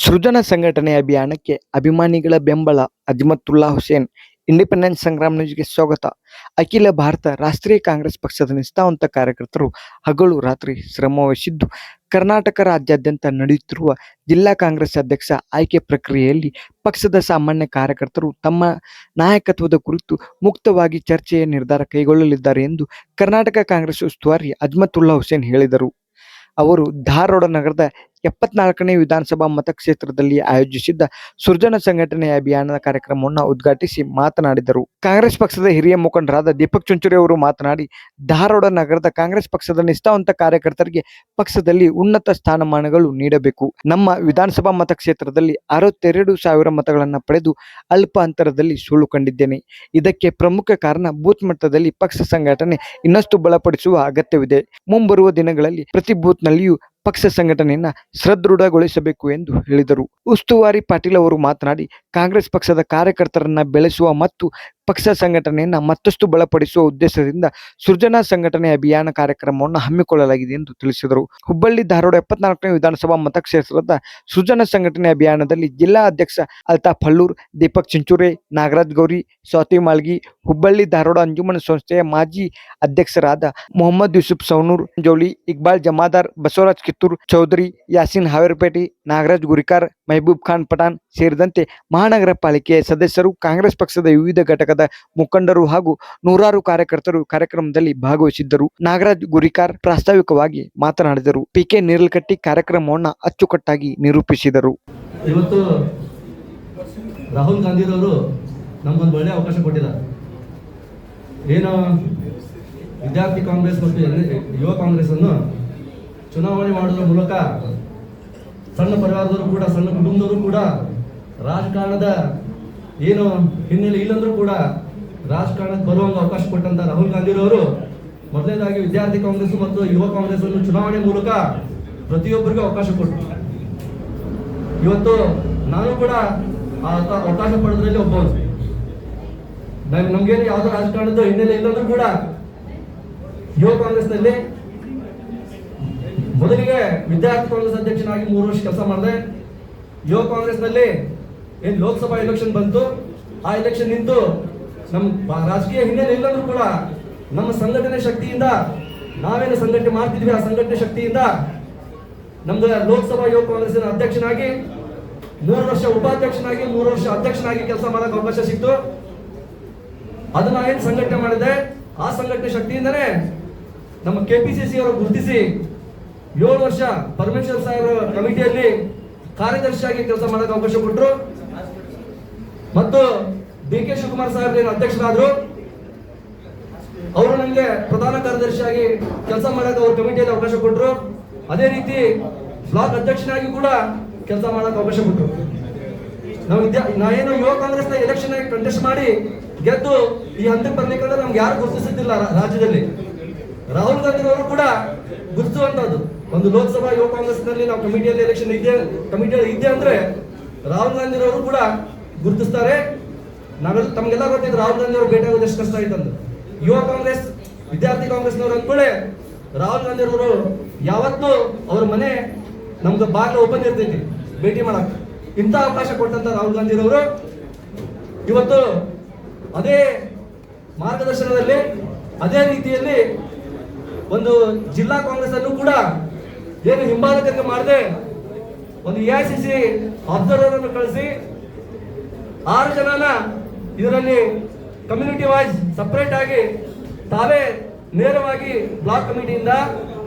ಸೃಜನ ಸಂಘಟನೆ ಅಭಿಯಾನಕ್ಕೆ ಅಭಿಮಾನಿಗಳ ಬೆಂಬಲ. ಅಜ್ಮತುಲ್ಲಾ ಹುಸೇನ್. ಇಂಡಿಪೆಂಡೆನ್ಸ್ ಸಂಗ್ರಾಮ್ ನ್ಯೂಸ್ಗೆ ಸ್ವಾಗತ. ಅಖಿಲ ಭಾರತ ರಾಷ್ಟ್ರೀಯ ಕಾಂಗ್ರೆಸ್ ಪಕ್ಷದ ನಿಷ್ಠಾವಂತ ಕಾರ್ಯಕರ್ತರು ಹಗಲು ರಾತ್ರಿ ಶ್ರಮವಹಿಸಿದ್ದು, ಕರ್ನಾಟಕ ರಾಜ್ಯಾದ್ಯಂತ ನಡೆಯುತ್ತಿರುವ ಜಿಲ್ಲಾ ಕಾಂಗ್ರೆಸ್ ಅಧ್ಯಕ್ಷ ಆಯ್ಕೆ ಪ್ರಕ್ರಿಯೆಯಲ್ಲಿ ಪಕ್ಷದ ಸಾಮಾನ್ಯ ಕಾರ್ಯಕರ್ತರು ತಮ್ಮ ನಾಯಕತ್ವದ ಕುರಿತು ಮುಕ್ತವಾಗಿ ಚರ್ಚೆಯ ನಿರ್ಧಾರ ಕೈಗೊಳ್ಳಲಿದ್ದಾರೆ ಎಂದು ಕರ್ನಾಟಕ ಕಾಂಗ್ರೆಸ್ ಉಸ್ತುವಾರಿ ಅಜ್ಮತುಲ್ಲಾ ಹುಸೇನ್ ಹೇಳಿದರು. ಅವರು ಧಾರವಾಡ ನಗರದ 74ನೇ ವಿಧಾನಸಭಾ ಮತಕ್ಷೇತ್ರದಲ್ಲಿ ಆಯೋಜಿಸಿದ್ದ ಸೃಜನ ಸಂಘಟನೆ ಅಭಿಯಾನದ ಕಾರ್ಯಕ್ರಮವನ್ನು ಉದ್ಘಾಟಿಸಿ ಮಾತನಾಡಿದರು. ಕಾಂಗ್ರೆಸ್ ಪಕ್ಷದ ಹಿರಿಯ ಮುಖಂಡರಾದ ದೀಪಕ್ ಚುಂಚುರಿ ಅವರು ಮಾತನಾಡಿ, ಧಾರವಾಡ ನಗರದ ಕಾಂಗ್ರೆಸ್ ಪಕ್ಷದ ನಿಷ್ಠಾವಂತ ಕಾರ್ಯಕರ್ತರಿಗೆ ಪಕ್ಷದಲ್ಲಿ ಉನ್ನತ ಸ್ಥಾನಮಾನಗಳು ನೀಡಬೇಕು. ನಮ್ಮ ವಿಧಾನಸಭಾ ಮತಕ್ಷೇತ್ರದಲ್ಲಿ 62,000 ಮತಗಳನ್ನು ಪಡೆದು ಅಲ್ಪ ಅಂತರದಲ್ಲಿ ಸೋಲು ಕಂಡಿದ್ದೇನೆ. ಇದಕ್ಕೆ ಪ್ರಮುಖ ಕಾರಣ ಬೂತ್ ಮಟ್ಟದಲ್ಲಿ ಪಕ್ಷ ಸಂಘಟನೆ ಇನ್ನಷ್ಟು ಬಲಪಡಿಸುವ ಅಗತ್ಯವಿದೆ. ಮುಂಬರುವ ದಿನಗಳಲ್ಲಿ ಪ್ರತಿ ಬೂತ್ನಲ್ಲಿಯೂ ಪಕ್ಷ ಸಂಘಟನೆಯನ್ನ ಸದೃಢಗೊಳಿಸಬೇಕು ಎಂದು ಹೇಳಿದರು. ಉಸ್ತುವಾರಿ ಪಾಟೀಲ್ ಅವರು ಮಾತನಾಡಿ, ಕಾಂಗ್ರೆಸ್ ಪಕ್ಷದ ಕಾರ್ಯಕರ್ತರನ್ನ ಬೆಳೆಸುವ ಮತ್ತು ಪಕ್ಷ ಸಂಘಟನೆಯನ್ನ ಮತ್ತಷ್ಟು ಬಲಪಡಿಸುವ ಉದ್ದೇಶದಿಂದ ಸೃಜನಾ ಸಂಘಟನೆ ಅಭಿಯಾನ ಕಾರ್ಯಕ್ರಮವನ್ನು ಹಮ್ಮಿಕೊಳ್ಳಲಾಗಿದೆ ಎಂದು ತಿಳಿಸಿದರು. ಹುಬ್ಬಳ್ಳಿ ಧಾರವಾಡ 74ನೇ ವಿಧಾನಸಭಾ ಮತಕ್ಷೇತ್ರದ ಸೃಜನಾ ಸಂಘಟನೆ ಅಭಿಯಾನದಲ್ಲಿ ಜಿಲ್ಲಾ ಅಧ್ಯಕ್ಷ ಅಲ್ತಾಫ್ ಹಲ್ಲೂರ್, ದೀಪಕ್ ಚಿಂಚುರೆ, ನಾಗರಾಜ್ ಗೌರಿ, ಸ್ವಾತಿ ಮಾಳ್ಗಿ, ಹುಬ್ಬಳ್ಳಿ ಧಾರವಾಡ ಅಂಜುಮನ್ ಸಂಸ್ಥೆಯ ಮಾಜಿ ಅಧ್ಯಕ್ಷರಾದ ಮೊಹಮ್ಮದ್ ಯೂಸುಫ್ ಸೌನೂರ್ ಜೌಳಿ, ಇಕ್ಬಾಲ್ ಜಮಾದಾರ್, ಬಸವರಾಜ್ ಕಿತ್ತೂರ್ ಚೌಧರಿ, ಯಾಸೀನ್ ಹಾವೇರ್ಪೇಟೆ, ನಾಗರಾಜ್ ಗುರಿಕಾರ್, ಮೆಹಬೂಬ್ ಖಾನ್ ಪಠಾಣ್ ಸೇರಿದಂತೆ ಮಹಾನಗರ ಪಾಲಿಕೆಯ ಸದಸ್ಯರು, ಕಾಂಗ್ರೆಸ್ ಪಕ್ಷದ ವಿವಿಧ ಘಟಕದ ಮುಖಂಡರು ಹಾಗೂ ನೂರಾರು ಕಾರ್ಯಕರ್ತರು ಕಾರ್ಯಕ್ರಮದಲ್ಲಿ ಭಾಗವಹಿಸಿದ್ದರು. ನಾಗರಾಜ್ ಗುರಿಕಾರ್ ಪ್ರಾಸ್ತಾವಿಕವಾಗಿ ಮಾತನಾಡಿದರು. ಪಿಕೆ ನೀರಲಕಟ್ಟಿ ಕಾರ್ಯಕ್ರಮವನ್ನು ಅಚ್ಚುಕಟ್ಟಾಗಿ ನಿರೂಪಿಸಿದರು. ಇವತ್ತು ರಾಹುಲ್ ಗಾಂಧಿರವರು ನಮಗೊಂದು ಒಳ್ಳೆಯ ಅವಕಾಶ ಕೊಟ್ಟಿದ್ದಾರೆ. ಏನು ವಿದ್ಯಾರ್ಥಿ ಕಾಂಗ್ರೆಸ್ ಮತ್ತು ಯುವ ಕಾಂಗ್ರೆಸ್ ಅನ್ನು ಚುನಾವಣೆ ಮಾಡೋದ್ರ ಮೂಲಕ ಸಣ್ಣ ಪರಿವಾರದವರು ಕೂಡ, ಸಣ್ಣ ಕುಟುಂಬದವರು ಕೂಡ ರಾಜಕಾರಣದ ಏನು ಹಿನ್ನೆಲೆ ಇಲ್ಲಂದ್ರೂ ಕೂಡ ರಾಜಕಾರಣಕ್ಕೆ ಬರುವಂಗೆ ಅವಕಾಶ ಕೊಟ್ಟಂತ ರಾಹುಲ್ ಗಾಂಧಿರವರು ಮೊದಲನೇದಾಗಿ ವಿದ್ಯಾರ್ಥಿ ಕಾಂಗ್ರೆಸ್ ಮತ್ತು ಯುವ ಕಾಂಗ್ರೆಸ್ ಅನ್ನು ಚುನಾವಣೆ ಮೂಲಕ ಪ್ರತಿಯೊಬ್ಬರಿಗೂ ಅವಕಾಶ ಕೊಟ್ಟರು. ಇವತ್ತು ನಾನು ಕೂಡ ಆ ಅವಕಾಶ ಪಡೆದ್ರಲ್ಲಿ ಒಬ್ಬರು. ನಮ್ಗೇನು ಯಾವುದೋ ರಾಜಕಾರಣದ ಹಿನ್ನೆಲೆ ಇಲ್ಲಂದ್ರೂ ಕೂಡ ಯುವ ಕಾಂಗ್ರೆಸ್ನಲ್ಲಿ ಮೊದಲಿಗೆ ವಿದ್ಯಾರ್ಥಿ ಕಾಂಗ್ರೆಸ್ ಅಧ್ಯಕ್ಷನಾಗಿ 3 ವರ್ಷ ಕೆಲಸ ಮಾಡಿದೆ. ಯುವ ಕಾಂಗ್ರೆಸ್ನಲ್ಲಿ ಏನು ಲೋಕಸಭಾ ಎಲೆಕ್ಷನ್ ಬಂತು, ಆ ಎಲೆಕ್ಷನ್ ನಿಂತು ನಮ್ಮ ರಾಜಕೀಯ ಹಿನ್ನೆಲೆ ಇಲ್ಲಂದ್ರೂ ಕೂಡ ನಮ್ಮ ಸಂಘಟನೆ ಶಕ್ತಿಯಿಂದ, ನಾವೇನು ಸಂಘಟನೆ ಮಾಡ್ತಿದ್ವಿ ಆ ಸಂಘಟನೆ ಶಕ್ತಿಯಿಂದ ನಮ್ದು ಲೋಕಸಭಾ ಯುವ ಕಾಂಗ್ರೆಸ್ಸಿನ ಅಧ್ಯಕ್ಷನಾಗಿ 3 ವರ್ಷ, ಉಪಾಧ್ಯಕ್ಷನಾಗಿ 3 ವರ್ಷ ಅಧ್ಯಕ್ಷನಾಗಿ ಕೆಲಸ ಮಾಡಕ್ಕೆ ಅವಕಾಶ ಸಿಕ್ತು. ಅದನ್ನ ಏನು ಸಂಘಟನೆ ಮಾಡಿದೆ, ಆ ಸಂಘಟನೆ ಶಕ್ತಿಯಿಂದನೇ ನಮ್ಮ KPCC ಅವರು ಗುರುತಿಸಿ 7 ವರ್ಷ ಪರಮೇಶ್ವರ್ ಸಾಹೇಬರ ಕಮಿಟಿಯಲ್ಲಿ ಕಾರ್ಯದರ್ಶಿಯಾಗಿ ಕೆಲಸ ಮಾಡಕ್ಕೆ ಅವಕಾಶ ಕೊಟ್ಟರು. ಮತ್ತು DK ಶಿವಕುಮಾರ್ ಸಾಹೇಬ್ ಏನು ಅಧ್ಯಕ್ಷರಾದ್ರು, ಅವರು ನನಗೆ ಪ್ರಧಾನ ಕಾರ್ಯದರ್ಶಿಯಾಗಿ ಕೆಲಸ ಮಾಡಕ್ಕೆ ಅವ್ರ ಕಮಿಟಿಯಲ್ಲಿ ಅವಕಾಶ ಕೊಟ್ಟರು. ಅದೇ ರೀತಿ ಬ್ಲಾಕ್ ಅಧ್ಯಕ್ಷನಾಗಿ ಕೂಡ ಕೆಲಸ ಮಾಡಕ್ಕೆ ಅವಕಾಶ ಕೊಟ್ಟರು. ನಾವೇನು ಯುವ ಕಾಂಗ್ರೆಸ್ನ ಎಲೆಕ್ಷನ್ ಕಂಟೆಸ್ಟ್ ಮಾಡಿ ಗೆದ್ದು ಈ ಹಂತಕ್ಕೆ ಬರ್ಲಿಕ್ಕಂದ್ರೆ ನಮ್ಗೆ ಯಾರು ಗುರುತಿಸುತ್ತಿಲ್ಲ ರಾಜ್ಯದಲ್ಲಿ. ರಾಹುಲ್ ಗಾಂಧಿ ಅವರು ಕೂಡ ಗುರುತಿಸುವಂತದ್ದು ಒಂದು ಲೋಕಸಭಾ ಯುವ ಕಾಂಗ್ರೆಸ್ನಲ್ಲಿ ನಾವು ಕಮಿಟಿಯಲ್ಲಿ ಎಲೆಕ್ಷನ್ ಇದ್ದೆ ಅಂದ್ರೆ ರಾಹುಲ್ ಗಾಂಧಿ ಅವರು ಕೂಡ ಗುರುತಿಸ್ತಾರೆ. ತಮ್ಗೆಲ್ಲ ಗೊತ್ತಿದ್ದು ರಾಹುಲ್ ಗಾಂಧಿ ಅವರು ಭೇಟಿ ಆಗೋದು ಎಷ್ಟು ಕಷ್ಟ ಆಯ್ತಂದು. ಯುವ ಕಾಂಗ್ರೆಸ್, ವಿದ್ಯಾರ್ಥಿ ಕಾಂಗ್ರೆಸ್ನವ್ರು ಅಂದ್ಕೊಳ್ಳೆ ರಾಹುಲ್ ಗಾಂಧಿ ಅವರು ಯಾವತ್ತೂ ಅವ್ರ ಮನೆ ನಮ್ಗೆ ಬಾಗಿಲು ಓಪನ್ ಇರ್ತೈತಿ ಭೇಟಿ ಮಾಡಕ್. ಇಂಥ ಅವಕಾಶ ಕೊಟ್ಟಂತ ರಾಹುಲ್ ಗಾಂಧಿ ಅವರು ಇವತ್ತು ಅದೇ ಮಾರ್ಗದರ್ಶನದಲ್ಲಿ, ಅದೇ ರೀತಿಯಲ್ಲಿ ಒಂದು ಜಿಲ್ಲಾ ಕಾಂಗ್ರೆಸ್ ಅನ್ನು ಕೂಡ ಏನು ಹಿಂಬಾಲಕರಿಗೆ ಮಾಡದೆ ಒಂದು AICC ಅಬ್ಸರ್ವರ್ ಅನ್ನು ಕಳಿಸಿ 6 ಜನನ ಇದರಲ್ಲಿ ಕಮ್ಯುನಿಟಿ ವೈಸ್ ಸಪರೇಟ್ ಆಗಿ ತಾವೇ ನೇರವಾಗಿ ಬ್ಲಾಕ್ ಕಮಿಟಿಯಿಂದ,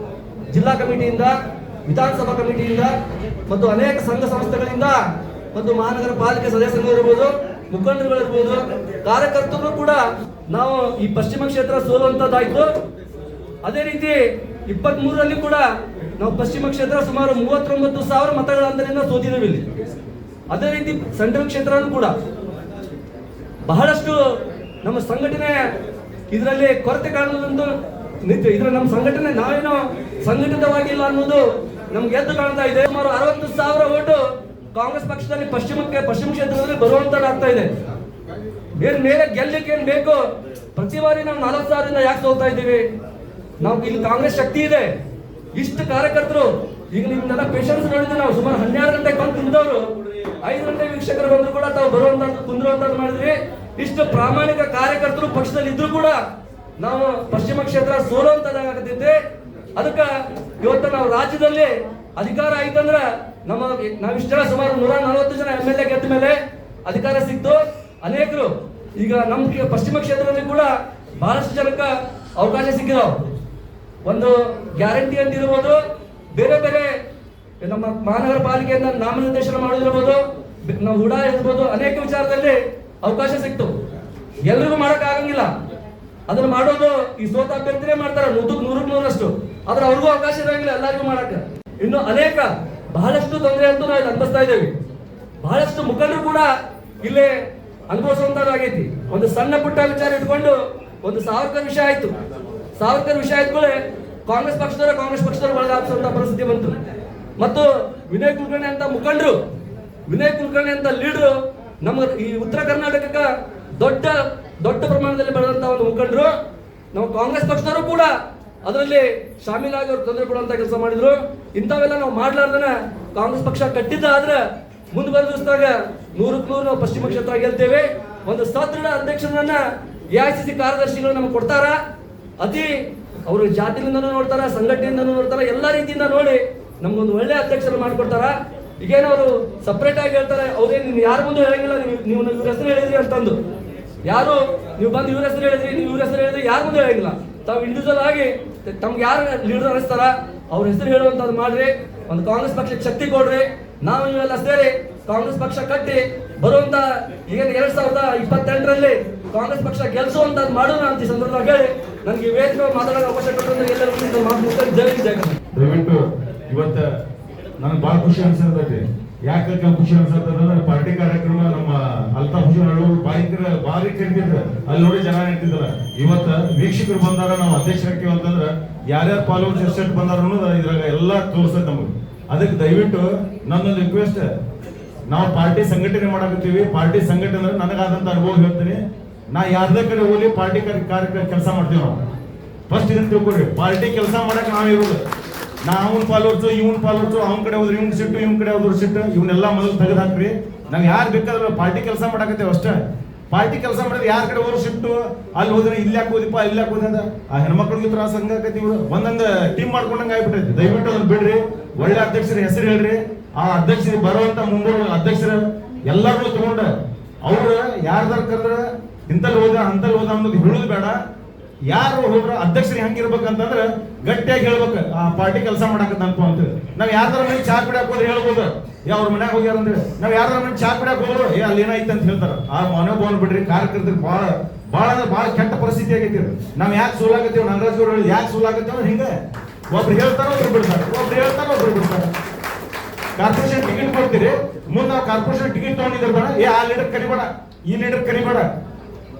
ಜಿಲ್ಲಾ ಕಮಿಟಿಯಿಂದ, ವಿಧಾನಸಭಾ ಕಮಿಟಿಯಿಂದ ಮತ್ತು ಅನೇಕ ಸಂಘ ಸಂಸ್ಥೆಗಳಿಂದ ಮತ್ತು ಮಹಾನಗರ ಪಾಲಿಕೆ ಸದಸ್ಯರಿರ್ಬೋದು, ಮುಖಂಡರುಗಳಿರ್ಬೋದು, ಕಾರ್ಯಕರ್ತರು ಕೂಡ ನಾವು ಈ ಪಶ್ಚಿಮ ಕ್ಷೇತ್ರ ಸೋಲುವಂತದ್ದಾಯ್ತು. ಅದೇ ರೀತಿ 23ರಲ್ಲಿ ಕೂಡ ನಾವು ಪಶ್ಚಿಮ ಕ್ಷೇತ್ರ ಸುಮಾರು 39,000 ಮತಗಳ ಅಂತರಿಂದ ಸೋತಿದ್ದೇವೆ ಇಲ್ಲಿ. ಅದೇ ರೀತಿ ಸೆಂಟ್ರಲ್ ಕ್ಷೇತ್ರನೂ ಕೂಡ ಬಹಳಷ್ಟು ನಮ್ಮ ಸಂಘಟನೆ ಇದರಲ್ಲಿ ಕೊರತೆ ಕಾಣುವುದಂತೂ ನಿತ್ಯ. ಇದ್ರ ನಮ್ಮ ಸಂಘಟನೆ ನಾವೇನೋ ಸಂಘಟಿತವಾಗಿಲ್ಲ ಅನ್ನೋದು ನಮ್ಗೆ ಎದ್ದು ಕಾಣ್ತಾ ಇದೆ. ಸುಮಾರು 60,000 ಓಟು ಕಾಂಗ್ರೆಸ್ ಪಕ್ಷದಲ್ಲಿ ಪಶ್ಚಿಮ ಕ್ಷೇತ್ರದಲ್ಲಿ ಬರುವಂತದ್ದಾಗ್ತಾ ಇದೆ. ಏನ್ ಮೇಲೆ ಗೆಲ್ಲಕ್ಕೆ ಏನ್ ಬೇಕು, ಪ್ರತಿ ಬಾರಿ ನಾವು 40,000ರಿಂದ ಯಾಕೆ ಸೋಲ್ತಾ ಇದ್ದೀವಿ? ನಾವು ಇಲ್ಲಿ ಕಾಂಗ್ರೆಸ್ ಶಕ್ತಿ ಇದೆ, ಇಷ್ಟು ಕಾರ್ಯಕರ್ತರು. ಈಗ ನಿಮ್ನೆಲ್ಲ ಪೇಷನ್ಸ್ ನೋಡಿದ್ರೆ ನಾವು ಸುಮಾರು 12 ಗಂಟೆಗೆ ಬಂದು ನಿಂತವರು ಗೆಲ್ಲುವಂತದ್ದು ಮಾಡಿದ್ರಿ. ಇಷ್ಟು ಪ್ರಾಮಾಣಿಕ ಕಾರ್ಯಕರ್ತರು ಪಕ್ಷದಲ್ಲಿ ಇದ್ರು ಕೂಡ ನಾವು ಪಶ್ಚಿಮ ಕ್ಷೇತ್ರ ಸೋಲುವಂತದ್ದಾಗತ್ತಿದ್ದೆ. ಅದಕ್ಕ ಇವತ್ತು ನಾವು ರಾಜ್ಯದಲ್ಲಿ ಅಧಿಕಾರ ಆಯ್ತಂದ್ರ ನಾವಿಷ್ಟೆಲ್ಲ ಸುಮಾರು 140 ಜನ MLA ಗೆದ್ದ ಮೇಲೆ ಅಧಿಕಾರ ಸಿಕ್ತು. ಅನೇಕರು ಈಗ ನಮ್ಮ ಪಶ್ಚಿಮ ಕ್ಷೇತ್ರದಲ್ಲಿ ಕೂಡ ಬಹಳಷ್ಟು ಜನಕ್ಕೆ ಅವಕಾಶ ಸಿಕ್ಕಿದಾವ. ಒಂದು ಗ್ಯಾರಂಟಿ ಅಂತ ಇರ್ಬೋದು, ಬೇರೆ ಬೇರೆ ನಮ್ಮ ಮಹಾನಗರ ಪಾಲಿಕೆಯಿಂದ ನಾಮನಿರ್ದೇಶನ ಮಾಡೋದಿರ್ಬೋದು, ನಾವು ಹುಡ ಇರ್ಬೋದು, ಅನೇಕ ವಿಚಾರದಲ್ಲಿ ಅವಕಾಶ ಸಿಕ್ತು. ಎಲ್ರಿಗೂ ಮಾಡಕ್ ಆಗಂಗಿಲ್ಲ. ಅದನ್ನ ಮಾಡೋದು ಈ ಸೋತ ಅಭ್ಯರ್ಥಿನೇ ಮಾಡ್ತಾರೆ 100% ಆದ್ರೆ ಅವ್ರಿಗೂ ಅವಕಾಶ ಇರಂಗಿಲ್ಲ ಎಲ್ಲರಿಗೂ ಮಾಡಕ. ಇನ್ನು ಅನೇಕ ಬಹಳಷ್ಟು ತೊಂದರೆ ಅಂತೂ ನಾವು ಅನುಭವಿಸ್ತಾ ಇದ್ದೇವೆ. ಬಹಳಷ್ಟು ಮುಖಂಡರು ಕೂಡ ಇಲ್ಲೇ ಅನುಭವಿಸುವಂತಾಗೈತಿ. ಒಂದು ಸಣ್ಣ ಪುಟ್ಟ ವಿಚಾರ ಇಟ್ಕೊಂಡು ಒಂದು ಸಾವರ್ಕರ್ ವಿಷಯ ಆಯ್ತು. ಸಾವರ್ಕರ್ ವಿಷಯ ಆಯ್ತುಗಳೇ ಕಾಂಗ್ರೆಸ್ ಪಕ್ಷದವರು ಒಳಗಾಗಿಸುವಂತ ಪರಿಸ್ಥಿತಿ ಬಂತು. ಮತ್ತು ವಿನಯ್ ಕುಲಕರ್ಣಿ ಅಂತ ಮುಖಂಡರು, ವಿನಯ್ ಕುಲಕರ್ಣಿ ಅಂತ ಲೀಡರ್, ನಮ್ಮ ಈ ಉತ್ತರ ಕರ್ನಾಟಕಕ್ಕೆ ದೊಡ್ಡ ಪ್ರಮಾಣದಲ್ಲಿ ಬೆಳೆದಂತ ಒಂದು ಮುಖಂಡರು. ನಾವು ಕಾಂಗ್ರೆಸ್ ಪಕ್ಷದವರು ಕೂಡ ಅದರಲ್ಲಿ ಶಾಮೀಲಾಗಿ ಅವರು ತೊಂದರೆ ಕೊಡುವಂತ ಕೆಲಸ ಮಾಡಿದ್ರು. ಇಂಥವೆಲ್ಲ ನಾವು ಮಾಡ್ಲಾರ್ದನ ಕಾಂಗ್ರೆಸ್ ಪಕ್ಷ ಕಟ್ಟಿದ್ದ ಆದ್ರೆ ಮುಂದೆ ಬರೋ ದಿವಸದಾಗ 100% ನಾವು ಪಶ್ಚಿಮ ಕ್ಷೇತ್ರ ಗೆಲ್ತೇವೆ. ಒಂದು ಸದೃಢ ಅಧ್ಯಕ್ಷರನ್ನ AICC ಕಾರ್ಯದರ್ಶಿಗಳು ನಮ್ಗೆ ಕೊಡ್ತಾರ. ಅವರು ಜಾತಿಯಿಂದನೂ ನೋಡ್ತಾರ, ಸಂಘಟನೆಯಿಂದನೂ ನೋಡ್ತಾರ, ಎಲ್ಲಾ ರೀತಿಯಿಂದ ನೋಡಿ ನಮ್ಗೊಂದು ಒಳ್ಳೆ ಅಧ್ಯಕ್ಷರು ಮಾಡ್ಕೊಡ್ತಾರ. ಈಗೇನವರು ಸಪ್ರೇಟ್ ಆಗಿ ಹೇಳ್ತಾರೆ, ಅವ್ರೇ ನೀವು ಯಾರ ಮುಂದೆ ಹೇಳಂಗಿಲ್ಲ, ನೀವು ಇವ್ರ ಹೆಸರು ಹೇಳಿದ್ರಿ ಅಂತಂದು. ಯಾರು ನೀವು ಬಂದು ಇವ್ರ ಹೆಸರು ಹೇಳಿದ್ರಿ, ನೀವು ಇವ್ರ ಹೆಸರು ಹೇಳಿದ್ರಿ ಯಾರ ಮುಂದೆ ಹೇಳಂಗಿಲ್ಲ. ತಾವು ಇಂಡಿವಿಜುವಲ್ ಆಗಿ ತಮ್ಗೆ ಯಾರು ಲೀಡರ್ ಅನಿಸ್ತಾರ ಅವ್ರ ಹೆಸರು ಹೇಳುವಂತದ್ದು ಮಾಡ್ರಿ. ಒಂದು ಕಾಂಗ್ರೆಸ್ ಪಕ್ಷಕ್ಕೆ ಶಕ್ತಿ ಕೊಡ್ರಿ. ನಾವು ಇವೆಲ್ಲ ಸೇರಿ ಕಾಂಗ್ರೆಸ್ ಪಕ್ಷ ಕಟ್ಟಿ ಬರುವಂತ ಏನು 2028ರಲ್ಲಿ ಕಾಂಗ್ರೆಸ್ ಪಕ್ಷ ಗೆಲ್ಸುವಂತದ್ದು ಮಾಡೋಣ ಅಂತ ಈ ಸಂದರ್ಭದಾಗ ಹೇಳಿ ನನಗೆ ವೇದಿಕೆ ಮಾತಾಡೋಕೆ ಅವಕಾಶ ಕೊಟ್ಟರೆ ಎಲ್ಲರಿಗೂ ಮಾತು ದಯವಿಟ್ಟು ಇವತ್ತ ನನಗೆ ಬಹಳ ಖುಷಿ ಅನ್ಸತೈತಿ. ಯಾಕೆ ಖುಷಿ ಅನ್ಸತ್ತಂದ್ರೆ ಪಾರ್ಟಿ ಕಾರ್ಯಕ್ರಮ ನಮ್ಮ ಅಲ್ತಾಫ್ ಹುಸೇನ್ ಅಳೂರು ಭಾರಿ ಕರಿತಿದ್ರು. ಅಲ್ಲಿ ನೋಡಿ ಜನ ನಿಂತಿದ್ದಲ್ಲ. ಇವತ್ತ ವೀಕ್ಷಕರು ಬಂದಾಗ ನಾವು ಅಧ್ಯಕ್ಷರಕ್ಕೆ ಅಂತಂದ್ರೆ ಯಾರ್ಯಾರು ಫಾಲೋವರ್ಸ್ ಎಷ್ಟು ಬಂದಾರ ಅನ್ನೋದು ಇದ್ರಾಗ ಎಲ್ಲ ತೋರಿಸ್ತೈತೆ ನಮಗೆ. ಅದಕ್ಕೆ ದಯವಿಟ್ಟು ನನ್ನೊಂದು ರಿಕ್ವೆಸ್ಟ್, ನಾವು ಪಾರ್ಟಿ ಸಂಘಟನೆ ಮಾಡಕತ್ತೀವಿ. ಪಾರ್ಟಿ ಸಂಘಟನೆ ನನಗಾದಂತ ಅನುಭವ ಹೇಳ್ತೀನಿ. ನಾ ಯಾರ್ದೇ ಕಡೆ ಹೋಗಿ ಪಾರ್ಟಿ ಕೆಲಸ ಮಾಡ್ತೀವಿ. ನಾವು ಫಸ್ಟ್ ಇದನ್ನ ತಿಳ್ಕೊಡ್ರಿ, ಪಾರ್ಟಿ ಕೆಲಸ ಮಾಡಕ್ ನಾವ್ ಇರೋದು. ನಾ ಅವನ್ ಫಾಲೋವರ್ಸು ಇವನ್ ಫಾಲೋವರ್ಸು, ಅವ್ನ ಕಡೆ ಹೋದ್ರೆ ಇವ್ನ ಸಿಟ್ಟು, ಇವ್ನ ಕಡೆ ಹೋದ್ರು ಸಿಟ್ಟು, ಇವನ್ನೆಲ್ಲ ಮೊದಲು ತೆಗೆದು ಹಾಕ್ರಿ. ನಾವ್ ಯಾರು ಬೇಕಾದ್ರೆ ಪಾರ್ಟಿ ಕೆಲಸ ಮಾಡಕತ್ತೇವೆ ಅಷ್ಟೇ. ಪಾರ್ಟಿ ಕೆಲಸ ಮಾಡಿದ್ರೆ ಯಾರ ಕಡೆ ಹೋದ್ರು ಸಿಟ್ಟು, ಅಲ್ಲಿ ಹೋದ್ರೆ ಇಲ್ಲಿ ಯಾಕೆ ಹೋದಿಪ್ಪ, ಇಲ್ಲಿ ಯಾಕೆ ಹೋದ ಆ ಹೆಣ್ಮಕ್ಳಿಗೆ ತ್ರಾಸ ಹಂಗಾಕತಿ. ಒಂದೊಂದು ಟೀಮ್ ಮಾಡ್ಕೊಂಡಂಗೆ ಆಗ್ಬಿಟ್ಟೈತಿ. ದಯವಿಟ್ಟು ಅದನ್ನ ಬಿಡ್ರಿ. ಒಳ್ಳೆ ಅಧ್ಯಕ್ಷರ ಹೆಸರು ಹೇಳ್ರಿ. ಆ ಅಧ್ಯಕ್ಷರಿಗೆ ಬರುವಂತ ಮುಂಬರುವ ಅಧ್ಯಕ್ಷರ ಎಲ್ಲಾರು ತಗೊಂಡ ಅವ್ರು ಯಾರ್ದಾರ ಕರೆದ್ರ ಇಂತಲ್ಲಿ ಹೋದ ಅಂತಲ್ಲಿ ಹೋದ ಅನ್ನೋದು ಹೇಳುದು ಬೇಡ. ಯಾರು ಹೋದ್ರ ಅಧ್ಯಕ್ಷರಿಗೆ ಹೆಂಗಿರ್ಬೇಕಂತಂದ್ರೆ ಗಟ್ಟಿಯಾಗಿ ಹೇಳ್ಬೇಕು, ಆ ಪಾರ್ಟಿ ಕೆಲಸ ಮಾಡಕತ್ತಂತ ಅಂತ. ನಾವ್ ಯಾರ್ದಾರ ಮನೆ ಚಾ ಕುಡಿಯಾಕ ಹೋದ್ರೆ ಹೇಳ್ಬೋದು, ಅವ್ರ ಮನ್ಯಾಗ ಹೋಗ್ಯಾರ ಅಂದ್ರೆ. ನಾವ್ ಯಾರ್ದಾರ ಮನೆ ಚಾ ಕುಡಿಯಾಕ ಹೋದ್ರು ಅಲ್ಲಿ ಏನಾಯ್ತು ಅಂತ ಹೇಳ್ತಾರ. ಆ ಮನೋಭಾವನ ಬಿಡ್ರಿ. ಕಾರ್ಯಕರ್ತರಿಗೆ ಬಹಳ ಕೆಟ್ಟ ಪರಿಸ್ಥಿತಿ ಆಗೈತಿ. ನಾವ್ ಯಾಕೆ ಸೋಲಾಗತ್ತೇವ್, ನಾಗರಾಜ್ ಗೌಡ ಯಾಕೆ ಸೋಲಾಗತ್ತೇವ್ ಹಿಂಗ ಒಬ್ರು ಹೇಳ್ತಾರ, ಒಬ್ರು ಬಿಡ್ತಾರ, ಒಬ್ರು ಹೇಳ್ತಾರ, ಒಬ್ರು ಬಿಡ್ತಾರ. ಕಾರ್ಪೊರೇಷನ್ ಟಿಕೆಟ್ ಕೊಡ್ತೀರಿ, ಮುಂದೆ ನಾವು ಕಾರ್ಪೊರೇಷನ್ ಟಿಕೆಟ್ ತಗೊಂಡಿದ್ರ ಆ ಲೀಡರ್ ಕರಿಬೇಡ, ಈ ಲೀಡರ್ ಕರಿಬೇಡ.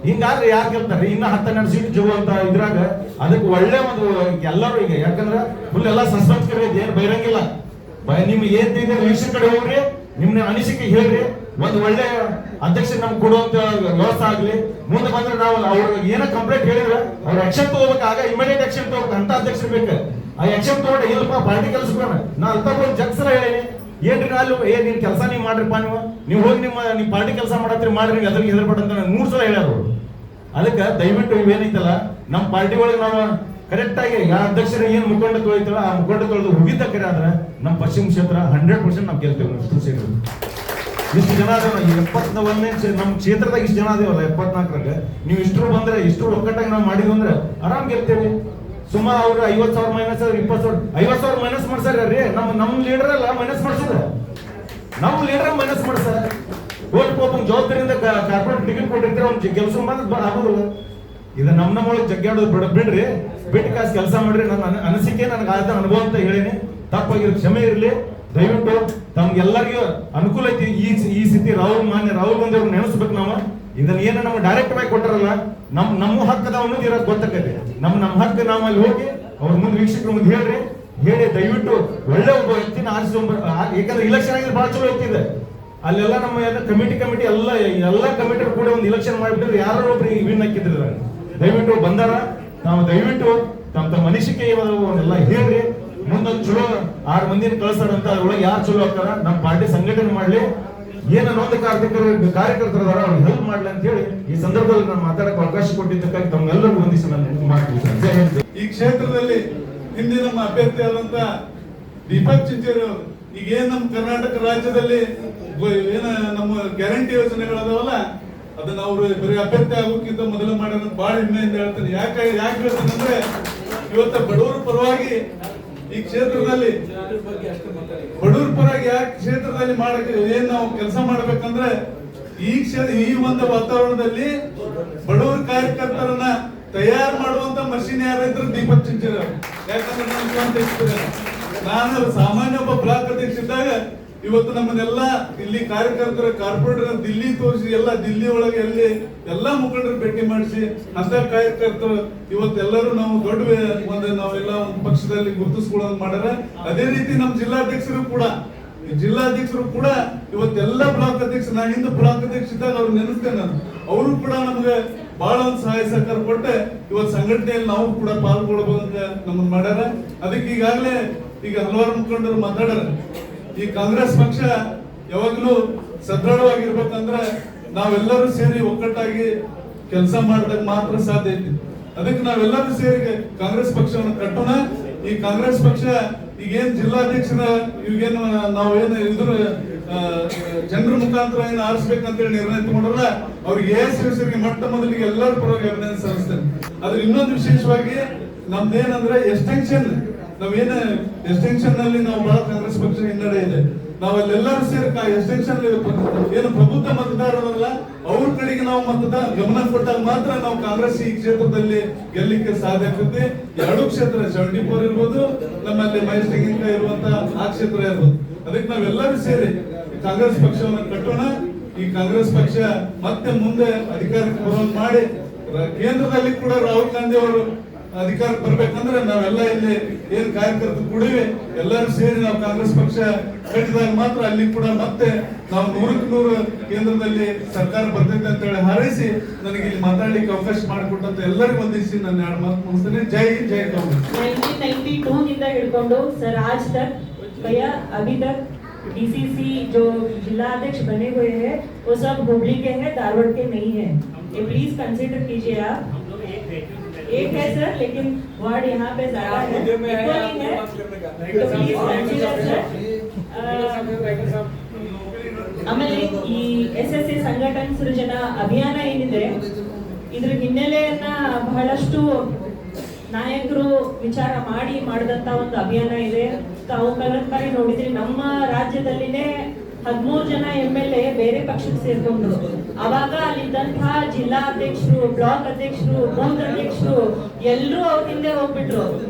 ಹಿಂಗಾದ್ರೆ ಯಾರು ಗೆಲ್ತಾರೆ? ಇನ್ನ 10-12 ಸೀಟ್ ಜಗು ಅಂತ ಇದ್ರಾಗ ಅದಕ್ಕೆ ಒಳ್ಳೆ ಒಂದು ಎಲ್ಲರೂ ಈಗ ಯಾಕಂದ್ರೆ ಫುಲ್ ಎಲ್ಲ ಸಸ್ಪೆನ್ಸ್ ಕಡೆ ಏನ್ ಬೈರಂಗಿಲ್ಲ. ನಿಮ್ಗೆ ಏನ್ ತಿಳಿದ್ರೆ ವೀಕ್ಷಕ ಕಡೆ ಹೋಗ್ರಿ, ನಿಮ್ನ ಅನಿಸಿಕೆ ಹೇಳ್ರಿ. ಒಂದು ಒಳ್ಳೆ ಅಧ್ಯಕ್ಷ ನಮ್ಗೆ ಕೊಡುವಂತ ವ್ಯವಸ್ಥೆ ಆಗ್ಲಿ. ಮುಂದೆ ಬಂದ್ರೆ ನಾವು ಅವ್ರಿಗೆ ಏನೋ ಕಂಪ್ಲೇಂಟ್ ಹೇಳಿದ್ರೆ ಅವ್ರ ಆಕ್ಷನ್ ತಗೋಬೇಕು. ಆಗ ಇಮಿಡಿಯೇಟ್ ಆಕ್ಷನ್ ತಗೋಬೇಕು ಅಂತ ಅಧ್ಯಕ್ಷರು ಬೇಕು. ಆ ಆಕ್ಷನ್ ತಗೊಂಡ್ರೆ ಇಲ್ಲಪ್ಪ ಪಾರ್ಟಿ ಕೆಲಸ ನಾ ಅಲ್ತ ಜಗ್ಸಲ ಹೇಳೀನಿ, ಏನ್ರಿ ಅಲ್ಲಿ ನಿನ್ ಕೆಲಸ ನೀವ್ ಮಾಡ್ರಿಪ್ಪ, ನೀವು ಹೋಗಿ ನಿಮ್ ಪಾರ್ಟಿ ಕೆಲಸ ಮಾಡತ್ರಿ ಮಾಡ್ರಿ, ಅದ್ರಿಗೆ ಹೆದರ್ಬೇಡ ಅಂತ 100 ಸಲ ಹೇಳ್ಯಾರ ಅವ್ರು. ಅದಕ್ಕೆ ದಯವಿಟ್ಟು ಇವೇನೈತಲ್ಲ ನಮ್ಮ ಪಾರ್ಟಿ ಒಳಗೆ ನಾವು ಕರೆಕ್ಟ್ ಆಗಿ ಯಾವ ಅಧ್ಯಕ್ಷರ ಏನ್ ಮುಖಂಡತ್ವ ಐತಲ್ಲ ಆ ಮುಖಂಡತ್ವದ ಹೋಗಿದ್ದ ಕರೆ ಆದ್ರೆ ನಮ್ಮ ಪಶ್ಚಿಮ ಕ್ಷೇತ್ರ 100% ನಾವು ಗೆಲ್ತೇವೆ. ಇಷ್ಟು ಜನ ಅದೇವ 71ನೇ ನಮ್ಮ ಕ್ಷೇತ್ರದಾಗ ಇಷ್ಟು ಜನ ಅದೇವಲ್ಲ 74ರಾಗ ನೀವು ಇಷ್ಟು ಬಂದ್ರೆ ಇಷ್ಟು ಒಕ್ಕಟ್ಟಾಗಿ ನಾವು ಮಾಡಿದ್ವಿ ಅಂದ್ರೆ ಆರಾಮ್ ಗೆಲ್ತೇವೆ. ಸುಮಾರು ಅವ್ರು 50,000 ಮೈನಸ್ 20,000 50,000 ಮೈನಸ್ ಮಾಡ್ಸಾರ್ರಿ. ನಮ್ಮ ಲೀಡರ್ ಅಲ್ಲ ಮೈನಸ್ ಮಾಡ್ಸೋದ, ನಮ್ಮ ಲೀಡರ್ ಮೈನಸ್ ಮಾಡ್ಸಾರ. ಹೋಗ್ಬೇಕು ಜವಾಬ್ದಾರಿಯಿಂದ ಕಾರ್ಪೊರೇಟ್ ಟಿಕೆಟ್ ಕೊಟ್ಟಿರ್ತೀರ ಅವ್ನು ಕೆಲಸ ಆಗೋದಿಲ್ಲ. ಇದು ನಮ್ಮೊಳಗೆ ಜಗ್ಗಾಡೋದು ಬಿಡ್ರಿ, ಬಿಟ್ಟು ಕಾಸು ಕೆಲಸ ಮಾಡ್ರಿ. ನನ್ನ ಅನಿಸಿಕೆ ನನಗೆ ಆದ ಅನುಭವ ಅಂತ ಹೇಳಿನಿ. ತಪ್ಪಾಗಿರೋ ಕ್ಷಮೆ ಇರಲಿ. ದಯವಿಟ್ಟು ತಮ್ಗೆಲ್ಲರಿಗೂ ಅನುಕೂಲ ಐತಿ. ಈ ಸ್ಥಿತಿ ಮಾನ್ಯ ರಾಹುಲ್ ಗಾಂಧಿ ಅವ್ರು ನೆನೆಸ್ಬೇಕು. ನಾವು ಇದನ್ನ ಏನು ನಮ್ಮ ಡೈರೆಕ್ಟ್ ಆಗಿ ಕೊಟ್ಟಾರಲ್ಲ, ನಮ್ಮ ಹಕ್ಕದ ಅನ್ನೋದು ಇರೋದು ಗೊತ್ತಾಗತ್ತೆ. ನಮ್ಮ ಹಕ್ಕು ನಾವು ಅಲ್ಲಿ ಹೋಗಿ ಅವ್ರ ಮುಂದೆ ವೀಕ್ಷಕರ ಮುಂದೆ ಹೇಳಿ ದಯವಿಟ್ಟು ಒಳ್ಳೆ ಒಬ್ಬ ವ್ಯಕ್ತಿನ ಆರಿಸುವ. ಯಾಕಂದ್ರೆ ಇಲೆಕ್ಷನ್ ಆಗಿದೆ ಬಹಳ ಚಲೋ ಐತಿದೆ. ಅಲ್ಲೆಲ್ಲ ನಮ್ಮ ಕಮಿಟಿ ಎಲ್ಲ ಕಮಿಟಿ ಕೂಡ ಒಂದು ಇಲೆಕ್ಷನ್ ಮಾಡಿಬಿಟ್ಟಿದ್ರೆ ಯಾರೋ ಒಬ್ರು ವಿನ್ ಹಾಕಿದ್ರು. ದಯವಿಟ್ಟು ಬಂದಾರ ನಾವು ದಯವಿಟ್ಟು ತಮ್ಮ ಅನಿಸಿಕೆ ಎಲ್ಲ ಹೇಳ್ರಿ. ಮುಂದೊಂದು ಚಲೋ 6 ಮಂದಿನ ಕಳಿಸ್ತಾರಂತ ಅದ್ರೊಳಗೆ ಯಾರು ಚಲೋ ಆಗ್ತಾರ ನಮ್ಮ ಪಾರ್ಟಿ ಸಂಘಟನೆ ಮಾಡ್ಲಿ. ಏನ ನೊಂದ ಕಾರ್ಯಕರ್ತರದಾರ ಅವ್ರಿಗೆ ಹೆಲ್ಪ್ ಮಾಡ್ಲಿ ಅಂತ ಹೇಳಿ ಈ ಸಂದರ್ಭದಲ್ಲಿ ನಾನು ಮಾತಾಡಕ್ಕೆ ಅವಕಾಶ ಕೊಟ್ಟಿದ್ದಕ್ಕಾಗಿ ತಮ್ಮೆಲ್ಲರಿಗೂ ವಂದಿಸಿ ನಾನು ಮಾಡ್ತೀನಿ ಸರ್. ಜೈ ಹಿಂದ್. ಈ ಕ್ಷೇತ್ರದಲ್ಲಿ ಹಿಂದೆ ನಮ್ಮ ಅಭ್ಯರ್ಥಿ ಆದಂತ ದೀಪಕ್ ಚಿಂಚೇರಿ ಅವರು ಈಗ ಏನ್ ನಮ್ಮ ಕರ್ನಾಟಕ ರಾಜ್ಯದಲ್ಲಿ ಏನ ನಮ್ಮ ಗ್ಯಾರಂಟಿ ಯೋಜನೆಗಳದಾವಲ್ಲ ಅದನ್ನ ಅವರು ಬರೀ ಅಭ್ಯರ್ಥಿ ಆಗೋಕ್ಕಿಂತ ಮೊದಲು ಮಾಡೋದು ಬಹಳ ಹೆಮ್ಮೆಯಿಂದ ಹೇಳ್ತಾನೆ. ಯಾಕೆ ಹೇಳ್ತಾನೆ ಅಂದ್ರೆ ಇವತ್ತ ಬಡವರ ಪರವಾಗಿ ಈ ಕ್ಷೇತ್ರದಲ್ಲಿ ಬಡವರ ಪರವಾಗಿ ಯಾಕೆ ಕ್ಷೇತ್ರದಲ್ಲಿ ಮಾಡಕ್ಕೆ ಏನ್ ನಾವು ಕೆಲಸ ಮಾಡ್ಬೇಕಂದ್ರೆ ಈ ಒಂದು ವಾತಾವರಣದಲ್ಲಿ ಬಡವರ ಕಾರ್ಯಕರ್ತರನ್ನ ತಯಾರು ಮಾಡುವಂತ ಮಷಿನ್ ಯಾರಿದ್ರು ದೀಪಕ್ ಚಿಂಚೇರಿ ಅವರು. ಯಾಕಂದ್ರೆ ನನ್ನ ಸ್ವಂತ ಎಕ್ಸ್ಪೀರಿಯನ್ಸ್. ನಾನು ಸಾಮಾನ್ಯ ಒಬ್ಬ ಬ್ಲಾಕ್ ಅಧ್ಯಕ್ಷ ಇದ್ದಾಗ ಇವತ್ತು ನಮ್ಮನ್ನೆಲ್ಲ ಇಲ್ಲಿ ಕಾರ್ಯಕರ್ತರ ಕಾರ್ಪೊರೇಟರ್ ದಿಲ್ಲಿ ತೋರಿಸಿ ಎಲ್ಲ ದಿಲ್ಲಿ ಒಳಗೆ ಎಲ್ಲಿ ಎಲ್ಲಾ ಮುಖಂಡರು ಭೇಟಿ ಮಾಡಿಸಿ ಅಂತ ಕಾರ್ಯಕರ್ತರು ಇವತ್ತೆಲ್ಲರೂ ನಾವು ದೊಡ್ಡ ನಾವೆಲ್ಲ ಒಂದು ಪಕ್ಷದಲ್ಲಿ ಗುರುತಿಸ್ಕೊಳ್ಳೋದು ಮಾಡ್ಯಾರ. ಅದೇ ರೀತಿ ನಮ್ಮ ಜಿಲ್ಲಾಧ್ಯಕ್ಷರು ಕೂಡ ಇವತ್ತೆಲ್ಲ ಬ್ಲಾಕ್ ಅಧ್ಯಕ್ಷ ನಾ ಹಿಂದೆ ಬ್ಲಾಕ್ ಅಧ್ಯಕ್ಷ ಇದ್ದಾಗ ಅವ್ರು ನೆನೆಸ್ತೇನೆ ನಾನು. ಅವರು ಕೂಡ ನಮ್ಗೆ ಬಹಳ ಒಂದು ಸಹಾಯ ಸಹಕಾರ ಕೊಟ್ಟೆ ಇವತ್ತು ಸಂಘಟನೆಯಲ್ಲಿ ನಾವು ಕೂಡ ಪಾಲ್ಗೊಳ್ಬೋದಂತ ನಮ್ಮನ್ನ ಮಾಡ್ಯಾರ. ಅದಕ್ಕೆ ಈಗಾಗಲೇ ಈಗ ಹಲವಾರು ಮುಖಂಡರು ಮಾತಾಡ್ಯಾರ. ಈ ಕಾಂಗ್ರೆಸ್ ಪಕ್ಷ ಯಾವಾಗ್ಲೂ ಸದೃಢವಾಗಿರ್ಬೇಕಂದ್ರೆ ನಾವೆಲ್ಲರೂ ಸೇರಿ ಒಕ್ಕಟ್ಟಾಗಿ ಕೆಲಸ ಮಾಡಿದಾಗ ಮಾತ್ರ ಸಾಧ್ಯ ಐತಿ. ಅದಕ್ಕೆ ನಾವೆಲ್ಲರೂ ಸೇರಿ ಕಾಂಗ್ರೆಸ್ ಪಕ್ಷವನ್ನು ಕಟ್ಟೋಣ. ಈ ಕಾಂಗ್ರೆಸ್ ಪಕ್ಷ ಈಗೇನ್ ಜಿಲ್ಲಾಧ್ಯಕ್ಷರ ಈಗೇನು ನಾವೇನು ಇದ್ರ ಜನರ ಮುಖಾಂತರ ಏನು ಆರಿಸ್ಬೇಕಂತೇಳಿ ನಿರ್ಣಯ ತಗೊಂಡ್ರಲ್ಲ ಅವ್ರಿಗೆ ಹೆಸರಿಗೆ ಮೊಟ್ಟ ಮೊದಲಿಗೆ ಎಲ್ಲರ ಪರವಾಗಿ ಅಭಿನಂದನೆ ಸಲ್ಲಿಸ್ತೇನೆ. ಅದ್ರ ಇನ್ನೊಂದು ವಿಶೇಷವಾಗಿ ನಮ್ದೇನಂದ್ರೆ ಎಕ್ಸ್ಟೆನ್ಷನ್ ನಲ್ಲಿ ನಾವು ಬಹಳ ಕಾಂಗ್ರೆಸ್ ಪಕ್ಷ ಹಿನ್ನಡೆ ಇದೆ. ನಾವಲ್ಲೆಲ್ಲರೂ ಸೇರಿ ಎಕ್ಸ್ಟೆನ್ಷನ್ ಏನು ಪ್ರಬುದ್ಧ ಮತದಾರರಲ್ಲ ಅವ್ರ ಕಡೆಗೆ ನಾವು ಗಮನ ಕೊಟ್ಟಾಗ ಮಾತ್ರ ನಾವು ಕಾಂಗ್ರೆಸ್ ಈ ಕ್ಷೇತ್ರದಲ್ಲಿ ಗೆಲ್ಲಿಕ್ಕೆ ಸಾಧ್ಯ ಆಗ್ತದೆ. ಎರಡು ಕ್ಷೇತ್ರ 74 ಇರ್ಬೋದು, ನಮ್ಮಲ್ಲಿ ಮಹೇಶ್ ತೆಂಗಿನಕಾಯಿ ಇರುವಂತ ಆ ಕ್ಷೇತ್ರ ಇರ್ಬೋದು. ಅದಕ್ಕೆ ನಾವೆಲ್ಲರೂ ಸೇರಿ ಕಾಂಗ್ರೆಸ್ ಪಕ್ಷವನ್ನು ಕಟ್ಟೋಣ. ಈ ಕಾಂಗ್ರೆಸ್ ಪಕ್ಷ ಮತ್ತೆ ಮುಂದೆ ಅಧಿಕಾರಕ್ಕೆ ಬರುವಂತ ಮಾಡಿ ಕೇಂದ್ರದಲ್ಲಿ ಕೂಡ ರಾಹುಲ್ ಗಾಂಧಿ ಅವರು ಅಧಿಕಾರಕ್ಕೆ ಬರ್ಬೇಕಂದ್ರೆ ನಾವೆಲ್ಲ ಇಲ್ಲಿ ಏನ್ ಕಾರ್ಯಕರ್ತರು ಕೂಡಿವೆ ಎಲ್ಲರೂ ಸೇರಿ ನಾವು ಕಾಂಗ್ರೆಸ್ ಪಕ್ಷ ಕಟ್ಟಿದಾಗ ಮಾತ್ರ ಅಲ್ಲಿ ಕೂಡ ಮತ್ತೆ ನಾವು 100% ಕೇಂದ್ರದಲ್ಲಿ ಸರ್ಕಾರ ಬರ್ತೈತೆ ಅಂತ ಹೇಳಿ ಹಾರೈಸಿ ನನಗೆ ಇಲ್ಲಿ ಮಾತಾಡ್ಲಿಕ್ಕೆ ಅವಕಾಶ ಮಾಡಿಕೊಟ್ಟಂತ ಎಲ್ಲರಿಗೂ ವಂದಿಸಿ ನನ್ನ 2 ಮಾತು ಮುಗಿಸ್ತೇನೆ. ಜೈ ಜೈ ಕಾಂಗ್ರೆಸ್. 1992 ನಿಂದ ಹಿಡ್ಕೊಂಡು ಸರ್ आज तक भैया अभी तक डीसीसी जो जिला अध्यक्ष बने हुए हैं वो सब हुबली के हैं, धारवाड़ के नहीं है. ये प्लीज कंसिडर कीजिए आप. एक है सर, लेकिन वार्ड यहाँ पे ज्यादा है, तो प्लीज कंसिडर सर. ಆಮೇಲೆ ಈ SSC ಸಂಘಟನೆ ಸೃಜನಾ ಅಭಿಯಾನ ಏನಿದೆ ಇದ್ರ ಹಿನ್ನೆಲೆಯನ್ನ ಬಹಳಷ್ಟು ನಾಯಕರು ವಿಚಾರ ಮಾಡಿದಂತ ಒಂದು ಅಭಿಯಾನ ಇದೆ. ತಾವು ಕಳೆದ ಬಾರಿ ನೋಡಿದ್ರಿ ನಮ್ಮ ರಾಜ್ಯದಲ್ಲಿನೇ 13 ಜನ MLA ಬೇರೆ ಪಕ್ಷಕ್ಕೆ ಸೇರ್ಕೊಂಡ್ರು. ಅವಾಗ ಅಲ್ಲಿದ್ದಂತಹ ಜಿಲ್ಲಾ ಅಧ್ಯಕ್ಷರು, ಬ್ಲಾಕ್ ಅಧ್ಯಕ್ಷರು, ಬೂತ್ ಅಧ್ಯಕ್ಷರು ಎಲ್ಲರೂ ಅವ್ರ ಹಿಂದೆ ಹೋಗ್ಬಿಟ್ರು.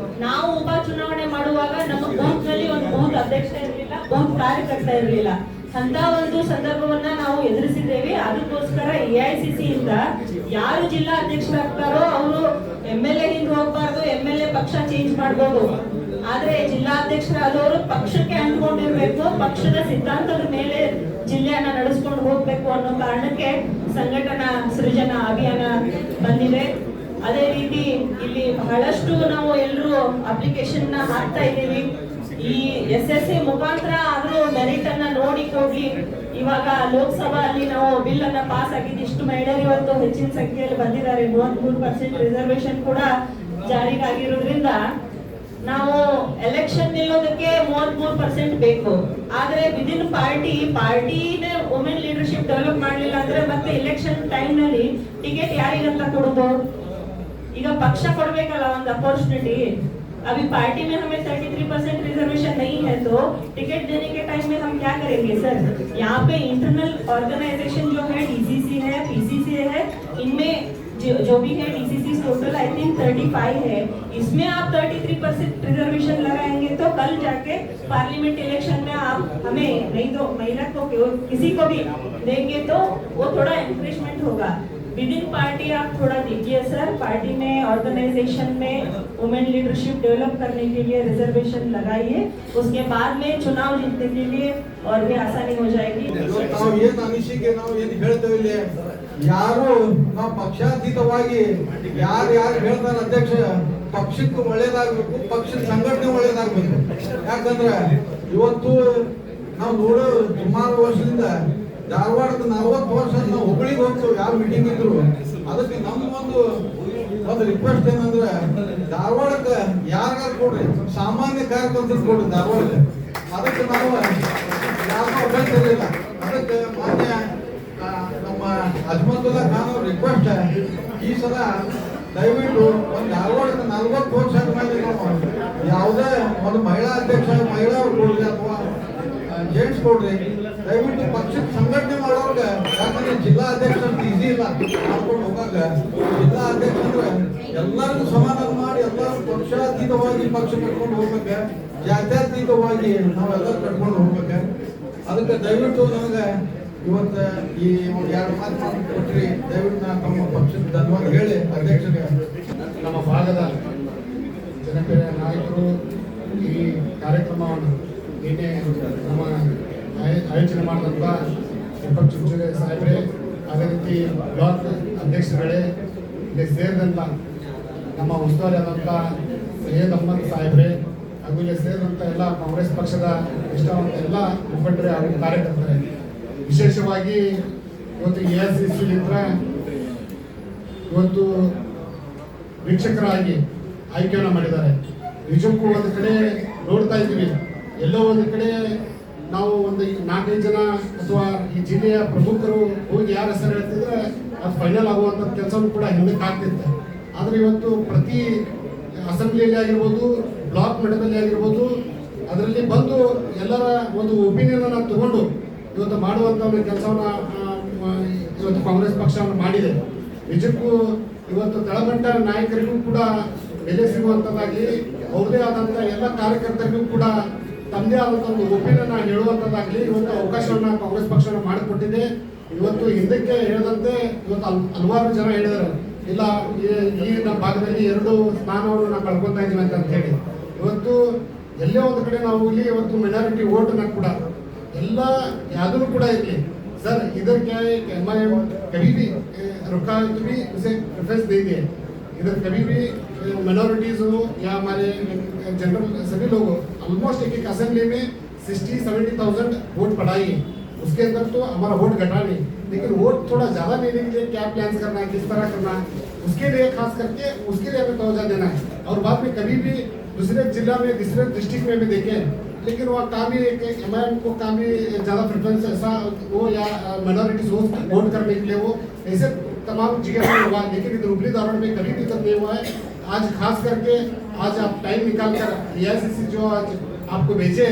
ನಾವು ಉಪ ಚುನಾವಣೆ ಮಾಡುವಾಗ ನಮ್ಮ ಬೂತ್ ನಲ್ಲಿ ಒಂದು ಬೂತ್ ಅಧ್ಯಕ್ಷ ಇರಲಿಲ್ಲ, ಬೂತ್ ಕಾರ್ಯಕರ್ತ ಇರಲಿಲ್ಲ. ಅಂತ ಒಂದು ಸಂದರ್ಭವನ್ನ ನಾವು ಎದುರಿಸಿದ್ದೇವೆ. ಅದಕ್ಕೋಸ್ಕರ AICC ಇಂದ ಯಾರು ಜಿಲ್ಲಾ ಅಧ್ಯಕ್ಷರಾಗ್ತಾರೋ ಅವರು MLA ಹಿಂದೆ ಹೋಗ್ಬಾರ್ದು, MLA ಪಕ್ಷ ಚೇಂಜ್ ಮಾಡ್ಬೋದು. ಆದ್ರೆ ಜಿಲ್ಲಾಧ್ಯಕ್ಷರಾದವರು ಪಕ್ಷಕ್ಕೆ ಅಂದ್ಕೊಂಡಿರ್ಬೇಕು, ಪಕ್ಷದ ಸಿದ್ಧಾಂತದ ಮೇಲೆ ಜಿಲ್ಲೆಯನ್ನ ನಡೆಸ್ಕೊಂಡು ಹೋಗ್ಬೇಕು ಅನ್ನೋ ಕಾರಣಕ್ಕೆ ಸಂಘಟನಾ ಸೃಜನಾ ಅಭಿಯಾನ ಬಂದಿದೆ. ಅದೇ ರೀತಿ ಇಲ್ಲಿ ಬಹಳಷ್ಟು ನಾವು ಎಲ್ಲರೂ ಅಪ್ಲಿಕೇಶನ್ ನ ಹಾಕ್ತಾ ಇದ್ದೀವಿ. ಈ SSC ಮುಖಾಂತರ ಆದ್ರೂ ಮೆರಿಟ್ ಅನ್ನ ನೋಡಿ ಕೊಡ್ಲಿ. ಇವಾಗ ಲೋಕಸಭಾ ಅಲ್ಲಿ ನಾವು ಬಿಲ್ ಅನ್ನ ಪಾಸ್ ಆಗಿದ್ದು ಇಷ್ಟು ಮಹಿಳೆಯರು ಇವತ್ತು ಹೆಚ್ಚಿನ ಸಂಖ್ಯೆಯಲ್ಲಿ ಬಂದಿದ್ದಾರೆ. 33% ರಿಸರ್ವೇಶನ್ ಕೂಡ ಜಾರಿಗಾಗಿರೋದ್ರಿಂದ ನಾವು ಎಲೆಕ್ಷನ್ ನಿಲ್ಲೋದಕ್ಕೆ 33% ಬೇಕು. ಆದ್ರೆ ವಿದಿನ್ ಪಾರ್ಟಿನೇ ವುಮೆನ್ ಲೀಡರ್ಶಿಪ್ ಡೆವಲಪ್ ಮಾಡ್ಲಿಲ್ಲ ಅಂದ್ರೆ ಮತ್ತೆ ಎಲೆಕ್ಷನ್ ಟೈಮ್ ನಲ್ಲಿ ಟಿಕೆಟ್ ಯಾರಿಗಂತ ಕೊಡೋದು? ಈಗ ಪಕ್ಷ ಕೊಡ್ಬೇಕಲ್ಲ ಒಂದು ಅಪॉर्चुनिटी. अभी पार्टी में हमें 33% रिजर्वेशन नहीं है तो टिकट देने के टाइम में हम क्या करेंगे सर? यहाँ पे इंटरनल ऑर्गेनाइजेशन जो है DCC है, PCC है, इनमें जो भी है DCC टोटल आई थिंक 35 है. इसमें आप 33% रिजर्वेशन लगाएंगे तो कल जाके पार्लियामेंट इलेक्शन में आप हमें नहीं तो महिला को किसी को भी देंगे तो वो थोड़ा इंक्रीजमेंट होगा. विद इन पार्टी आप थोड़ा देखिए सर, पार्टी में ऑर्गेनाइजेशन में वुमेन लीडरशिप डेवलप करने के लिए रिजर्वेशन लगाइए. उसके बाद में चुनाव जीतने के लिए और भी आसानी हो जाएगी. ನಾವು ಏನು ಅನಿಸಿಕೆ ನಾವು ಏನು ಹೇಳ್ತೇವೆ ಇಲ್ಲಿ ಯಾರು ನಾವು ಪಕ್ಷಾತೀತವಾಗಿ ಯಾರು ಹೇಳ್ತಾರೆ ಅಧ್ಯಕ್ಷ ಪಕ್ಷಕ್ಕೆ ಒಳ್ಳೇದಾಗಬೇಕು, ಪಕ್ಷದ ಸಂಘಟನೆ ಒಳ್ಳೇದಾಗಬೇಕು. ಯಾಕಂದ್ರೆ ಇವತ್ತು ನಾವು ನೋಡೋ ಸುಮಾರು ವರ್ಷದಿಂದ ಧಾರವಾಡದ 40 ವರ್ಷ ನಾವು ಹುಬ್ಳಿಗೆ ಹೋಗ್ತೇವೆ ಯಾವ ಮೀಟಿಂಗ್ ಇದ್ರು. ಅದಕ್ಕೆ ನಮ್ಮ ಒಂದು ರಿಕ್ವೆಸ್ಟ್ ಏನಂದ್ರೆ ಧಾರವಾಡಕ್ಕೆ ಯಾರಿಗಾರು ಕೊಡ್ರಿ, ಸಾಮಾನ್ಯ ಕಾರ್ಯಕರ್ತರು ಕೊಡ್ರಿ ಧಾರವಾಡಕ್ಕೆ. ಅದಕ್ಕೆ ನಾವು ಯಾರಿಗೂ ಅಭ್ಯಂತರ ಇಲ್ಲ. ಅದಕ್ಕೆ ಮಾನ್ಯ ನಮ್ಮ ಅಜ್ಮತುಲ್ಲಾ ಖಾನ್ ಅವ್ರ ರಿಕ್ವೆಸ್ಟ್, ಈ ಸಲ ದಯವಿಟ್ಟು ಒಂದು ಧಾರವಾಡಕ್ಕೆ 40 ವರ್ಷ ಆದ್ಮೇಲೆ ನಾವು ಯಾವುದೇ ಒಂದು ಮಹಿಳಾ ಅಧ್ಯಕ್ಷ ಮಹಿಳಾ ಕೊಡ್ರಿ ಅಥವಾ ಜೆಂಟ್ಸ್ ಕೊಡ್ರಿ. ದಯವಿಟ್ಟು ಪಕ್ಷದ ಸಂಘಟನೆ ಮಾಡೋರ್ಗೆ, ಯಾಕಂದ್ರೆ ಜಿಲ್ಲಾ ಅಧ್ಯಕ್ಷ ಅಂತ ಈಸಿ ಇಲ್ಲ ಮಾಡ್ಕೊಂಡು ಹೋಗಾಗ. ಜಿಲ್ಲಾ ಅಧ್ಯಕ್ಷ ಅಂದ್ರೆ ಎಲ್ಲರಿಗೂ ಸಮಾಧಾನ ಮಾಡಿ ಎಲ್ಲರೂ ಪಕ್ಷಾತೀತವಾಗಿ ಪಕ್ಷ ಕಟ್ಕೊಂಡು ಹೋಗ್ಬೇಕು, ಜಾತ್ಯತೀತವಾಗಿ ನಾವೆಲ್ಲರೂ ಕಟ್ಕೊಂಡು ಹೋಗ್ಬೇಕು. ಅದಕ್ಕೆ ದಯವಿಟ್ಟು ನನಗೆ ಇವತ್ತು ಈ 2 ಮಾತು ಕೊಟ್ರಿ. ದಯವಿಟ್ಟು ನಾನು ತಮ್ಮ ಪಕ್ಷದ ಧನ್ಯವಾದ ಹೇಳಿ ಅಧ್ಯಕ್ಷರಿಗೆ. ನಮ್ಮ ಭಾಗದ ಜನಪ್ರಿಯ ನಾಯಕರು ಈ ಕಾರ್ಯಕ್ರಮವನ್ನು ನಿನ್ನೆ ನಮ್ಮ ಆಯೋಜನೆ ಮಾಡಿದಂಥ ದೀಪಕ್ ಚುಂಚುರೆ ಸಾಹೇಬ್ರೆ, ಅದೇ ರೀತಿ ಬ್ಲಾಕ್ ಅಧ್ಯಕ್ಷರುಗಳೇ, ಇಲ್ಲಿ ಸೇರಿದಂಥ ನಮ್ಮ ಉಸ್ತುವಾರಿ ಆದಂಥ ಸೈಯದ್ ಅಹ್ಮದ್ ಸಾಹೇಬ್ರೆ, ಹಾಗೂ ಇಲ್ಲಿ ಸೇರಿದಂಥ ಎಲ್ಲ ಕಾಂಗ್ರೆಸ್ ಪಕ್ಷದ ಇಷ್ಟವಂತ ಎಲ್ಲ ಮುಖಂಡರೇ ಹಾಗೂ ಕಾರ್ಯಕರ್ತರೇ, ವಿಶೇಷವಾಗಿ ಇವತ್ತು AICC ಇವತ್ತು ವೀಕ್ಷಕರಾಗಿ ಆಯ್ಕೆಯನ್ನು ಮಾಡಿದ್ದಾರೆ. ನಿಜಕ್ಕೂ ಒಂದು ಕಡೆ ನೋಡ್ತಾ ಇದ್ದೀವಿ, ಎಲ್ಲೋ ಒಂದು ಕಡೆ ನಾವು ಒಂದು 4-5 ಜನ ಅಥವಾ ಈ ಜಿಲ್ಲೆಯ ಪ್ರಮುಖರು ಹೋಗಿ ಯಾರ ಹೆಸರು ಹೇಳ್ತಿದ್ರೆ ಅದು ಫೈನಲ್ ಆಗುವಂಥ ಕೆಲಸವೂ ಕೂಡ ಹಿಂದಕ್ಕೆ ಆಗ್ತಿತ್ತು. ಆದರೆ ಇವತ್ತು ಪ್ರತಿ ಅಸೆಂಬ್ಲಿಯಲ್ಲಿ ಆಗಿರ್ಬೋದು, ಬ್ಲಾಕ್ ಮಟ್ಟದಲ್ಲಿ ಆಗಿರ್ಬೋದು, ಅದರಲ್ಲಿ ಬಂದು ಎಲ್ಲರ ಒಂದು ಒಪಿನಿಯನ್ ತಗೊಂಡು ಇವತ್ತು ಮಾಡುವಂಥ ಒಂದು ಕೆಲಸವನ್ನು ಇವತ್ತು ಕಾಂಗ್ರೆಸ್ ಪಕ್ಷವನ್ನು ಮಾಡಿದೆ. ನಿಜಕ್ಕೂ ಇವತ್ತು ತಳಮಟ್ಟ ನಾಯಕರಿಗೂ ಕೂಡ ಬೆಲೆ ಸಿಗುವಂಥದ್ದಾಗಿ, ಅವ್ರದೇ ಆದಂಥ ಎಲ್ಲ ಕಾರ್ಯಕರ್ತರಿಗೂ ಕೂಡ ತಮ್ಮದೇ ಆದಂಥ ಒಂದು ಒಪಿನಿಯನ್ ಹೇಳುವಂಥದ್ದಾಗಲಿ ಇವತ್ತು ಅವಕಾಶವನ್ನು ಕಾಂಗ್ರೆಸ್ ಪಕ್ಷವನ್ನು ಮಾಡಿಕೊಟ್ಟಿದೆ. ಇವತ್ತು ಹಿಂದಕ್ಕೆ ಹೇಳಿದಂತೆ ಇವತ್ತು ಹಲವಾರು ಜನ ಹೇಳಿದ್ದಾರೆ, ಇಲ್ಲ ಈ ನಮ್ಮ ಭಾಗದಲ್ಲಿ 2 ಸ್ಥಾನವನ್ನು ನಾವು ಕಳ್ಕೊತಾ ಇದ್ದೀವಿ ಅಂತ ಹೇಳಿ. ಇವತ್ತು ಎಲ್ಲೇ ಒಂದು ಕಡೆ ನಾವು ಇಲ್ಲಿ ಇವತ್ತು ಮಿನಾರಿಟಿ ವೋಟನ್ನು ಕೂಡ ಎಲ್ಲ ಯಾವುದೂ ಕೂಡ ಇರಲಿ सर, इधर क्या है कि MIM कभी भी रुका तो भी उसे प्रेफरेंस दे दिए. इधर कभी भी माइनॉरिटीज हो या हमारे जनरल सभी लोग ऑलमोस्ट एक असेंबली में 60-70,000 वोट पड़ाई है. उसके अंदर तो हमारा वोट घटा नहीं, लेकिन वोट थोड़ा ज़्यादा लेने के लिए क्या प्लान करना है, किस तरह करना है, उसके लिए खास करके उसके लिए हमें तवज्जो देना है. और बाद में कभी भी दूसरे जिला में दूसरे डिस्ट्रिक्ट में भी देखें, लेकिन वहाँ काफ़ी MIM को काफ़ी ज़्यादा प्रेफरेंस ऐसा वो या माइनॉरिटीज वोट करने के लिए वो ऐसे तमाम जगह में हुआ. लेकिन इधर उपरी धारवाड़ में कभी दिक्कत नहीं हुआ है. आज खास करके आज आप टाइम निकाल कर AICC जो आज आपको भेजे,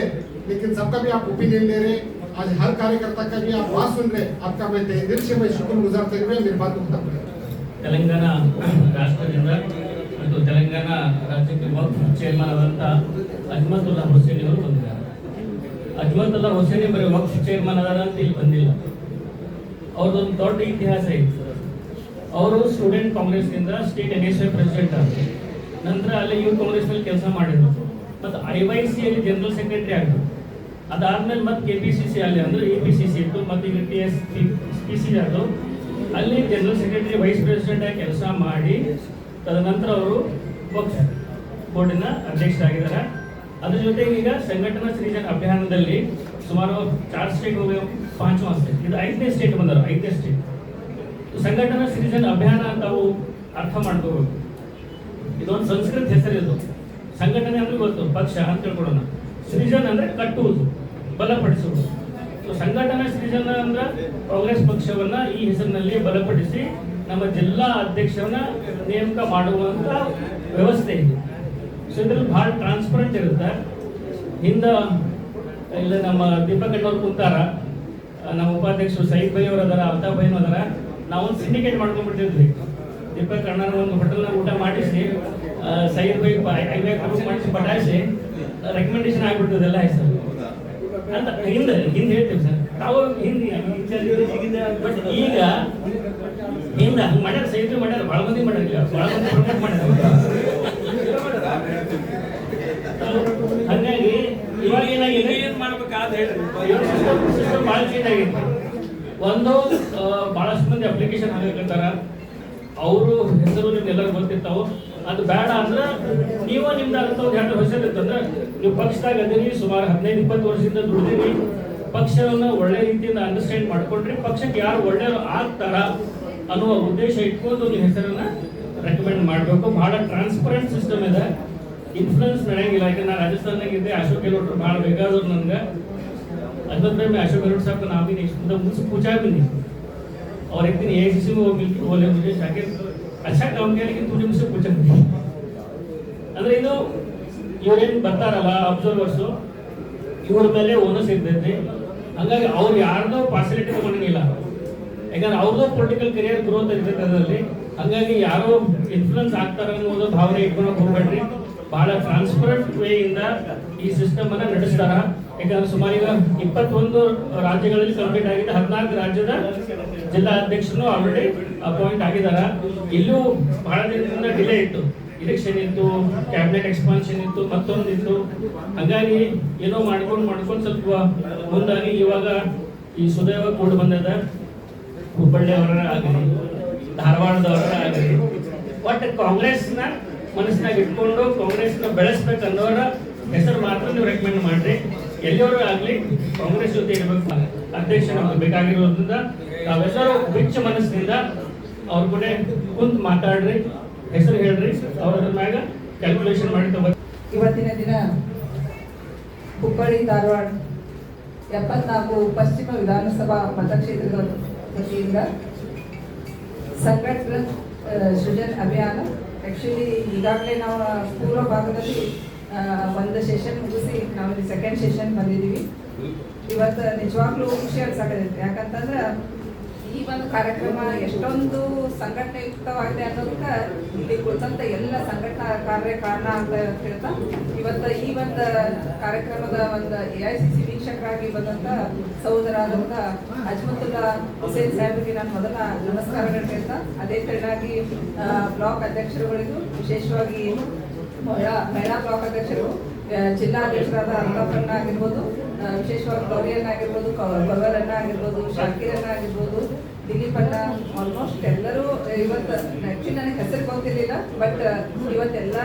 लेकिन सबका भी आप ओपिनियन ले रहे, आज हर कार्यकर्ता का भी आप बात सुन रहे, आपका मैं तहे दिल से मैं शुक्रगुजार करते हुए मेरी बात को खत्म करें. ತೆಲಂಗಾಣ ರಾಷ್ಟ್ರದಿಂದ ಮತ್ತು ತೆಲಂಗಾಣ ರಾಜ್ಯಕ್ಕೆ ವಕ್ಫ್ ಚೇರ್ಮನ್ ಆದಂಥ ಅಜ್ಮತುಲ್ಲಾ ಹುಸೇನಿ ಅವರು ಬಂದಿದ್ದಾರೆ. ಅಜ್ಮತುಲ್ಲಾ ಹುಸೇನಿ ಬರೀ ವಕ್ಫ್ ಚೇರ್ಮನ್ ಅದಾರ ಅಂತ ಇಲ್ಲಿ ಬಂದಿಲ್ಲ, ಅವ್ರದ್ದೊಂದು ದೊಡ್ಡ ಇತಿಹಾಸ ಇತ್ತು. ಅವರು ಸ್ಟೂಡೆಂಟ್ ಕಾಂಗ್ರೆಸ್ನಿಂದ ಸ್ಟೇಟ್ NSY ಪ್ರೆಸಿಡೆಂಟ್ ಆದರು. ನಂತರ ಅಲ್ಲಿ ಯೂತ್ ಕಾಂಗ್ರೆಸ್ನಲ್ಲಿ ಕೆಲಸ ಮಾಡಿದ್ರು, ಮತ್ತು IYC ಅಲ್ಲಿ ಜನರಲ್ ಸೆಕ್ರೆಟರಿ ಆಗಿದ್ರು. ಅದಾದ್ಮೇಲೆ ಮತ್ತೆ KPCC ಅಲ್ಲಿ ಅಂದರೆ APCC ಇತ್ತು, ಮತ್ತು ಈಗ TSPC ಆದರು. ಅಲ್ಲಿ ಜನರಲ್ ಸೆಕ್ರೆಟರಿ ವೈಸ್ ಪ್ರೆಸಿಡೆಂಟ್ ಆಗಿ ಕೆಲಸ ಮಾಡಿ ತದನಂತರ ಅವರು ವಕ್ಫ್ ಬೋರ್ಡಿನ ಅಧ್ಯಕ್ಷರಾಗಿದ್ದಾರೆ. ಅದ್ರ ಜೊತೆಗೆ ಈಗ ಸಂಘಟನಾ ಸೃಜನ ಅಭಿಯಾನದಲ್ಲಿ ಸುಮಾರು 4 ಸ್ಟೇಟ್ ಹೋಗಿ 5ನೇ ಸ್ಟೇಟ್, ಇದು 5ನೇ ಸ್ಟೇಟ್ ಬಂದರು. 5ನೇ ಸ್ಟೇಟ್ ಸಂಘಟನಾ ಸೃಜನ ಅಭಿಯಾನ ಅಂತ ಅವು ಅರ್ಥ ಮಾಡ್ಕೋಬೇಕು. ಇದೊಂದು ಸಂಸ್ಕೃತ ಹೆಸರಿದು. ಸಂಘಟನೆ ಅಂದ್ರೆ ಗೊತ್ತು, ಪಕ್ಷ ಅಂತ ತಿಳ್ಕೊಳ್ಳೋಣ. ಸೃಜನ್ ಅಂದ್ರೆ ಕಟ್ಟುವುದು, ಬಲಪಡಿಸುವುದು. ಸಂಘಟನಾ ಸೃಜನ ಅಂದ್ರೆ ಕಾಂಗ್ರೆಸ್ ಪಕ್ಷವನ್ನ ಈ ಹೆಸರಿನಲ್ಲಿ ಬಲಪಡಿಸಿ ನಮ್ಮ ಜಿಲ್ಲಾ ಅಧ್ಯಕ್ಷರನ್ನ ನೇಮಕ ಮಾಡುವಂತ ವ್ಯವಸ್ಥೆ ಇದೆ. ಸೊ ಇದ್ರಲ್ಲಿ ಭಾಳ ಟ್ರಾನ್ಸ್ಪರೆಂಟ್ ಇರುತ್ತೆ. ಹಿಂದೆ ಇಲ್ಲ ನಮ್ಮ ದೀಪಕ್ ಅಣ್ಣವ್ರು ಕುಂತಾರ, ನಮ್ಮ ಉಪಾಧ್ಯಕ್ಷರು ಸೈದ್ ಬೈ ಅವರು ಅದಾರ, ಅಲ್ತಾಫ್ ಬೈನು ಅದಾರ. ನಾವೊಂದು ಸಿಂಡಿಕೇಟ್ ಮಾಡ್ಕೊಂಡ್ಬಿಟ್ಟಿದ್ವಿ. ದೀಪಕ್ ಅಣ್ಣನ ಒಂದು ಹೋಟೆಲ್ನ ಊಟ ಮಾಡಿಸಿ ಸೈದ್ ಬೈ ಮಾಡಿಸಿ ಪಟಾಯಿಸಿ ರೆಕಮೆಂಡೇಶನ್ ಆಗಿಬಿಡ್ತದೆಲ್ಲ ಹೆಸರು ಅಂತ ಹಿಂದೆ ಹೇಳ್ತೀವಿ ಸರ್. ತಾವು ಹಿಂದೆ ಬಟ್ ಈಗ ಹಿಂದೆ ಹಂಗೆ ಮಾಡ್ಯಾರ, ಸೈದ್ರು ಮಾಡ್ಯಾರ, ಭಾಳ ಮಂದಿ ಮಾಡಿಲ್ಲ, ಭಾಳ ಮಂದಿ ಪ್ರಮೋಟ್ ಮಾಡ್ಯಾರ. ಹಾಗಾಗಿ ಇವಾಗ ಏನಾಗಿದೆ, ಏನ್ ಮಾಡ್ಬೇಕಾದ ಸಿಸ್ಟಮ್ ಭಾಳ ಚೇಂಜ್ ಆಗೈತೆ. ಒಂದು ಭಾಳಷ್ಟು ಮಂದಿ ಅಪ್ಲಿಕೇಶನ್ ಹಾಕತ್ತಾರ, ಅವರು ಹೆಸರು ನಿಮ್ಗೆಲ್ಲರೂ ಗೊತ್ತಿರ್ತಾವೆ. ಅದು ಬೇಡ ಅಂದ್ರೆ ನೀವು ನಿಮ್ದು ಆಗುತ್ತ ಒಂದು 2 ಹೆಸರು ಇರ್ತಂದ್ರೆ ನೀವು ಪಕ್ಷದಾಗ ಅದೀರಿ, ಸುಮಾರು 15-20 ವರ್ಷದಿಂದ ದುಡಿದೀರಿ, ಪಕ್ಷವನ್ನು ಒಳ್ಳೆ ರೀತಿಯಿಂದ ಅಂಡರ್ಸ್ಟ್ಯಾಂಡ್ ಮಾಡ್ಕೊಂಡ್ರೆ ಪಕ್ಷಕ್ಕೆ ಯಾರು ಒಳ್ಳೆಯವರು ಆಗ್ತಾರ ಅನ್ನುವ ಉದ್ದೇಶ ಇಟ್ಕೊಂಡು ನೀವು ಹೆಸರನ್ನ ರೆಕಮೆಂಡ್ ಮಾಡಬೇಕು. ಬಹಳ ಟ್ರಾನ್ಸ್ಪರೆಂಟ್ ಸಿಸ್ಟಮ್ ಇದೆ, ಇನ್ಫ್ಲೂಯೆನ್ಸ್ ನಡೆಯಂಗಿಲ್ಲ. ಈಗ ನಾನು ರಾಜಸ್ಥಾನದಾಗಿದ್ದೆ, ಅಶೋಕ್ ಗೆಹ್ಲೋಟ್ರು ಭಾಳ ಬೇಕಾದವ್ರು ನನಗೆ. अजमत में अशोक गहलोत साहब का नाम भी नहीं सुनता, मुझसे पूछा भी नहीं। और एक दिन AICC में वो मिलकर बोले मुझे, शाकिर अच्छा काम किया लेकिन तुझे मुझसे पूछा नहीं। ಅಂದ್ರೆ ಇದು ಇವರೇನು ಬರ್ತಾರಲ್ಲ ಅಬ್ಸರ್ವರ್ಸು, ಇವ್ರ ಮೇಲೆ ಓನಸ್ ಇರ್ತೈತಿ. ಹಂಗಾಗಿ ಅವ್ರು ಯಾರ್ದೋ ಪಾರ್ಸಿಲಿಟಿ ತಗೊಂಡಿಲ್ಲ, ಯಾಕಂದ್ರೆ ಅವ್ರದ್ದು ಪೊಲಿಟಿಕಲ್ ಕರಿಯರ್ ಗ್ರೋತ್ ಇರ್ತೈತೆ ಅದರಲ್ಲಿ. ಹಂಗಾಗಿ ಯಾರೋ ಇನ್ಫ್ಲುಯೆನ್ಸ್ ಆಗ್ತಾರ ಅನ್ನೋದು ಭಾವನೆ ಇಟ್ಕೊಳಕ್ ಹೋಗ್ಬೇಡ್ರಿ. ಬಹಳ ಟ್ರಾನ್ಸ್ಪರೆಂಟ್ ವೇ ಇಂದ ಈ ಸಿಸ್ಟಮ್ ಅನ್ನ ನಡೆಸ್ತಾರ. ಯಾಕಂದ್ರೆ ಸುಮಾರು ಈಗ 21 ರಾಜ್ಯಗಳಲ್ಲಿ ಕಂಪ್ಲೀಟ್ ಆಗಿದೆ. 14 ರಾಜ್ಯದ ಜಿಲ್ಲಾ ಅಧ್ಯಕ್ಷರು ಆಲ್ರೆಡಿ ಅಪಾಯಿಂಟ್ ಆಗಿದಾರ. ಇಲ್ಲೂ ಬಹಳ ದಿನದಿಂದ ಡಿಲೇ ಇತ್ತು, ಇಲೆಕ್ಷನ್ ಇತ್ತು, ಕ್ಯಾಬಿನೆಟ್ ಎಕ್ಸ್ಪಾನ್ಷನ್ ಇತ್ತು, ಮತ್ತೊಂದಿತ್ತು. ಹಂಗಾಗಿ ಏನೋ ಮಾಡ್ಕೊಂಡು ಸ್ವಲ್ಪ ಮುಂದಾಗಿ ಇವಾಗ ಈ ಸುದೈವ ಕೂಡ ಬಂದದ. ಹುಬ್ಬಳ್ಳಿಯವರ ಆಗಲಿ, ಧಾರವಾಡದವರ ಆಗಲಿ, ಒಟ್ಟು ಕಾಂಗ್ರೆಸ್ನ ಮನಸ್ಸಿನಾಗ ಇಟ್ಕೊಂಡು ಕಾಂಗ್ರೆಸ್ನ ಬೆಳೆಸ್ಬೇಕು ಅನ್ನೋರ ಹೆಸರು ಮಾತ್ರ ನೀವು ರೆಕಮೆಂಡ್ ಮಾಡ್ರಿ. ಎಲ್ಲಿಯವರು ಆಗಲಿ ಕಾಂಗ್ರೆಸ್ ಜೊತೆ ಇರಬೇಕು. ಅಧ್ಯಕ್ಷ ನಮ್ಗೆ ಬೇಕಾಗಿರೋದ್ರಿಂದ ತಾವೆಲ್ಲರೂ ಬಿಚ್ಚ ಮನಸ್ಸಿನಿಂದ ಅವ್ರ ಕೂಡ ಕುಂತು ಮಾತಾಡ್ರಿ, ಹೆಸರು ಹೇಳ್ರಿ, ಅವ್ರ ಮ್ಯಾಗ ಕ್ಯಾಲ್ಕುಲೇಷನ್ ಮಾಡಿ ತಗೋ. ಇವತ್ತಿನ ದಿನ ಹುಬ್ಬಳ್ಳಿ ಧಾರವಾಡ 74 ಪಶ್ಚಿಮ ವಿಧಾನಸಭಾ ಮತಕ್ಷೇತ್ರದ ವತಿಯಿಂದ ಸಂಘಟನೆ ಸೃಜನ್ ಅಭಿಯಾನ. ಆ್ಯಕ್ಚುಲಿ ಈಗಾಗಲೇ ನಾವು ಪೂರ್ವ ಭಾಗದಲ್ಲಿ ಒಂದು ಸೆಷನ್ ಮುಗಿಸಿ ನಾವು ಸೆಕೆಂಡ್ ಸೆಷನ್ ಬಂದಿದ್ದೀವಿ. ಇವತ್ತು ನಿಜವಾಗ್ಲೂ ಖುಷಿ ಅನ್ಸಾಕತೈತಿ. ಯಾಕಂತಂದ್ರೆ ಈ ಒಂದು ಕಾರ್ಯಕ್ರಮ ಎಷ್ಟೊಂದು ಸಂಘಟನೆಯುಕ್ತವಾಗಿದೆ ಅನ್ನೋದಕ್ಕೆ ಇಲ್ಲಿ ಕುಳಿತಂತ ಎಲ್ಲ ಸಂಘಟನಾಕಾರರೇ ಕಾರಣ ಅಂತ ಹೇಳ್ತಾ, ಇವತ್ತು ಈ ಒಂದು ಕಾರ್ಯಕ್ರಮದ ಒಂದು AICC ವೀಕ್ಷಕರಾಗಿ ಬಂದಂತ ಸಹೋದರಾದಂಥ ಅಜ್ಮತುಲ್ಲಾ ಹುಸೇನ್ ಸಾಹೇಬ್ರಿಗೆ ನಾನು ಮೊದಲ ನಮಸ್ಕಾರಗಳು ಹೇಳ್ತಾ, ಅದೇ ತರನಾಗಿ ಬ್ಲಾಕ್ ಅಧ್ಯಕ್ಷರುಗಳಿಗೂ, ವಿಶೇಷವಾಗಿ ಮಹಿಳಾ ಬ್ಲಾಕ್ ಅಧ್ಯಕ್ಷರು, ಜಿಲ್ಲಾಧ್ಯಕ್ಷರಾದ ಅಲ್ತಾಫ್ ಆಗಿರ್ಬೋದು, ವಿಶೇಷವಾಗಿ ಗೌರಿಯನ್ನ ಆಗಿರ್ಬೋದು, ಕವರನ್ನ ಆಗಿರ್ಬೋದು, ಶಾಕಿರನ್ನ ಆಗಿರ್ಬೋದು, ದಿಲೀಪ್ ಅಣ್ಣ, ಆಲ್ಮೋಸ್ಟ್ ಎಲ್ಲರೂ ಇವತ್ತು ಆ್ಯಕ್ಚುಲಿ ನನಗೆ ಹೆಸರು ಗೊತ್ತಿರಲಿಲ್ಲ. ಬಟ್ ಇವತ್ತೆಲ್ಲ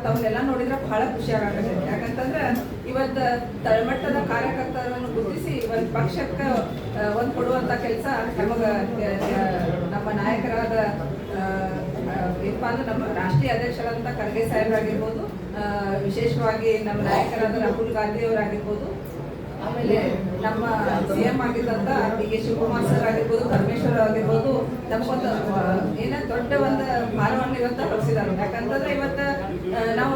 ತಮ್ಮನ್ನೆಲ್ಲ ನೋಡಿದ್ರೆ ಬಹಳ ಖುಷಿ ಆಗತ್ತೆ. ಯಾಕಂತಂದ್ರೆ ಇವತ್ತು ತಳಮಟ್ಟದ ಕಾರ್ಯಕರ್ತರನ್ನು ಗುರುತಿಸಿ ಒಂದು ಪಕ್ಷಕ್ಕೆ ಒಂದು ಕೊಡುವಂಥ ಕೆಲಸ ನಮ್ಮ ನಾಯಕರಾದ ಏನಪ್ಪ ಅಂದ್ರೆ ನಮ್ಮ ರಾಷ್ಟ್ರೀಯ ಅಧ್ಯಕ್ಷರಾದಂಥ ಖರ್ಗೆ ಸಾಹೇಬರಾಗಿರ್ಬೋದು, ವಿಶೇಷವಾಗಿ ನಮ್ಮ ನಾಯಕರಾದ ರಾಹುಲ್ ಗಾಂಧಿ ಅವರಾಗಿರ್ಬೋದು, ಆಮೇಲೆ ನಮ್ಮ CM ಆಗಿದ್ದಂಥ DK ಶಿವಕುಮಾರ್ ಸರ್ ಆಗಿರ್ಬೋದು, ಪರಮೇಶ್ವರ್ ಆಗಿರ್ಬೋದು, ನಮಗೊಂದು ಏನೋ ದೊಡ್ಡ ಒಂದು ಭಾರವನ್ನು ಇವತ್ತು ಹೊರಿಸಿದ್ದಾರೆ. ಯಾಕಂತಂದ್ರೆ ಇವತ್ತು ನಾವು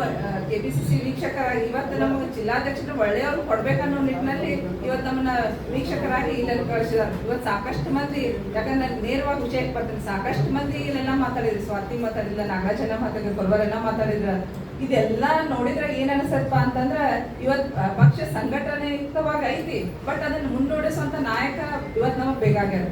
KPCC ವೀಕ್ಷಕರಾಗಿ ಇವತ್ತು ನಮಗೆ ಜಿಲ್ಲಾಧ್ಯಕ್ಷರು ಒಳ್ಳೆಯವರು ಕೊಡ್ಬೇಕನ್ನೋ ನಿಟ್ಟಿನಲ್ಲಿ ಇವತ್ತು ನಮ್ಮನ್ನ ವೀಕ್ಷಕರಾಗಿ ಇಲ್ಲೆಲ್ಲ ಕಳಿಸಿದ್ದಾರೆ. ಇವತ್ತು ಸಾಕಷ್ಟು ಮಂದಿ, ಯಾಕಂದ್ರೆ ನೇರವಾಗಿ ವಿಷಯಕ್ಕೆ ಬರ್ತೀನಿ, ಸಾಕಷ್ಟು ಮಂದಿ ಇಲ್ಲೆಲ್ಲ ಮಾತಾಡಿದ್ರು. ಸ್ವಾತಿ ಮಾತಾಡಿಲ್ಲ, ನಾಗರಾಜನ ಮಾತಾಡಿದ್ರು, ಕೊಲ್ವರೆಲ್ಲ ಮಾತಾಡಿದ್ರ. ಇದೆಲ್ಲ ನೋಡಿದ್ರೆ ಏನ್ ಅನಿಸತ್ತಪ್ಪ ಅಂತಂದ್ರೆ ಇವತ್ತು ಪಕ್ಷ ಸಂಘಟನೆಯುಕ್ತವಾಗಿ ಐತಿ, ಬಟ್ ಅದನ್ನ ಮುನ್ನಡೆಸುವಂತ ನಾಯಕ ಇವತ್ತು ನಮಗ್ ಬೇಕಾಗ್ಯಾರ.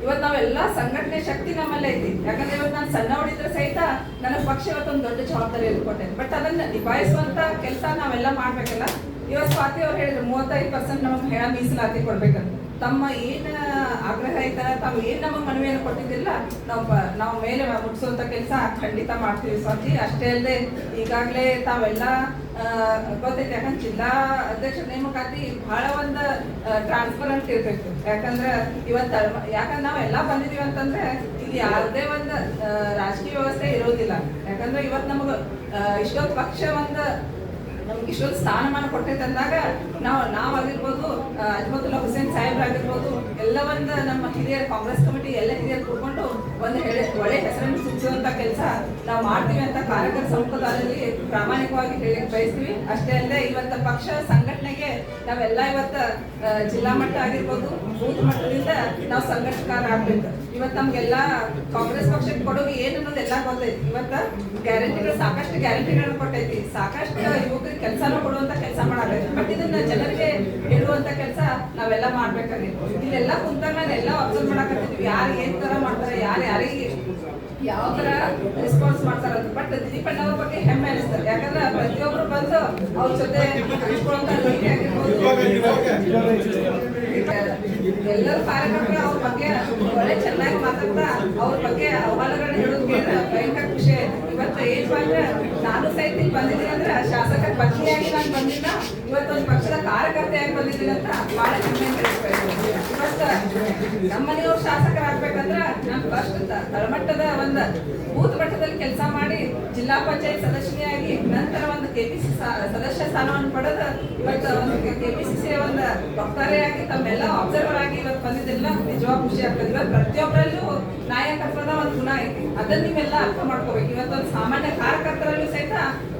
ಇವತ್ತು ನಾವೆಲ್ಲ ಸಂಘಟನೆ ಶಕ್ತಿ ನಮ್ಮಲ್ಲಿ ಐತಿ. ಯಾಕಂದ್ರೆ ಇವತ್ತು ನಾನು ಸಣ್ಣವಳಿದ್ರೆ ಸಹಿತ ನನಗೆ ಪಕ್ಷ ಇವತ್ತೊಂದು ದೊಡ್ಡ ಜವಾಬ್ದಾರಿ ಕೊಟ್ಟೆ, ಬಟ್ ಅದನ್ನ ನಿಭಾಯಿಸುವಂತ ಕೆಲಸ ನಾವೆಲ್ಲ ಮಾಡ್ಬೇಕಲ್ಲ. ಇವತ್ತು ಸ್ವಾತಿ ಅವ್ರು ಹೇಳಿದ್ರು 35% ನಮಗೆ ಮಹಿಳಾ ಮೀಸಲಾತಿ ಕೊಡ್ಬೇಕಂತ. ತಮ್ಮ ಏನ್ ಆಗ್ರಹ ಐತಲ್ಲ, ತಾವು ಏನ್ ನಮಗೆ ಮನವಿಯನ್ನು ಕೊಟ್ಟಿದ್ದಿಲ್ಲ, ನಾವು ಮೇಲೆ ಮುಟ್ಸುವಂತ ಕೆಲಸ ಖಂಡಿತ ಮಾಡ್ತೀವಿ ಸ್ವಾತಿ. ಅಷ್ಟೇ ಅಲ್ಲದೆ ಈಗಾಗಲೇ ತಾವೆಲ್ಲ ಗೊತ್ತೈತೆ, ಯಾಕಂದ್ರೆ ಜಿಲ್ಲಾ ಅಧ್ಯಕ್ಷ ನೇಮಕಾತಿ ಬಹಳ ಒಂದು ಟ್ರಾನ್ಸ್ಪರೆಂಟ್ ಇರ್ಬೇಕು. ಯಾಕಂದ್ರೆ ಇವತ್ತು ಯಾಕಂದ್ರೆ ನಾವೆಲ್ಲ ಬಂದಿದೀವಿ ಅಂತಂದ್ರೆ ಇಲ್ಲಿ ಯಾವುದೇ ಒಂದು ರಾಜಕೀಯ ವ್ಯವಸ್ಥೆ ಇರೋದಿಲ್ಲ. ಯಾಕಂದ್ರೆ ಇವತ್ತು ನಮಗ ಇಷ್ಟೊಂದು ಪಕ್ಷ ಒಂದು ನಮ್ಗೆ ಇಷ್ಟೊಂದು ಸ್ಥಾನಮಾನ ಕೊಟ್ಟೈತೆ ಅಂದಾಗ ನಾವಾಗಿರ್ಬೋದು, ಅಜ್ಮತುಲ್ಲಾ ಹುಸೇನ್ ಸಾಹೇಬ್ರಾಗಿರ್ಬೋದು, ಎಲ್ಲ ಒಂದು ನಮ್ಮ ಹಿರಿಯರು ಕಾಂಗ್ರೆಸ್ ಕಮಿಟಿ ಎಲ್ಲ ಹಿರಿಯರು ಕೂತ್ಕೊಂಡು ಒಂದು ಒಳ್ಳೆ ಹೆಸರನ್ನು ಸೂಚಿಸುವಂತ ಕೆಲಸ ನಾವು ಮಾಡ್ತೀವಿ ಅಂತ ಕಾರ್ಯಕರ್ತ ಸಂಪುಟದಲ್ಲಿ ಪ್ರಾಮಾಣಿಕವಾಗಿ ಹೇಳಿ ಬಯಸ್ತೀವಿ. ಅಷ್ಟೇ ಅಲ್ಲದೆ ಇವತ್ತು ಪಕ್ಷ ಸಂಘಟನೆಗೆ ನಾವೆಲ್ಲ ಇವತ್ತು ಜಿಲ್ಲಾ ಮಟ್ಟ ಆಗಿರ್ಬೋದು, ಬೂತ್ ಮಟ್ಟದಿಂದ ನಾವು ಸಂಘಟನಕಾರ ಆಗ್ಬೇಕು. ಇವತ್ತು ನಮ್ಗೆಲ್ಲ ಕಾಂಗ್ರೆಸ್ ಪಕ್ಷಕ್ಕೆ ಕೊಡೋದು ಏನು ಅನ್ನೋದೆಲ್ಲ ಗೊತ್ತೈತಿ. ಇವತ್ತು ಗ್ಯಾರಂಟಿಗಳು, ಸಾಕಷ್ಟು ಗ್ಯಾರಂಟಿಗಳನ್ನು ಕೊಟ್ಟೈತಿ, ಸಾಕಷ್ಟು ಯುವಕರಿಗೆ ಕೆಲಸನೂ ಕೊಡುವಂತ ಕೆಲಸ ಮಾಡಬೇಕು. ಬಟ್ ಇದನ್ನ ಜನರಿಗೆ ಹೇಳುವಂತ ಕೆಲಸ ನಾವೆಲ್ಲ ಮಾಡ್ಬೇಕಾಗಿತ್ತು. ಇಲ್ಲೆಲ್ಲ ಕುಂತಾಗ ನಾನೆಲ್ಲ ಅಬ್ಸರ್ವ್ ಮಾಡಕತ್ತಿದ್ವಿ, ಯಾರು ಏನ್ ತರ ಮಾಡ್ತಾರೆ, ಯಾರಿಗೆ ಯಾವ ತರ ರೆಸ್ಪಾನ್ಸ್ ಮಾಡ್ತಾರ. ಬಟ್ ದಿಲೀಪ್ ಅಣ್ಣ ಅವ್ರ ಬಗ್ಗೆ ಹೆಮ್ಮೆ ಅನಿಸ್ತದೆ. ಯಾಕಂದ್ರೆ ಪ್ರತಿಯೊಬ್ರು ಬಂದು ಅವ್ರ ಜೊತೆ ಹಂಚ್ಕೊಳ್ಳುವಂತ ರೀತಿ ಆಗಿರ್ಬೋದು, ಎಲ್ಲರೂ ಕಾರ್ಯಕರ್ತರು ಅವ್ರ ಬಗ್ಗೆ ಒಳ್ಳೆ ಚೆನ್ನಾಗಿ ಮಾತಾಡ್ತಾ ಅವ್ರ ಬಗ್ಗೆ ಅಹವಾಲುಗಳನ್ನ ಹೇಳೋದು ಕೇಳಿದ್ರೆ ಭಯಂಕರ ಖುಷಿ ಆಯ್ತು. ಇವತ್ತ ಇವತ್ತು ಏನ್ ಬಂದ್ರೆ ನಾನು ಸಹಿತ ಇಲ್ಲಿ ಬಂದಿದ್ದೀನಿ ಅಂದ್ರೆ ಶಾಸಕರ ಪತ್ನಿಯಾಗಿ ನಾನು ಬಂದಿಲ್ಲ, ಇವತ್ತೊಂದು ಪಕ್ಷದ ಕಾರ್ಯಕರ್ತೆಯಾಗಿ ಬಂದಿದ್ದೀನಿ ಅಂತ ಬಹಳ ಹೆಮ್ಮೆ ಇವತ್ತು ನಮ್ಮ ಮನೆಯವ್ರು ಶಾಸಕರಾಗ್ಬೇಕಂದ್ರೆ ನಾನು ಫಸ್ಟ್ ತಳಮಟ್ಟದ ಒಂದು ಬೂತ್ ಮಟ್ಟದಲ್ಲಿ ಕೆಲಸ ಮಾಡಿ ಜಿಲ್ಲಾ ಪಂಚಾಯತ್ ಸದಸ್ಯನಿಯಾಗಿ ನಂತರ ಒಂದು ಕೆಪಿಸಿ ಸದಸ್ಯ ಸ್ಥಾನವನ್ನು ಪಡೆದು ಇವತ್ತು ಒಂದು ಕೆಪಿಸಿಸಿ ಒಂದು ವಕ್ತಾರೆಯಾಗಿ ತಮ್ಮೆಲ್ಲ ಅಬ್ಸರ್ವರ್ ಆಗಿ ಇವತ್ತು ಬಂದಿದ್ದಿಲ್ಲ. ನಿಜವಾಗ್ ಖುಷಿ ಆಗ್ತದೆ. ಇವತ್ತು ಪ್ರತಿಯೊಬ್ಬರಲ್ಲೂ ನಾಯಕತ್ವದ ಒಂದು ಗುಣ ಐತಿ, ಅದನ್ನ ನೀವೆಲ್ಲ ಅರ್ಥ ಮಾಡ್ಕೋಬೇಕು. ಇವತ್ತೊಂದು ಸಾಮಾನ್ಯ ಕಾರ್ಯಕರ್ತರಲ್ಲೂ ಸಹಿತ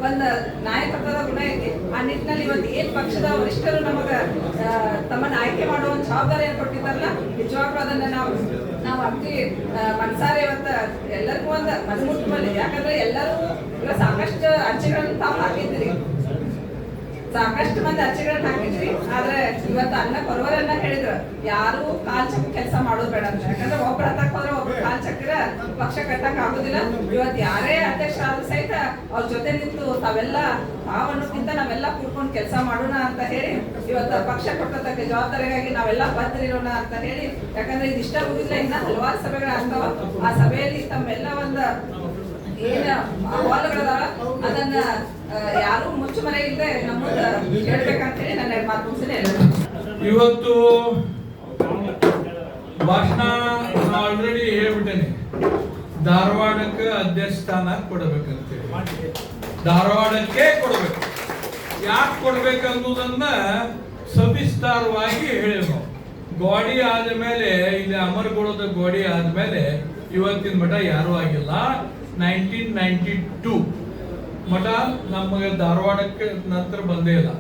ಒಂದು ನಾಯಕತ್ವದ ಗುಣ ಐತಿ. ಆ ನಿಟ್ಟಿನಲ್ಲಿ ಇವತ್ತು ಏನ್ ಪಕ್ಷದ ವರಿಷ್ಠರು ನಮಗ ತಮ್ಮನ್ನ ಆಯ್ಕೆ ಮಾಡುವ ಒಂದು ಜವಾಬ್ದಾರಿಯನ್ನು ಕೊಟ್ಟಿದ್ದಾರಲ್ಲ, ನಿಜವಾಗ್ಲೂ ಅದನ್ನ ನಾವು ಅತಿ ಮನಸಾರೆ ಇವತ್ತು ಎಲ್ಲರಿಗೂ ಒಂದು ಮನಮುಟ್ಟ ಮೇಲೆ, ಯಾಕಂದ್ರೆ ಎಲ್ಲರೂ ಈಗ ಸಾಕಷ್ಟು ಅರ್ಜಿಗಳನ್ನು ತಾವು ಹಾಕಿದ್ದೀರಿ, ಸಾಕಷ್ಟು ಮಂದಿ ಅರ್ಜಿಗಳನ್ನ ಹಾಕಿದ್ವಿ. ಆದ್ರೆ ಇವತ್ತು ಅನ್ನ ಕೊರವರೆಲ್ಲ ಹೇಳಿದ್ರು ಯಾರು ಕಾಲ್ ಚಕ್ರ ಕೆಲಸ ಮಾಡೋದು ಬೇಡ ಅಂತ, ಯಾಕಂದ್ರೆ ಒಬ್ರು ಹತ್ತಕ್ ಹೋದ್ರೆ ಒಬ್ರು ಕಾಲ್ ಚಕ್ರ ಪಕ್ಷ ಕಟ್ಟಕ್ ಆಗುದಿಲ್ಲ. ಇವತ್ತು ಯಾರೇ ಅಧ್ಯಕ್ಷರಾದ್ರೂ ಸಹಿತ ಅವ್ರ ಜೊತೆ ನಿಂತು ತಾವೆಲ್ಲ ತಾವನ್ನೋಕ್ಕಿಂತ ನಾವೆಲ್ಲ ಕೂಡ್ಕೊಂಡು ಕೆಲಸ ಮಾಡೋಣ ಅಂತ ಹೇಳಿ ಇವತ್ತು ಪಕ್ಷ ಕೊಟ್ಟತಕ್ಕ ಜವಾಬ್ದಾರಿಗಾಗಿ ನಾವೆಲ್ಲ ಬದ್ಧರಿರೋಣ ಅಂತ ಹೇಳಿ, ಯಾಕಂದ್ರೆ ಇದಿಷ್ಟ ಮುಗಿಲ್ಲ, ಇನ್ನ ಹಲವಾರು ಸಭೆಗಳು ಆಗ್ತಾವ. ಆ ಸಭೆಯಲ್ಲಿ ತಮ್ಮೆಲ್ಲ ಒಂದು ಏನ ಅಹವಾಲುಗಳದಾವ ಅದನ್ನ ಯಾರು ಮುಚ್ಚು ಮನೆ ಇಲ್ಲದೆ ನಮ್ಮ ಹೇಳ್ಬೇಕಂತ ಹೇಳಿ ನನ್ನ ಮಾತು ಮುಗಿಸಿದೆ. ಇವತ್ತು ಭಾಷಣ ಆಲ್ರೆಡಿ ಹೇಳ್ಬಿಟ್ಟೇನೆ, ಧಾರವಾಡಕ್ಕೆ ಅಧ್ಯಕ್ಷ ಸ್ಥಾನ ಕೊಡಬೇಕಂತೇಳಿ, ಧಾರವಾಡಕ್ಕೆ ಕೊಡಬೇಕು. ಯಾಕೆ ಕೊಡ್ಬೇಕು ಅನ್ನೋದನ್ನ ಸವಿಸ್ತಾರವಾಗಿ ಹೇಳಿದ್ರು. ಗೋಡಿ ಆದ್ಮೇಲೆ ಇಲ್ಲಿ ಅಮರಗೋಳದ ಗೋಡಿ ಆದ್ಮೇಲೆ ಇವತ್ತಿನ ಮಠ ಯಾರೂ ಆಗಿಲ್ಲ. 1992 ಮಠ ನಮಗೆ ಧಾರವಾಡಕ್ಕೆ ನಂತರ ಬಂದೇ ಇಲ್ಲ.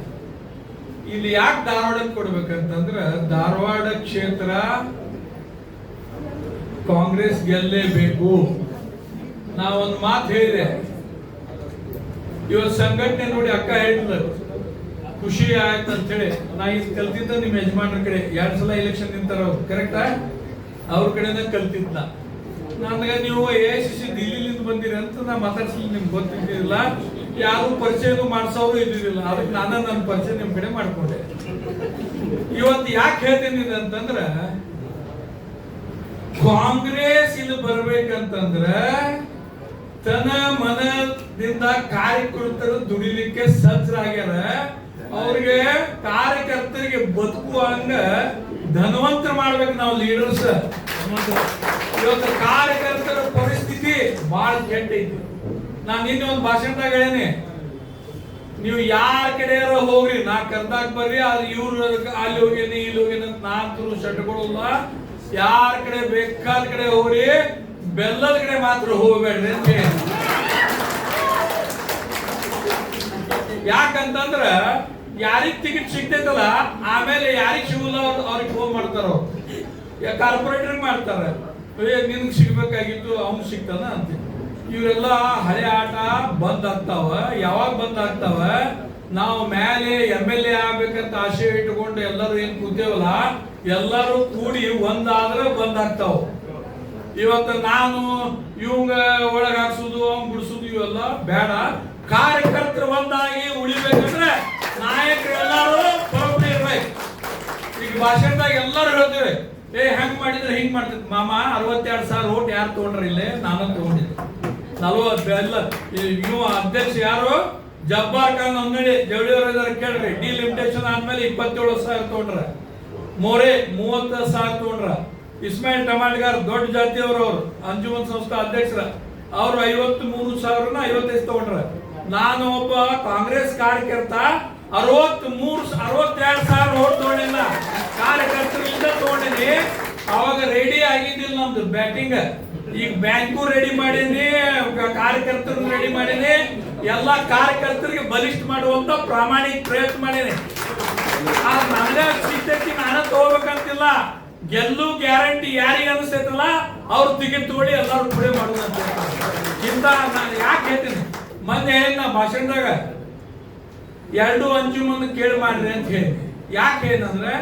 ಇಲ್ಲಿ ಯಾಕೆ ಧಾರವಾಡಕ್ಕೆ ಕೊಡ್ಬೇಕಂತಂದ್ರೆ ಧಾರವಾಡ ಕ್ಷೇತ್ರ ಕಾಂಗ್ರೆಸ್ ಗೆಲ್ಲೇಬೇಕು. ನಾವೊಂದು ಮಾತು ಹೇಳಿದೆ, ಇವತ್ತು ಸಂಘಟನೆ ನೋಡಿ ಅಕ್ಕ ಹೇಳಿದ್ರು ಖುಷಿ ಆಯ್ತು ಅಂತ ಹೇಳಿ. ನಾ ಇದು ಕಲ್ತಿದ್ದ ನಿಮ್ಮ ಯಜಮಾನ್ರ ಕಡೆ 2 ಸಲ ಎಲೆಕ್ಷನ್ ನಿಂತಾರ ಅವ್ರು, ಕರೆಕ್ಟಾ? ಅವ್ರ ಕಡೆನ ಕಲ್ತಿದ್ದ. ನನಗೆ ನೀವು AICC ದಿಲ್ಲಿಲಿಂದ ಬಂದಿರಿ ಅಂತ ನಾ ಮಾತಾಡ್ಸಲಿ ನಿಮ್ಗೆ ಗೊತ್ತಿದ್ದಿಲ್ಲ, ಯಾರು ಪರಿಚಯನೂ ಮಾಡಿಸೋರು ಇದ್ದಿದ್ದಿಲ್ಲ. ಅದಕ್ಕೆ ನಾನು ನನ್ನ ಪರಿಚಯ ನಿಮ್ ಕಡೆ ಮಾಡ್ಕೊಂಡೆ. ಇವತ್ತು ಯಾಕೆ ಹೇಳ್ತೀನಿ ಅಂತಂದ್ರೆ ಕಾಂಗ್ರೆಸ್ ಇಲ್ಲಿ ಬರ್ಬೇಕಂತಂದ್ರೆ ತನ ಮನದಿಂದ ಕಾರ್ಯಕರ್ತರು ದುಡಿಲಿಕ್ಕೆ ಸಜ್ಜರಾಗ್ಯಾರ. ಅವ್ರಿಗೆ ಕಾರ್ಯಕರ್ತರಿಗೆ ಬದುಕುವಂಗ ಧನವಂತರ ಮಾಡ್ಬೇಕು ನಾವು ಲೀಡರ್ಸ್. ಇವತ್ತು ಕಾರ್ಯಕರ್ತರ ಪರಿಸ್ಥಿತಿ ಬಹಳ ಕೆಟ್ಟ ಐತಿ. ನಾನು ನಿನ್ನೆ ಒಂದು ಭಾಷಣದಾಗ ಹೇಳೇನೆ, ನೀವು ಯಾರ ಕಡೆ ಹೋಗ್ರಿ, ನಾ ಕರ್ದಾಗ ಬರ್ರಿ, ಅದು ಇವ್ರು ಅಲ್ಲಿ ಹೋಗೇನಿ ಇಲ್ಲಿ ಹೋಗೇನಿ ಅಂತ ನಾಲ್ಕು ಶಟ್ಕೊಳ್ಳಲ್ಲ. ಯಾರ ಕಡೆ ಬೇಕಾದ ಕಡೆ ಹೋಗ್ರಿ, ಬೆಲ್ಲದ ಕಡೆ ಮಾತ್ರ ಹೋಗ್ಬೇಡ್ರಿ ಅಂತ ಹೇಳಿ. ಯಾಕಂತಂದ್ರ ಯಾರಿಗ್ ಟಿಕೆಟ್ ಸಿಗ್ತೈತಲ್ಲ ಆಮೇಲೆ ಯಾರಿಗ್ ಸಿಗಲ್ಲ ಅವ್ರಿಗೆ ಫೋನ್ ಮಾಡ್ತಾರ. ಕಾರ್ಪೊರೇಟರ್ ಮಾಡ್ತಾರ, ನಿನ್ಗೆ ಸಿಗ್ಬೇಕಾಗಿತ್ತು ಅವ್ನು ಸಿಗ್ತಾನ ಅಂತ. ಇವರೆಲ್ಲ ಹಳೆ ಆಟ ಬಂದ್ ಆಗ್ತಾವ. ಯಾವಾಗ ಬಂದ್ ಆಗ್ತಾವ? ನಾವು ಮೇಲೆ MLA ಆಗ್ಬೇಕಂತ ಆಶೆ ಇಟ್ಕೊಂಡು ಎಲ್ಲರೂ ಏನ್ ಕೂತೇವಲ್ಲ, ಎಲ್ಲರೂ ಕೂಡಿ ಒಂದಾದ್ರೆ ಬಂದ್ ಆಗ್ತಾವ. ಇವತ್ತು ನಾನು ಇವಂಗ ಒಳಗ ಹಾಕ್ಸುದು ಅವ್ನ್ ಬಿಡಿಸುದು ಇವೆಲ್ಲ ಬೇಡ. ಕಾರ್ಯಕರ್ತರು ಒಂದಾಗಿ ಉಳಿಬೇಕಂದ್ರೆ ನಾಯಕರು ಎಲ್ಲರೂ ಬರೋಬ್ಬರಿ ಇರ್ಬೇಕು. ಈಗ ಭಾಷಣದಾಗ ಎಲ್ಲರೂ ಹೇಳ್ತೇವೆ, ಹೆಂಗ್ ಮಾಡಿದ್ರೆ ಹಿಂಗ್ ಮಾಡ್ತಿದ್ ಮಾಮ. 62,000 ಓಟ್ ಯಾರು ತಗೊಂಡ್ರಿ? ಇಲ್ಲೇ ನಾನು ತಗೊಂಡಿದ್ದೆ. 40 ಎಲ್ಲ ಇವ ಅಧ್ಯಕ್ಷ ಯಾರು? ಜಬ್ಬಾರ್ ಖಾನ್ ಅಂಗಡಿ ಜವಳಿಯವರು ಕೇಳ್ರಿ. ಡಿಲಿಮಿಟೇಷನ್ ಆದ್ಮೇಲೆ 27,000 ತಗೊಂಡ್ರ. ಮೋರೆ 30,000 ತಗೊಂಡ್ರ. ಇಸ್ಮಾಯಿಲ್ ಟಮಾಟ್ಗಾರ್ ದೊಡ್ಡ ಜಾತಿಯವರು, ಅವ್ರು ಅಂಜುಮನ್ ಸಂಸ್ಥಾ ಅಧ್ಯಕ್ಷರ, ಅವ್ರು 53,000 55 ತಗೊಂಡ್ರ. ನಾನು ಒಬ್ಬ ಕಾಂಗ್ರೆಸ್ ಕಾರ್ಯಕರ್ತ 62,000 ಓಟ್ ತಗೊಂಡಿಲ್ಲ. ಕಾರ್ಯಕರ್ತರಿಂದ ತಗೊಂಡಿನಿ. ಅವಾಗ ರೆಡಿ ಆಗಿದ್ದಿಲ್ಲ ನಮ್ದು ಬ್ಯಾಟಿಂಗ್. ಈಗ ಬ್ಯಾಂಕು ರೆಡಿ ಮಾಡೀನಿ, ಕಾರ್ಯಕರ್ತರನ್ನ ರೆಡಿ ಮಾಡೀನಿ. ಎಲ್ಲಾ ಕಾರ್ಯಕರ್ತರಿಗೆ ಬಲಿಷ್ಠ ಮಾಡುವಂತ ಪ್ರಾಮಾಣಿಕ ಪ್ರಯತ್ನ ಮಾಡೀನಿ. ನನಗೆ ಸಿಗ್ತೈತಿ, ನಾನೇ ತಗೋಬೇಕಂತಿಲ್ಲ. ಗೆಲ್ಲು ಗ್ಯಾರಂಟಿ ಯಾರಿಗೆ ಅನಿಸ್ತೈತಲ್ಲ ಅವ್ರು ಟಿಕೆಟ್ ತಗೊಳ್ಳಿ, ಎಲ್ಲರೂ ಪುಡೆ ಮಾಡುದಂತ. ಇಂತ ನಾನು ಯಾಕೆ ಹೇಳ್ತೀನಿ, ಮೊನ್ನೆ ಹೇಳಿನ ಭಾಷಣದಾಗ 2 ಅಂಜುಮನ್ ಕೇಳಿ ಮಾಡ್ರಿ ಅಂತ ಹೇಳಿ. ಯಾಕೆ ಏನಂದ್ರೆ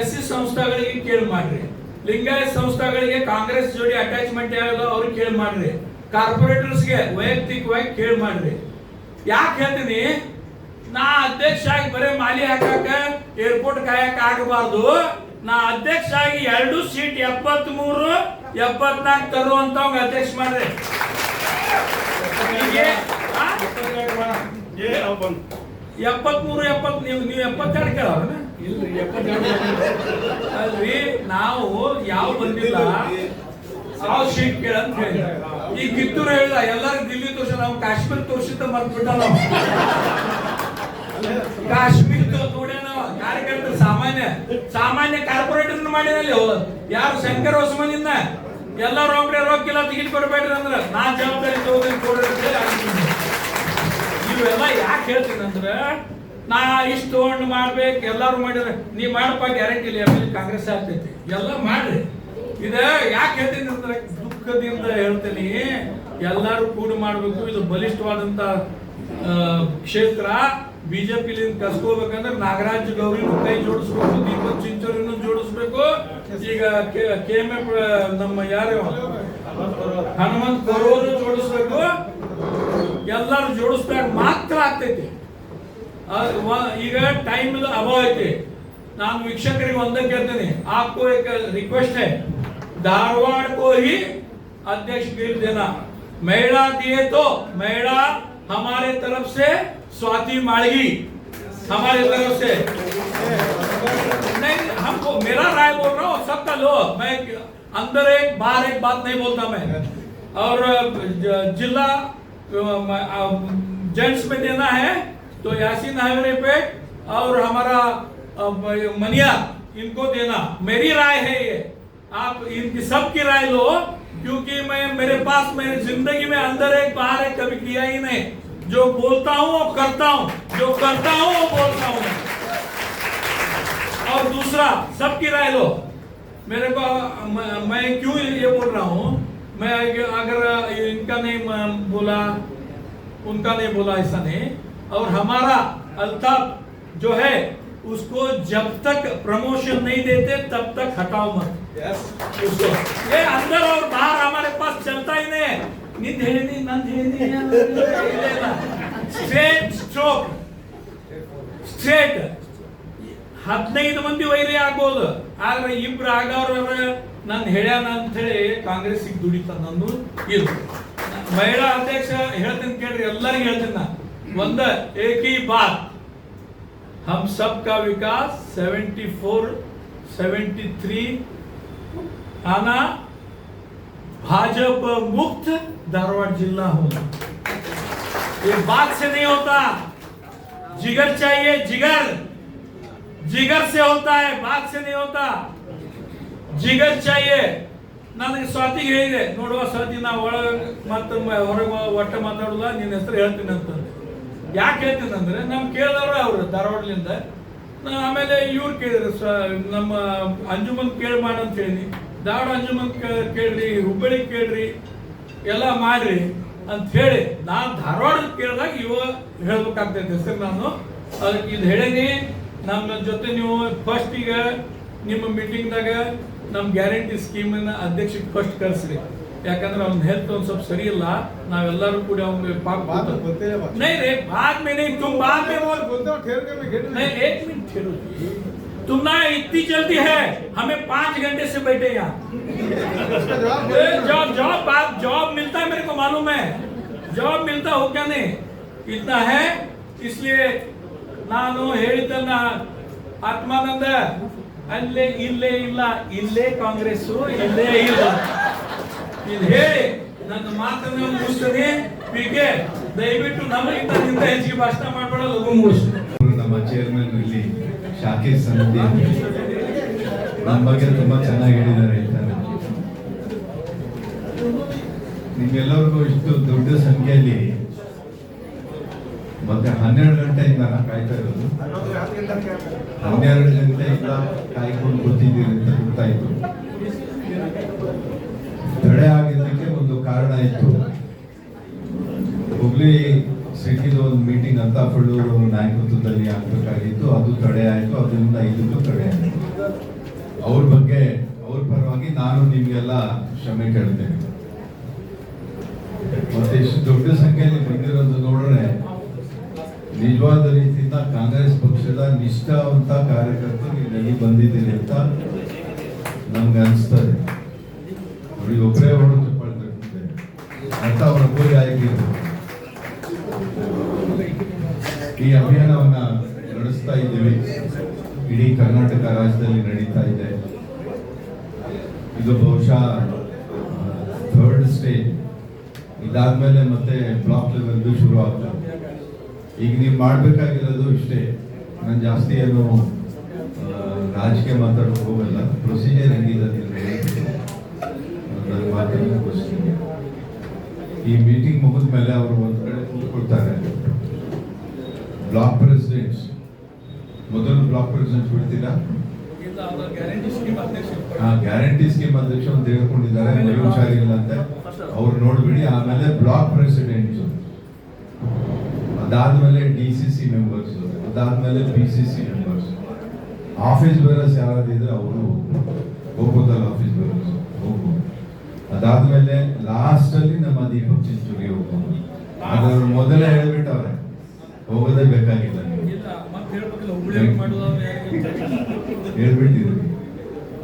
SC ಸಂಸ್ಥೆಗಳಿಗೆ ಕೇಳಿ ಮಾಡ್ರಿ, ಲಿಂಗಾಯತ್ ಸಂಸ್ಥೆಗಳಿಗೆ ಕಾಂಗ್ರೆಸ್ ಜೋಡಿ ಅಟ್ಯಾಚ್ಮೆಂಟ್ ಯಾವ್ದು ಅವ್ರಿಗೆ ಕೇಳಿ ಮಾಡ್ರಿ, ಕಾರ್ಪೊರೇಟರ್ಸ್ಗೆ ವೈಯಕ್ತಿಕವಾಗಿ ಕೇಳಿ ಮಾಡ್ರಿ. ಯಾಕೆ ಹೇಳ್ತೀನಿ, ನಾ ಅಧ್ಯಕ್ಷ ಆಗಿ ಬರೀ ಮಾಲಿ ಹಾಕಾಕ ಏರ್ಪೋರ್ಟ್ ಕಾಯಕ ಆಗಬಾರ್ದು. ನಾ ಅಧ್ಯಕ್ಷ ಆಗಿ 2 ಸೀಟ್ 73, 74 ತರುವಂತ ಅಧ್ಯಕ್ಷ ಮಾಡ್ರಿ. ನೀವು 72 ಕೇಳೋಣ ಅಲ್ರಿ ನಾವು ಯಾವ ಬಂದಿಲ್ಲ ಯಾವ ಶೀಟ್ ಕೇಳ ಅಂತ ಹೇಳಿ ಈ ಕಿತ್ತೂರು ಹೇಳಿದ ಎಲ್ಲರಿಗೂ ದಿಲ್ಲಿ ತೋರ್ಸ ನಾವು ಕಾಶ್ಮೀರ ತೋರ್ಸಿದ್ದ ಮರ್ತ್ ಬಿಟ್ಟ ನಾವು ಕಾಶ್ಮೀರ ನೋಡ್ಯ ನಾವು ಕಾರ್ಯಕರ್ತರು ಸಾಮಾನ್ಯ ಕಾರ್ಪೊರೇಟರ್ ಮಾಡಿದಲ್ಲಿ ಯಾರು ಶಂಕರ್ ಹೊಸಮನಿಂದ ಎಲ್ಲರೂ ಒಬ್ಬರೇ ರೊಕ್ಕಿಲ್ಲ ಟಿಕೆಟ್ ಕೊಡ್ಬೇಡ್ರಿ ಅಂದ್ರ ನಾ ಜವಾಬ್ದಾರಿ ತಗೋತೀನಿ ಕೊಡ್ರಿ ಇವೆಲ್ಲ ಯಾಕೆ ಹೇಳ್ತೀನಿ ಅಂದ್ರೆ ನಾ ಇಷ್ಟು ತಗೊಂಡು ಮಾಡ್ಬೇಕು ಎಲ್ಲಾರು ಮಾಡಿದ್ರೆ ನೀ ಮಾಡಪ್ಪ ಗ್ಯಾರಂಟಿ ಇಲ್ಲ ಆಮೇಲೆ ಕಾಂಗ್ರೆಸ್ ಆಗ್ತೈತಿ ಎಲ್ಲ ಮಾಡ್ರಿ ಇದ ಯಾಕೆ ಹೇಳ್ತೀನಿ ಅಂದ್ರೆ ದುಃಖದಿಂದ ಹೇಳ್ತೀನಿ ಎಲ್ಲಾರು ಕೂಡಿ ಮಾಡ್ಬೇಕು ಇದು ಬಲಿಷ್ಠವಾದಂತ ಕ್ಷೇತ್ರ ಬಿಜೆಪಿಲಿಂದ ಕಸ್ಕೋಬೇಕಂದ್ರೆ ನಾಗರಾಜ್ ಗೌರಿ ಕೈ ಜೋಡಿಸ್ಬೇಕು, ದೀಪಕ್ ಚಿಂಚೋರಿನೂ ಜೋಡಿಸ್ಬೇಕು, ಈಗ KMF ನಮ್ಮ ಯಾರು ಹನುಮಂತ್ ಕೊರೋರು ಜೋಡಿಸ್ಬೇಕು, ಎಲ್ಲಾರು ಜೋಡಿಸ್ದಾಗ ಮಾತ್ರ ಆಗ್ತೈತಿ. ಈಗ ಟೈಮ್ ಅಭಾವ ಐತಿ. ನಾನು ವೀಕ್ಷಕರಿಗೆ ಒಂದೇ ಕೇಳ್ತೀನಿ, आपको एक रिक्वेस्ट है, धारवाड़ को ही अध्यक्ष गिर देना, महिला दिए तो महिला हमारे तरफ से स्वाति माड़गी हमारे तरफ से नहीं, हमको मेरा राय बोल रहा हूँ, सबका लो, मैं अंदर एक बाहर एक बात नहीं बोलता मैं. और जिला जेंट्स में देना है तो यासीन हाईवे पे और हमारा मनिया इनको देना. मेरी राय है ये, आप इनकी सबकी राय लो, क्योंकि मैं मेरे पास मेरी जिंदगी में अंदर एक बाहर एक कभी किया ही नहीं. जो बोलता हूँ वो करता हूँ, जो करता हूँ वो बोलता हूँ. और दूसरा सबकी राय लो. मेरे को मैं क्यों ये बोल रहा हूँ, मैं अगर इनका नहीं बोला उनका नहीं बोला ऐसा नहीं. और हमारा अल्ताफ जो है उसको जब तक प्रमोशन नहीं देते तब तक हटाओ मत. उसको ये अंदर और बाहर हमारे पास चलता ही नहीं. ಸ್ಟ್ರೇಟ್ ಸ್ಟ್ರೋಕ್ ಸ್ಟ್ರೇಟ್ 15 ಮಂದಿ ವೈರಿ ಆಗ್ಬೋದು, ಆದ್ರೆ ಇಬ್ರು ಆಗವ್ರ ನಾನು ಹೇಳ್ಯಾನ ಅಂತ ಹೇಳಿ ಕಾಂಗ್ರೆಸ್ ದುಡಿತ ನಂದು ಇದು. ಮಹಿಳಾ ಅಧ್ಯಕ್ಷ ಹೇಳ್ತೀನಿ ಕೇಳ್ರಿ, ಎಲ್ಲರಿಗೂ ಹೇಳ್ತೀನಿ ನಾ ಒಂದ एक ही बात, हम सबका विकास 74-73 आना, भाजपा मुक्त धारवाड़ जिला होना. ये बात से नहीं होता, जिगर चाहिए, जिगर से होता है, बात से नहीं होता. जिगर चाहिए. ನನಗೆ ಸ್ವಾತಿಗೆ ಹೇಳಿದೆ, ನೋಡುವ ಸ್ವಾತಿ ನಾ ಒಳಗೆ ಮತ್ತೆ ಹೊರಗೆ ಒಟ್ಟ ಮಾತಾಡೋಲ್ಲ, ನಿನ್ನ ಹೆಸರು ಹೇಳ್ತೀನಿ ಅಂತಂದ್ರೆ. ಯಾಕೆ ಹೇಳ್ತೀನಿ ಅಂದ್ರೆ ನಮ್ ಕೇಳಿದವ್ರು ಅವ್ರು ಧಾರವಾಡಲಿಂದ. ಆಮೇಲೆ ಇವ್ರು ಕೇಳಿದ್ರು, ನಮ್ಮ ಅಂಜುಮನ್ ಕೇಳಿ ಮಾಡಂತ ಹೇಳಿ, ಧಾರವಾಡ ಅಂಜುಮನ್ ಕೇಳ್ರಿ, ಹುಬ್ಬಳ್ಳಿ ಕೇಳ್ರಿ, ಎಲ್ಲ ಮಾಡ್ರಿ ಅಂತ ಹೇಳಿ ನಾನು ಧಾರವಾಡ ಕೇಳಿದಾಗ ಇವ ಹೇಳ್ಬೇಕಾಗ್ತೈತೆ ಹೆಸರು. ನಾನು ಅದಕ್ಕೆ ಇದು ಹೇಳೀನಿ. ನಮ್ಮ ಜೊತೆ ನೀವು ಫಸ್ಟ್ ಈಗ ನಿಮ್ಮ ಮೀಟಿಂಗ್ದಾಗ ನಮ್ಮ ಗ್ಯಾರಂಟಿ ಸ್ಕೀಮಿನ ಅಧ್ಯಕ್ಷಕ್ಕೆ ಫಸ್ಟ್ ಕಳಿಸ್ರಿ, ಯಾಕಂದ್ರೆ ಅವ್ನ ಹೆಲ್ತ್ ಒಂದ್ ಸ್ವಲ್ಪ ಸರಿ ಇಲ್ಲ. ನಾವೆಲ್ಲರೂ ಕೂಡ ಅವ್ನಿಗೆ नहीं रे बाद में नहीं, तुम बाद में बोल. नहीं, 1 मिनट ठहरो. तुम ना इतनी जल्दी है, हमें 5 घंटे से बैठे यहाँ. जॉब मिलता है, मेरे को मालूम है जॉब मिलता हो क्या नहीं, इतना है. इसलिए ನಾನು ಹೇಳಿದ್ದನ್ನ ಆತ್ಮಾನಂದ ಅಲ್ಲೇ ಇಲ್ಲೇ ಇಲ್ಲ, ಇಲ್ಲೇ ಕಾಂಗ್ರೆಸ್ ಇಲ್ಲೇ ಇಲ್ಲ ಇದು ಹೇಳಿ ನನ್ನ ಮಾತನ್ನು ಮುಗಿಸ್ತೇನೆ. ಹೀಗೆ ದಯವಿಟ್ಟು ನಮಗಿಂತ ನಿಂದ ಹೆಚ್ಚಿಗೆ ಭಾಷಣ ಮಾಡಬೇಡಲು ಮುಗಿಸ್ತೇನೆ. ನಮ್ಮ ಚೇರ್ಮನ್ ಇಲ್ಲಿ ಶಾಖೆ ಸಮಿತಿ ನಮ್ಮ ಬಗ್ಗೆ ತುಂಬಾ ಚೆನ್ನಾಗಿ ಹೇಳಿದ್ದಾರೆ. ನಿಮ್ಗೆಲ್ಲರಿಗೂ ಇಷ್ಟು ದೊಡ್ಡ ಸಂಖ್ಯೆಯಲ್ಲಿ ಮತ್ತೆ 12 ಗಂಟೆಯಿಂದ ನಾನು ಕಾಯ್ತಾ ಇರೋದು. 12 ಗಂಟೆಯಿಂದ ಕಾಯ್ಕೊಂಡು ಕೂತಿದ್ದೀರಿ ಅಂತ ಗೊತ್ತಾಯ್ತು. ತಡೆ ಆಗಿದ್ದಕ್ಕೆ ಒಂದು ಕಾರಣ ಇತ್ತು. ಹುಬ್ಳಿ ಸಿಟಿದು ಒಂದು ಮೀಟಿಂಗ್ ಅಂತ ಫಳ್ಳೂರು ನಾಯಕತ್ವದಲ್ಲಿ ಆಗ್ಬೇಕಾಗಿತ್ತು, ಅದು ತಡೆ ಆಯ್ತು. ಅದರಿಂದ ಇದಕ್ಕೂ ತಡೆ ಆಯ್ತು. ಅವ್ರ ಬಗ್ಗೆ ಅವ್ರ ಪರವಾಗಿ ನಾನು ನಿಮ್ಗೆಲ್ಲ ಕ್ಷಮೆ ಕೇಳ್ತೇನೆ. ಮತ್ತೆ ಇಷ್ಟು ದೊಡ್ಡ ಸಂಖ್ಯೆಯಲ್ಲಿ ಬಂದಿರೋದು ನೋಡಿದ್ರೆ ನಿಜವಾದ ರೀತಿಯಿಂದ ಕಾಂಗ್ರೆಸ್ ಪಕ್ಷದ ನಿಷ್ಠಾವಂತ ಕಾರ್ಯಕರ್ತರು ಇಲ್ಲಿ ಬಂದಿದ್ದೀರಿ ಅಂತ ನಮ್ಗೆ ಅನಿಸ್ತದೆ. ಅವ್ರಿಗೆ ಒಬ್ಬರೇ ಹೊಡೆದು ಚಪ್ಪಾಳೆ ತಟ್ಟಿದ್ದಾರೆ ಅಂತ ಅವರ ಗುರಿ ಆಗಿರ್ಬೋದು. ಈ ಅಭಿಯಾನವನ್ನ ನಡೆಸ್ತಾ ಇದ್ದೀವಿ. ಇಡೀ ಕರ್ನಾಟಕ ರಾಜ್ಯದಲ್ಲಿ ನಡೀತಾ ಇದೆ. ಇದು ಬಹುಶಃ 3rd ಸ್ಟೇಜ್. ಇದಾದ್ಮೇಲೆ ಮತ್ತೆ ಬ್ಲಾಕ್ ಲೆವೆಲ್ ಶುರು ಆಗ್ತದೆ. ಈಗ ನೀವು ಮಾಡ್ಬೇಕಾಗಿರೋದು ಇಷ್ಟೇ. ನಾನು ಜಾಸ್ತಿ ಏನು ರಾಜಕೀಯ ಮಾತಾಡೋಕೆ ಹೋಗಲ್ಲ. ಪ್ರೊಸೀಜರ್ ಹೆಂಗಿದೆ ಈ ಮೀಟಿಂಗ್ ಮುಗಿದ ಮೇಲೆ ಅವರು ಒಂದ್ ಕಡೆ ಕೂತ್ಕೊಳ್ತಾರೆ. ಬ್ಲಾಕ್ ಪ್ರೆಸಿಡೆಂಟ್ಸ್, ಮೊದಲು ಬ್ಲಾಕ್ ಪ್ರೆಸಿಡೆಂಟ್ಸ್ ಬಿಡ್ತೀರಾ? ಗ್ಯಾರಂಟಿ ಸ್ಕೀಮ್ ಅಧ್ಯಕ್ಷ ಅಂತ ಹೇಳ್ಕೊಂಡಿದ್ದಾರೆ, ಹುಷಾರಿಲ್ಲ ಅಂತ ಅವ್ರು ನೋಡ್ಬಿಡಿ. ಆಮೇಲೆ ಬ್ಲಾಕ್ ಪ್ರೆಸಿಡೆಂಟ್ಸ್, ಅದಾದ್ಮೇಲೆ DCC ಮೆಂಬರ್ಸ್, ಅದಾದ್ಮೇಲೆ PCC ಮೆಂಬರ್ಸ್, ಆಫೀಸ್ ಬೇರರ್ಸ್ ಯಾರಾದಿದ್ರೆ ಅವರು ಹೋಗ್ಬೋದಲ್ಲ, ಆಫೀಸ್ ಬೇರರ್ಸ್ ಹೋಗ್ಬೋದು. ಅದಾದ್ಮೇಲೆ ಲಾಸ್ಟ್ ಅಲ್ಲಿ ನಮ್ಮ ದೀಪಕ್ ಚಿಂಚೋಳಿ ಹೋಗ್ಬೋದು. ಅದ್ರ ಮೊದಲೇ ಹೇಳ್ಬಿಟ್ಟವ್ರೆ, ಹೋಗೋದೇ ಬೇಕಾಗಿಲ್ಲ, ಹೇಳ್ಬಿಟ್ಟಿದ್ರು.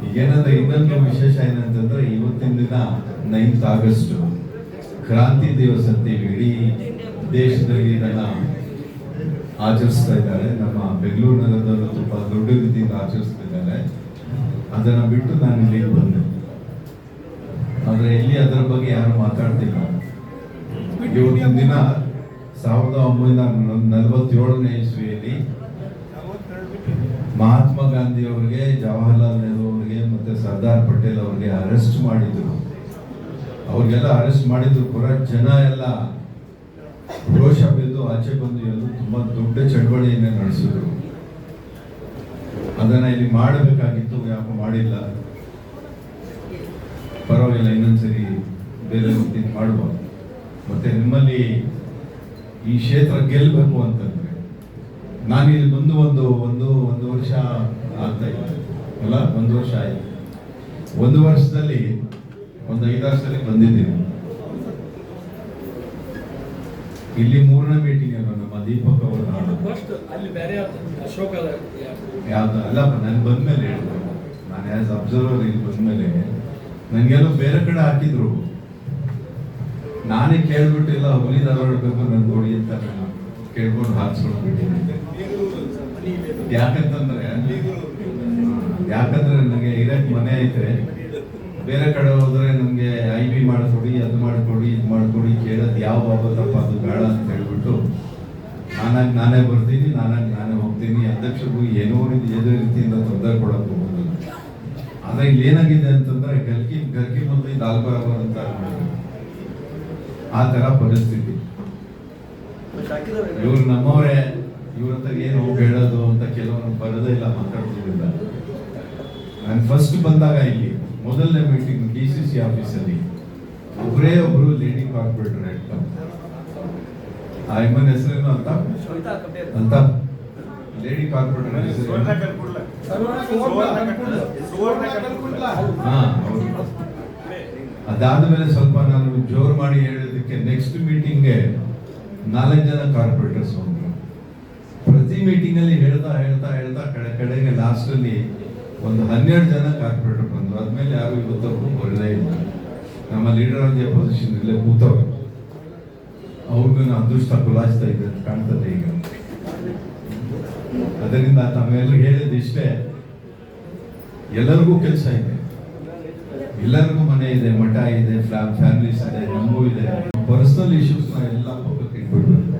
ಈಗೇನಂದ್ರೆ ಇನ್ನೊಂದು ವಿಶೇಷ ಏನಂತಂದ್ರೆ ಇವತ್ತಿನ ದಿನ 9th ಆಗಸ್ಟ್ ಕ್ರಾಂತಿ ದಿವಸ ಅಂತೀವಿ. ಇಡೀ ದೇಶದಲ್ಲಿ ಇದನ್ನ ಆಚರಿಸ್ತಾ ಇದ್ದಾರೆ. ನಮ್ಮ ಬೆಂಗಳೂರು ನಗರದಲ್ಲೂ ತುಂಬಾ ದೊಡ್ಡ ರೀತಿಯಿಂದ ಆಚರಿಸ್ತಾ ಇದ್ದಾರೆ. ಅದನ್ನ ಬಿಟ್ಟು ನಾನು ಇಲ್ಲಿಗೆ ಬಂದೆ. ಆದ್ರೆ ಇಲ್ಲಿ ಅದರ ಬಗ್ಗೆ ಯಾರು ಮಾತಾಡ್ತಿಲ್ಲ. ಇವತ್ತಿನ ದಿನ 1947ನೇ ಇಸ್ವಿಯಲ್ಲಿ ಮಹಾತ್ಮ ಗಾಂಧಿ ಅವರಿಗೆ, ಜವಾಹರ್ಲಾಲ್ ನೆಹರು ಅವರಿಗೆ ಮತ್ತೆ ಸರ್ದಾರ್ ಪಟೇಲ್ ಅವರಿಗೆ ಅರೆಸ್ಟ್ ಮಾಡಿದ್ರು. ಅವ್ರಿಗೆಲ್ಲ ಅರೆಸ್ಟ್ ಮಾಡಿದ್ರು ಕೂಡ ಜನ ಎಲ್ಲ ರೋಷ ಬಿದ್ದು ಆಚೆ ಬಂದು ಎಲ್ಲೂ ತುಂಬಾ ದೊಡ್ಡ ಚಳವಳಿಯನ್ನ ನಡೆಸಿದ್ರು. ಅದನ್ನ ಇಲ್ಲಿ ಮಾಡಬೇಕಾಗಿತ್ತು, ಯಾಕೆ ಮಾಡಿಲ್ಲ? ಪರವಾಗಿಲ್ಲ, ಇನ್ನೊಂದ್ಸರಿ ಬೇರೆ ರೀತಿ ಮಾಡುವ. ಮತ್ತೆ ನಿಮ್ಮಲ್ಲಿ ಈ ಕ್ಷೇತ್ರ ಗೆಲ್ಬೇಕು ಅಂತಂದ್ರೆ ನಾನು ಇಲ್ಲಿ ಬಂದು ಒಂದು ವರ್ಷ ಆಗ್ತಾ ಇದೆ ಅಲ್ಲ, 1 ವರ್ಷ ಆಯ್ತು. 1 ವರ್ಷದಲ್ಲಿ ಒಂದು 5-6 ಸಲ ಬಂದಿದ್ದೀನಿ. ಇಲ್ಲಿ 3ನೇ ಮೀಟಿಂಗ್ ಅಲ್ಲ ನಮ್ಮ ದೀಪಕ್ ಅವರ ಯಾವ್ದು ಅಲ್ಲಪ್ಪ. ನಾನು ಬಂದ್ಮೇಲೆ ಹೇಳಿದ್ರು, ನಾನು ಆಸ್ ಅಬ್ಸರ್ವರ್ ಇಲ್ಲಿ ಬಂದ್ಮೇಲೆ ನನ್ಗೆಲ್ಲೋ ಬೇರೆ ಕಡೆ ಹಾಕಿದ್ರು. ನಾನೇ ಕೇಳ್ಬಿಟ್ಟಿಲ್ಲ, ಹುಲಿ ಧಾರವಾಡಬೇಕು ನನ್ ನೋಡಿ ಅಂತ ನಾನು ಕೇಳ್ಕೊಂಡು ಹಾಕ್ಸ್ಕೊಂಡು ಬಿಟ್ಟಿದ್ದೆ. ಯಾಕಂದ್ರೆ ನನಗೆ ಇರಕ್ ಮನೆ ಐತೆ. ಬೇರೆ ಕಡೆ ಹೋದ್ರೆ ನಮ್ಗೆ IB ಮಾಡ್ಕೊಡಿ, ಅದು ಮಾಡ್ಕೊಡಿ, ಇದು ಮಾಡ್ಕೊಡಿ, ಕೇಳೋದು ಯಾವ ಬಾಬತ್ತಪ್ಪ, ಅದು ಬೇಡ ಅಂತ ಹೇಳ್ಬಿಟ್ಟು ನಾನೇ ಬರ್ತೀನಿ, ನಾನೇ ಹೋಗ್ತೀನಿ. ಅಧ್ಯಕ್ಷರಿಗೂ ಏನೋ ಯಾವುದೇ ರೀತಿಯಿಂದ ತೊಂದರೆ ಕೊಡಕ್ ಹೋಗೋದಿಲ್ಲ. ಆದ್ರೆ ಇಲ್ಲಿ ಏನಾಗಿದೆ ಅಂತಂದ್ರೆ ಗರ್ಕಿ ಮುಂದೆ ದಾಲ್ ಬರಾಬರ್ ಅಂತ ಆ ತರ ಪರಿಸ್ಥಿತಿ. ಇವ್ರು ನಮ್ಮವರೇ, ಇವ್ರ ಹತ್ರ ಏನು ಹೇಳೋದು ಅಂತ ಕೆಲವರು ಬರೋದೇ ಇಲ್ಲ, ಮಾತಾಡ್ತಿದ್ದಿಲ್ಲ. ನಾನು ಫಸ್ಟ್ ಬಂದಾಗ ಇಲ್ಲಿ ಮೊದಲನೇ ಮೀಟಿಂಗ್ DCC ಆಫೀಸಲ್ಲಿ ಒಬ್ರು ಲೇಡಿ ಕಾರ್ಪೊರೇಟರ್ ಹೇಳ್ತಾರೆ. ಆ ಅಮ್ಮನ ಹೆಸರೇನು ಅಂತ ಲೇಡಿ ಕಾರ್ಪೊರೇಟರ್ ಹೆಸರು ಅದಾದ್ಮೇಲೆ ಸ್ವಲ್ಪ ನಾನು ಜೋರ್ ಮಾಡಿ ಹೇಳೋದಕ್ಕೆ ನೆಕ್ಸ್ಟ್ ಮೀಟಿಂಗ್ಗೆ 4 ಜನ ಕಾರ್ಪೊರೇಟರ್ಸ್ ಬಂದ್ರು. ಪ್ರತಿ ಮೀಟಿಂಗ್ ಅಲ್ಲಿ ಹೇಳ್ತಾ ಕಡೆಗೆ ಲಾಸ್ಟ್ ಅಲ್ಲಿ ಒಂದು 12 ಜನ ಕಾರ್ಪೊರೇಟರ್ ಬಂದ್ರು. ಆದ್ಮೇಲೆ ಯಾರು ಇವತ್ತವರೆಗೂ ಬರಲೇ ಇಲ್ಲ. ನಮ್ಮ ಲೀಡರ್ ಆಫ್ ದಿ ಅಪೋಸಿಷನ್ ಇಲ್ಲೇ ಕೂತವ್ರು. ಅವ್ರಿಗೂ ಅದೃಷ್ಟ ಕುಲಾಯಿಸ್ತಾ ಇದೆ ಅಂತ ಕಾಣ್ತದೆ ಈಗ. ಅದರಿಂದ ತಾವೆಲ್ಲರೂ ಹೇಳಿದ ಇಷ್ಟೇ, ಎಲ್ಲರಿಗೂ ಕೆಲಸ ಇದೆ, ಎಲ್ಲರಿಗೂ ಮನೆ ಇದೆ, ಮಠ ಇದೆ, ಫ್ಯಾಮಿಲೀಸ್ ಇದೆ, ನಮಗೂ ಇದೆ. ಪರ್ಸನಲ್ ಇಶ್ಯೂಸ್ ಎಲ್ಲ ಪಕ್ಕಕ್ಕೆ ಇಟ್ಬಿಡ್ಬೇಕು.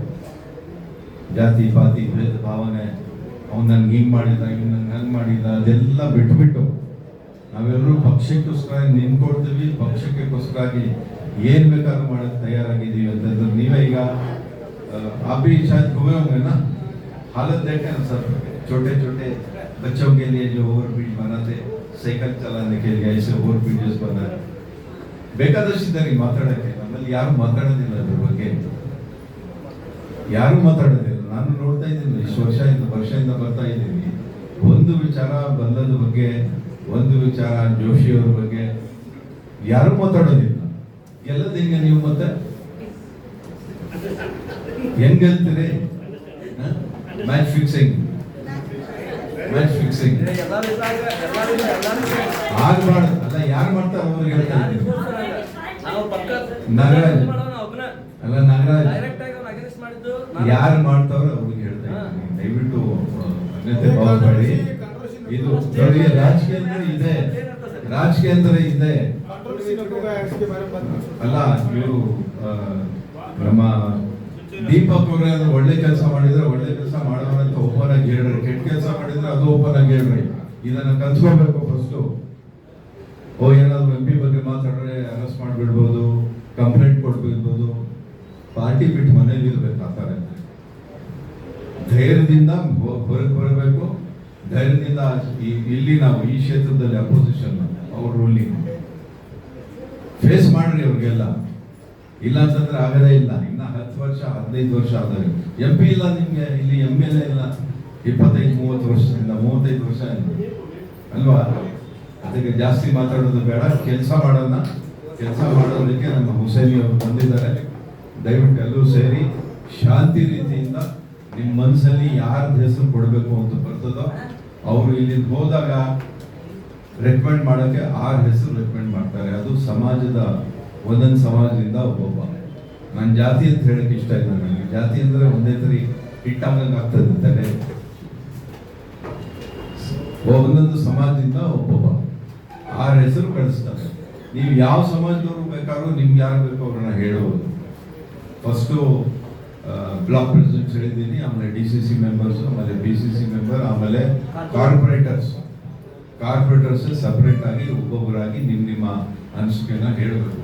ಜಾತಿ ಪಾತಿ ಭೇದ ಭಾವನೆ, ಅವ್ನು ನನ್ಗೆ ಹಿಂಗ್ ಮಾಡಿದ, ಇವ್ನು ನನ್ಗೆ ಹಂಗ್ ಮಾಡಿದ, ಅದೆಲ್ಲ ಬಿಟ್ಬಿಟ್ಟು ನಾವೆಲ್ಲರೂ ಪಕ್ಷಕ್ಕೋಸ್ಕರ ನಿಂತ್ಕೊಳ್ತೀವಿ. ಪಕ್ಷಕ್ಕೋಸ್ಕರಾಗಿ ಏನ್ ಬೇಕಾದ್ರೂ ಮಾಡಕ್ ತಯಾರಾಗಿದ್ದೀವಿ ಅಂತಂದ್ರೆ ನೀವೇ ಈಗ अभी शायद घूमे होंगे ना, हालत देखे ना सर, छोटे छोटे बच्चों के लिए जो ओवर ब्रिज बनाते, साइकिल चलाने के लिए ऐसे ओवर ब्रिजेस बना है. ಬೇಕಾದಷ್ಟಿದ್ದಾರೆ ಮಾತಾಡಕ್ಕೆ. ನಮ್ಮಲ್ಲಿ ಯಾರು ಮಾತಾಡೋದಿಲ್ಲ, ಅದ್ರ ಬಗ್ಗೆ ಯಾರು ಮಾತಾಡೋದಿಲ್ಲ. ನಾನು ನೋಡ್ತಾ ಇದ್ದೀನಿ, ಇಷ್ಟು ವರ್ಷದಿಂದ ಬರ್ತಾ ಇದ್ದೀನಿ. ಒಂದು ವಿಚಾರ ಬಲ್ಲದ ಬಗ್ಗೆ, ಒಂದು ವಿಚಾರ ಜೋಶಿಯವ್ರ ಬಗ್ಗೆ ಯಾರು ಮಾತಾಡೋದಿಲ್ಲ. ಗೆಲ್ಲದ ಹೆಂಗೆ ನೀವು? ಮತ್ತೆ ಹೆಂಗ್ ಗೆಲ್ತೀರಿ? ಮ್ಯಾಚ್ ಫಿಕ್ಸಿಂಗ್ ಆಗ್ಬಾರ್ದು. ಅಲ್ಲ, ಯಾರು ಮಾಡ್ತಾರೆ ಅವ್ರಿಗೆ ಹೇಳ್ತಾ ಇದ್ದೀನಿ. ನಾಗರಾಜ್ ಯಾರು ಮಾಡ್ತಾವ್ರೆ ಅವ್ರಿಗೆ ಹೇಳ್ತಾ ಇದ್ದೀನಿ. ಇದು ನೋಡಿ, ರಾಜಕೀಯ ಅಂದ್ರೆ ಇದೆ, ರಾಜಕೀಯ ಅಂದ್ರೆ ಇದೆ. ಅಲ್ಲ, ಇವರು ನಮ್ಮ ದೀಪಕ್ ಅವರೇ ಒಳ್ಳೆ ಕೆಲಸ ಮಾಡಿದ್ರೆ ಒಳ್ಳೆ ಕೆಲಸ ಮಾಡೋರಂತ ಓಪನ್ ಆಗಿ ಹೇಳ್ರಿ, ಕೆಟ್ಟ ಕೆಲಸ ಮಾಡಿದ್ರೆ ಅದು ಓಪನ್ ಆಗಿ ಹೇಳ್ರಿ. ಇದನ್ನ ಕಲ್ತ್ಕೋಬೇಕು ಫಸ್ಟ್. ಏನಾದ್ರು MP ಬಗ್ಗೆ ಮಾತಾಡಿದ್ರೆ ಅರೆಸ್ಟ್ ಮಾಡ್ಬಿಡ್ಬೋದು, ಕಂಪ್ಲೇಂಟ್ ಕೊಡ್ಬಿಡ್ಬೋದು. ಪಾರ್ಟಿ ಬಿಟ್ಟು ಮನೇಲಿ ಇರ್ಬೇಕು. ಆ ಥರ ಧೈರ್ಯದಿಂದ ಹೊರಗೆ ಬರಬೇಕು. ಧೈರ್ಯದಿಂದ ಇಲ್ಲಿ ನಾವು ಈ ಕ್ಷೇತ್ರದಲ್ಲಿ ಅಪೋಸಿಷನ್ ಅವ್ರ ರೂಲಿಂಗ್ ಫೇಸ್ ಮಾಡ್ರಿ ಅವ್ರಿಗೆಲ್ಲ. ಇಲ್ಲ ಅಂತಂದ್ರೆ ಆಗದೇ ಇಲ್ಲ. ಇನ್ನ 10 ವರ್ಷ 15 ವರ್ಷ ಆದಾಗ MP ಇಲ್ಲ ನಿಮ್ಗೆ, ಇಲ್ಲಿ MLA ಇಲ್ಲ 25-30 ವರ್ಷದಿಂದ, 35 ವರ್ಷ ಅಲ್ವಾ. ಅದಕ್ಕೆ ಜಾಸ್ತಿ ಮಾತಾಡೋದು ಬೇಡ, ಕೆಲಸ ಮಾಡೋಣ. ಕೆಲಸ ಮಾಡೋದಕ್ಕೆ ನಮ್ಮ ಹುಸೇನಿ ಅವರು ಬಂದಿದ್ದಾರೆ. ದಯವಿಟ್ಟು ಎಲ್ಲರೂ ಸೇರಿ ಶಾಂತಿ ರೀತಿಯಿಂದ ನಿಮ್ಮ ಮನಸ್ಸಲ್ಲಿ ಯಾರ್ದು ಹೆಸರು ಕೊಡಬೇಕು ಅಂತ ಬರ್ತದೋ ಅವರು ಇಲ್ಲಿಂದ ಹೋದಾಗ ರೆಕಮೆಂಡ್ ಮಾಡೋಕ್ಕೆ 6 ಹೆಸರು ರೆಕಮೆಂಡ್ ಮಾಡ್ತಾರೆ. ಅದು ಸಮಾಜದ ಒಂದೊಂದು ಸಮಾಜದಿಂದ ಒಬ್ಬೊಬ್ಬ. ನನ್ನ ಜಾತಿ ಅಂತ ಹೇಳಕ್ಕೆ ಇಷ್ಟ ಇಲ್ಲ. ನನಗೆ ಜಾತಿ ಅಂದ್ರೆ ಒಂದೇ ತರಿ ಹಿಟ್ಟಾಗಂಗೆ ಆಗ್ತದೆ ತಲೆ. ಒಂದೊಂದು ಸಮಾಜದಿಂದ ಒಬ್ಬೊಬ್ಬ 6 ಹೆಸರು ಕಳಿಸ್ತಾರೆ. ನೀವು ಯಾವ ಸಮಾಜದವರು ಬೇಕಾದ್ರೂ ನಿಮ್ಗೆ ಯಾರು ಬೇಕೋ ಅವ್ರನ್ನ ಹೇಳಬಹುದು. ಫಸ್ಟು ಬ್ಲಾಕ್ ಪ್ರೆಸಿಡೆಂಟ್ಸ್ ಹೇಳಿದ್ದೀನಿ, ಆಮೇಲೆ DCC ಮೆಂಬರ್ಸ್, ಆಮೇಲೆ BCC ಮೆಂಬರ್, ಆಮೇಲೆ ಕಾರ್ಪೊರೇಟರ್ಸ್ ಸಪರೇಟ್ ಆಗಿ ಒಬ್ಬೊಬ್ಬರಾಗಿ ನಿಮ್ಮ ಅನಿಸಿಕೆನ ಹೇಳಬೇಕು.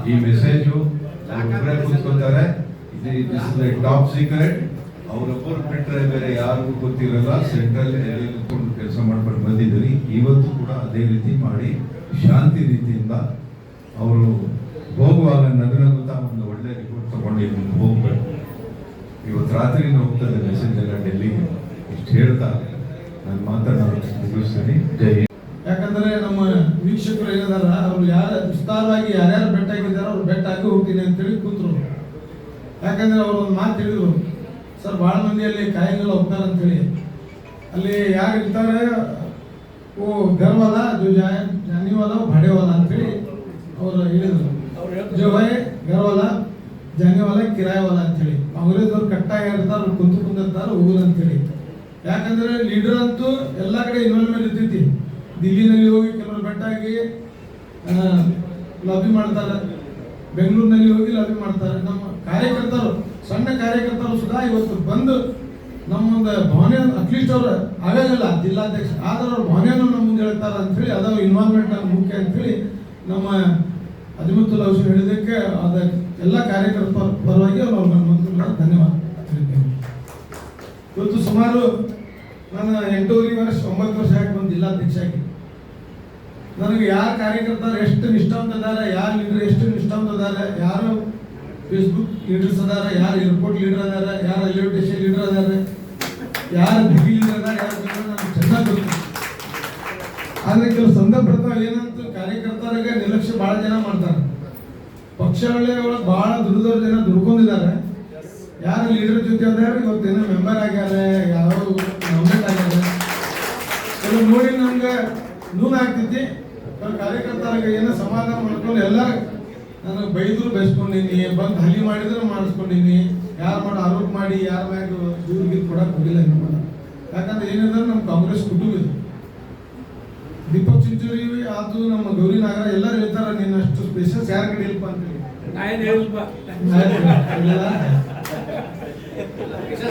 ಈ ಮೆಸೇಜು ಒಬ್ಬರೇ ಕೂತ್ಕೊತಾರೆ. Top secret. ಅವರೊಬ್ಬರು ಬಿಟ್ಟರೆ ಬೇರೆ ಯಾರಿಗೂ ಗೊತ್ತಿರಲ್ಲ. ಸೆಂಟ್ರಲ್ ಕೂತ್ಕೊಂಡು ಕೆಲಸ ಮಾಡ್ಕೊಂಡು ಬಂದಿದ್ದೀರಿ. ಇವತ್ತು ಕೂಡ ಅದೇ ರೀತಿ ಮಾಡಿ ಶಾಂತಿ ರೀತಿಯಿಂದ ಅವರು ಹೋಗುವಾಗ ನಗುತ್ತಾ ಒಂದು ಒಳ್ಳೆ ರಿಪೋರ್ಟ್ ತಗೊಂಡು ಇಲ್ಲಿ ಹೋಗ್ಬೇಕು. ಇವತ್ತು ರಾತ್ರಿ ಹೋಗ್ತದೆ ಮೆಸೇಜ್ ಎಲ್ಲ ಡೆಲ್ಲಿಗೆ. ಇಷ್ಟು ಹೇಳ್ತಾ ನಾನು ಮುಗಿಸ್ತೀನಿ. ಜೈ ಹಿಂದ್. ಯಾಕಂದ್ರೆ ನಮ್ಮ ವೀಕ್ಷಕರು ಏನಿದಾರ ಅವ್ರು ವಿಸ್ತಾರವಾಗಿ ಯಾರ್ಯಾರು ಬೆಟ್ಟ ಆಗಿದ್ದಾರೆ ಅವ್ರು ಬೆಟ್ಟ ಆಗಿ ಹೋಗ್ತೀನಿ ಅಂತೇಳಿ ಕೂತ್ರು. ಯಾಕಂದ್ರೆ ಅವ್ರು ಒಂದು ಮಾತು ಹೇಳಿದ್ರು, ಸರ್ ಭಾಳ ಮಂದಿ ಅಲ್ಲಿ ಕಾಯಿಗಳು ಹೋಗ್ತಾರೆ ಅಂತೇಳಿ. ಅಲ್ಲಿ ಯಾರು ಇರ್ತಾರೆ, ಗರ್ವಾಲ ಜಾನಿವಾಲ ಭಾಡೆವಾಲ ಅಂತೇಳಿ ಅವ್ರು ಹೇಳಿದ್ರು. ಜೋ ಹೈ ಗರ್ವಾಲ ಜಾನಿವಾಲ ಕಿರಾಯವಾಲ ಅಂತೇಳಿ. ಕಾಂಗ್ರೆಸ್ದವ್ರು ಕಟ್ಟಾಗಿ ಇರ್ತಾರೆ, ಕುಂತಿರ್ತಾರೆ ಹೋಗುದು ಅಂತೇಳಿ. ಯಾಕಂದ್ರೆ ಲೀಡರ್ ಅಂತೂ ಎಲ್ಲ ಕಡೆ ಇನ್ವಾಲ್ವ್ಮೆಂಟ್ ಇರ್ತೈತಿ. ದಿಲ್ಲಿನಲ್ಲಿ ಹೋಗಿ ಕೆಲವರು ಬೆಟ್ಟಾಗಿ ಲಾಬಿ ಮಾಡ್ತಾರೆ, ಬೆಂಗಳೂರಿನಲ್ಲಿ ಹೋಗಿ ಲಾಬಿ ಮಾಡ್ತಾರೆ. ನಮ್ಮ ಕಾರ್ಯಕರ್ತರು, ಸಣ್ಣ ಕಾರ್ಯಕರ್ತರು ಸುಧಾ ಇವತ್ತು ಬಂದು ನಮ್ಮೊಂದು ಭಾವನೆ ಅಟ್ಲೀಸ್ಟ್ ಅವ್ರು ಆಗೋದಿಲ್ಲ ಜಿಲ್ಲಾಧ್ಯಕ್ಷ, ಆದ್ರೆ ಅವ್ರ ಭಾವನೆಯನ್ನು ನಮ್ಮ ಮುಂದೆ ಹೇಳ್ತಾರೆ ಅಂಥೇಳಿ ಅದು ಇನ್ವಾಲ್ವ್ಮೆಂಟ್ ಮುಖ್ಯ ಅಂಥೇಳಿ ನಮ್ಮ ಅಜ್ಮತುಲ್ಲಾ ಹುಸೇನ್ ಹೇಳಿದ್ದಕ್ಕೆ ಅದ ಎಲ್ಲ ಕಾರ್ಯಕರ್ತರ ಪರವಾಗಿ ಅವ್ರು ನನ್ನ ಧನ್ಯವಾದ ಹೇಳ್ತೇನೆ. ಇವತ್ತು ಸುಮಾರು ನಾನು 8.5 ವರ್ಷ 9 ವರ್ಷ ಆಗಿ ಬಂದು ಜಿಲ್ಲಾಧ್ಯಕ್ಷ ಆಗಿ ನನಗೆ ಯಾರು ಕಾರ್ಯಕರ್ತರು ಎಷ್ಟು ನಿಷ್ಠಾವಂತ ಇದ್ದಾರೆ, ಯಾರು ಲೀಡರ್ ಎಷ್ಟು ನಿಷ್ಠಾವಂತ ಇದ್ದಾರೆ, ಯಾರು ಫೇಸ್ಬುಕ್ ಲೀಡರ್ಸ್ ಅದಾರ, ಯಾರು ಏರ್ಪೋರ್ಟ್ ಲೀಡರ್ ಅದಾರ, ಯಾರು ರೈಲ್ವೆ ಸ್ಟೇಷನ್ ಲೀಡರ್ ಅದಾರ, ಯಾರು ದಿಗ್ಗಿ ಲೀಡರ್ ಅದಾರ, ಯಾರು ನಮ್ಗೆ ಚೆನ್ನಾಗಿ ಗೊತ್ತು. ಆದರೆ ಕೆಲವು ಸಂದರ್ಭ ಏನಂತ ಕಾರ್ಯಕರ್ತರಿಗೆ ನಿರ್ಲಕ್ಷ್ಯ ಭಾಳ ಜನ ಮಾಡ್ತಾರೆ. ಪಕ್ಷಗಳೇ ಒಳಗೆ ಭಾಳ ದುಡಿದವ್ರ ಜನ ದುಡ್ಕೊಂಡಿದ್ದಾರೆ. ಯಾರು ಲೀಡರ್ ಜೊತೆ ಅದಾರ ಇವತ್ತೇನೋ ಮೆಂಬರ್ ಆಗ್ಯಾರ, ಯಾವ ನಾಮಿನೇಟ್ ಆಗ್ಯಾರ, ಕೆಲವು ನೋಡಿ ನಮ್ಗೆ ನೋವು ಆಗ್ತೈತಿ. ಕಾರ್ಯಕರ್ತರಿಗೆ ಏನೋ ಸಮಾಧಾನ ಮಾಡ್ಕೊಂಡು ಎಲ್ಲ ನನಗೆ ಬೈದ್ರು ಬಯಸ್ಕೊಂಡಿನಿ, ಬಂದು ಹಲ್ಲಿ ಮಾಡಿದ್ರು ಮಾಡಿಸ್ಕೊಂಡಿನಿ. ಯಾರು ಮಾಡೋ ಆರೋಪ ಮಾಡಿ ಯಾರ ಮ್ಯಾಗ ದೂರಿಗೆ ಕೊಡಕ್ಕೆ ಹೋಗಿಲ್ಲ ನಮ್ಮ. ಯಾಕಂದ್ರೆ ಏನಿದ್ರೆ ನಮ್ಮ ಕಾಂಗ್ರೆಸ್ ಕುಟುಂಬ ಇದು. ದೀಪಕ್ ಚಿಂಚೋಳಿ ಆತು, ನಮ್ಮ ಗೌರಿ ನಾಗರ ಎಲ್ಲರೂ ಹೇಳ್ತಾರೆ ನೀನು ಅಷ್ಟು ಸ್ಪೆಷಲ್ಸ್ ಯಾರ ಕಡೆ ಇಲ್ಪ ಅಂತೇಳಿ.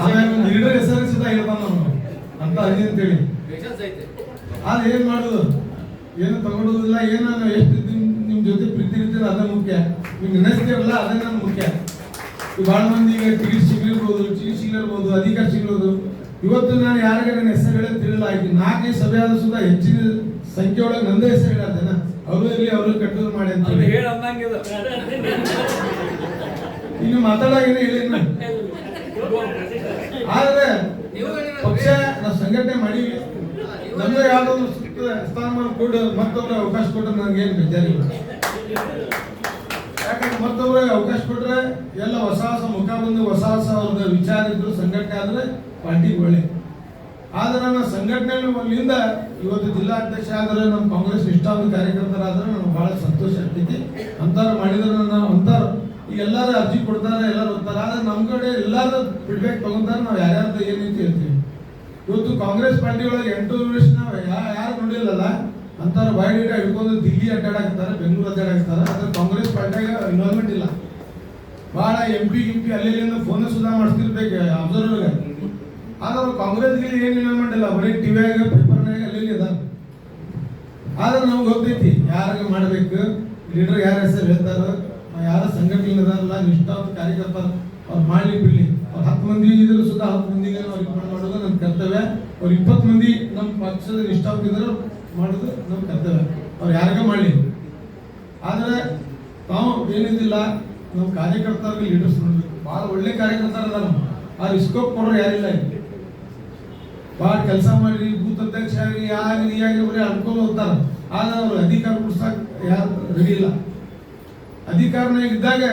ಆಮೇಲೆ ಒಂದು ಲೀಡರ್ ಹೆಸರು ಸದಾ ಹೇಳ್ತಾನ ನಾವು ಅಂತ ಅದಿ ಅಂತೇಳಿ. ಆದ್ರೆ ಏನ್ ಮಾಡುದು, ಏನು ತಗೊಳ್ಳೋದಿಲ್ಲ. ಏನು ನಾವು ಎಷ್ಟು ನಿಮ್ ಜೊತೆ ಪ್ರೀತಿ ಇರ್ತೀರ ಅದ ಮುಖ್ಯ, ನಿಮ್ಗೆ ನೆನೆಸ್ತೀರಲ್ಲ ಅದೇ ನನ್ ಮುಖ್ಯ. ಬಹಳ ಮಂದಿ ಈಗ ಟಿಕೆಟ್ ಸಿಗ್ಲಿರ್ಬೋದು, ಟಿಕೆಟ್ ಸಿಗ್ಲಿರ್ಬೋದು, ಅಧಿಕಾರ ಸಿಗ್ಬೋದು. ಇವತ್ತು ನಾನು ಯಾರಿಗೆ ನನ್ನ ಹೆಸರು ಹೇಳೋದು ತಿಳಿಲ್ಲ. ಆಯ್ತು 4 ಸಭೆ ಆದ್ರೂ ಸುಧಾ ಹೆಚ್ಚಿನ ಸಂಖ್ಯೆ ಒಳಗೆ ನಂದೇ ಹೆಸರು ಹೇಳತ್ತೇನ, ಅವರು ಇರ್ಲಿ ಅವರು ಕಟ್ಟೋದು ಮಾಡಿ ಅಂತ ಇನ್ನು ಮಾತಾಡಾಗೇನೆ ಹೇಳಿ. ಆದ್ರೆ ಪಕ್ಷ ನಾವು ಸಂಘಟನೆ ಮಾಡೀವಿ, ನಮ್ಗೆ ಯಾವ್ದಾದ್ರು ಸ್ಥಾನಮಾನ ಕೊಡು, ಮತ್ತೊಬ್ರು ಅವಕಾಶ ಕೊಟ್ರೆ ನನಗೇನು ಬೇಜಾರಿಲ್ಲ. ಯಾಕಂದ್ರೆ ಮತ್ತೊಬ್ರಿಗೆ ಅವಕಾಶ ಕೊಟ್ರೆ ಎಲ್ಲ ಹೊಸ ಮುಖ ಬಂದು ಹೊಸ ಅವ್ರದ್ದು ವಿಚಾರ ಇದ್ರು ಸಂಘಟನೆ ಆದ್ರೆ ಪಾರ್ಟಿಗೆ ಒಳ್ಳೆ. ಆದ್ರೆ ನನ್ನ ಸಂಘಟನೆಗಳಿಂದ ಇವತ್ತು ಜಿಲ್ಲಾಧ್ಯಕ್ಷ ಆದ್ರೆ ನಮ್ಮ ಕಾಂಗ್ರೆಸ್ ನಿಷ್ಠಾವಂತ ಕಾರ್ಯಕರ್ತರಾದ್ರೆ ನಮ್ಗೆ ಬಹಳ ಸಂತೋಷ ಆಗ್ತೈತಿ. ಅಂತಾರ ಮಾಡಿದ್ರೆ ನಾವು ಅಂತಾರ ಈಗ ಎಲ್ಲಾರು ಅರ್ಜಿ ಕೊಡ್ತಾರೆ, ಎಲ್ಲರೂ ಓದ್ತಾರೆ. ಆದ್ರೆ ನಮ್ಮ ಕಡೆ ಎಲ್ಲಾರು ಫೀಡ್ಬ್ಯಾಕ್ ತಗೊಂತಾರೆ, ನಾವು ಯಾರ್ಯಾರ್ದು ಏನೈತಿ ಹೇಳ್ತೀವಿ. ಇವತ್ತು ಕಾಂಗ್ರೆಸ್ ಪಾರ್ಟಿ ಒಳಗೆ 8 ವರ್ಷ ಯಾರು ನೋಡಿಲ್ಲಲ್ಲ ಅಂತಾರ ಬಯೋಡೇಟಾ ಹಿಡ್ಕೊಂಡು ದಿಲ್ಲಿ ಅಡ್ಡಾಡಾಕ್ತಾರೆ, ಬೆಂಗಳೂರು ಅಡ್ಡಾಡಾಕ್ತಾರೆ. ಅದ್ರ ಕಾಂಗ್ರೆಸ್ ಪಾರ್ಟಿಯಾಗ ಇನ್ವಾಲ್ವ್ಮೆಂಟ್ ಇಲ್ಲ. ಭಾಳ MP ಅಲ್ಲಿಂದ ಫೋನ್ ಸುಧಾ ಮಾಡಿಸ್ತಿರ್ಬೇಕು ಅಬ್ಸರ್ವರ್ಗೆ. ಆದ್ರೆ ಕಾಂಗ್ರೆಸ್ಗೆ ಏನು ಇನ್ವಾಲ್ವ್ಮೆಂಟ್ ಇಲ್ಲ, ಬರೀ ಟಿವಿಯಾಗ ಪೇಪರ್ನಾಗ ಅಲ್ಲಿ ಅದ. ಆದ್ರೆ ನಮ್ಗೆ ಗೊತ್ತೈತಿ ಯಾರಿಗೆ ಮಾಡಬೇಕು, ಲೀಡರ್ ಯಾರ ಹೆಸರು ಹೇಳ್ತಾರೋ, ಯಾರ ಸಂಘಟನೆ ಅದಾರಲ್ಲ ನಿಷ್ಠಾವಂತ ಕಾರ್ಯಕರ್ತ ಅವ್ರು ಮಾಡಲಿ ಬಿಡಲಿ. ಅವ್ರು 10 ಮಂದಿ ಇದ್ರು ಸುಧಾ 10 ಮಂದಿಗೆ ಅವ್ರಿಗೆ ಮಾಡೋದು ನಮ್ಮ ಕರ್ತವ್ಯ. ಅವ್ರು 20 ಮಂದಿ ನಮ್ಮ ಪಕ್ಷದ ನಿಷ್ಠಾವಂತ ಇದ್ರು ಮಾಡೋದು ನಮ್ಮ ಕರ್ತವ್ಯ. ಅವ್ರು ಯಾರಿಗ ಮಾಡಲಿ. ಆದರೆ ತಾವು ಏನಿದಿಲ್ಲ, ನಾವು ಕಾರ್ಯಕರ್ತರಿಗೆ ಲೀಡರ್ಸ್ ನೋಡ್ಬೇಕು. ಭಾಳ ಒಳ್ಳೆ ಕಾರ್ಯಕರ್ತರ ಅದಾರ, ಆ ರಿಸ್ಕೋಪ್ ಕೊಡೋರು ಯಾರಿಲ್ಲ. ಭಾಳ ಕೆಲಸ ಮಾಡಿ ಬೂತ್ ಅಧ್ಯಕ್ಷ ಆಗಿ ಯಾಗಿ ಬರೀ ಅನ್ಕೊಂಡು ಹೋಗ್ತಾರೆ. ಆದ್ರೆ ಅವ್ರು ಅಧಿಕಾರ ಕೊಡ್ಸಕ್ ಯಾರು ರೆಡಿ ಇಲ್ಲ. ಅಧಿಕಾರನ ಇದ್ದಾಗ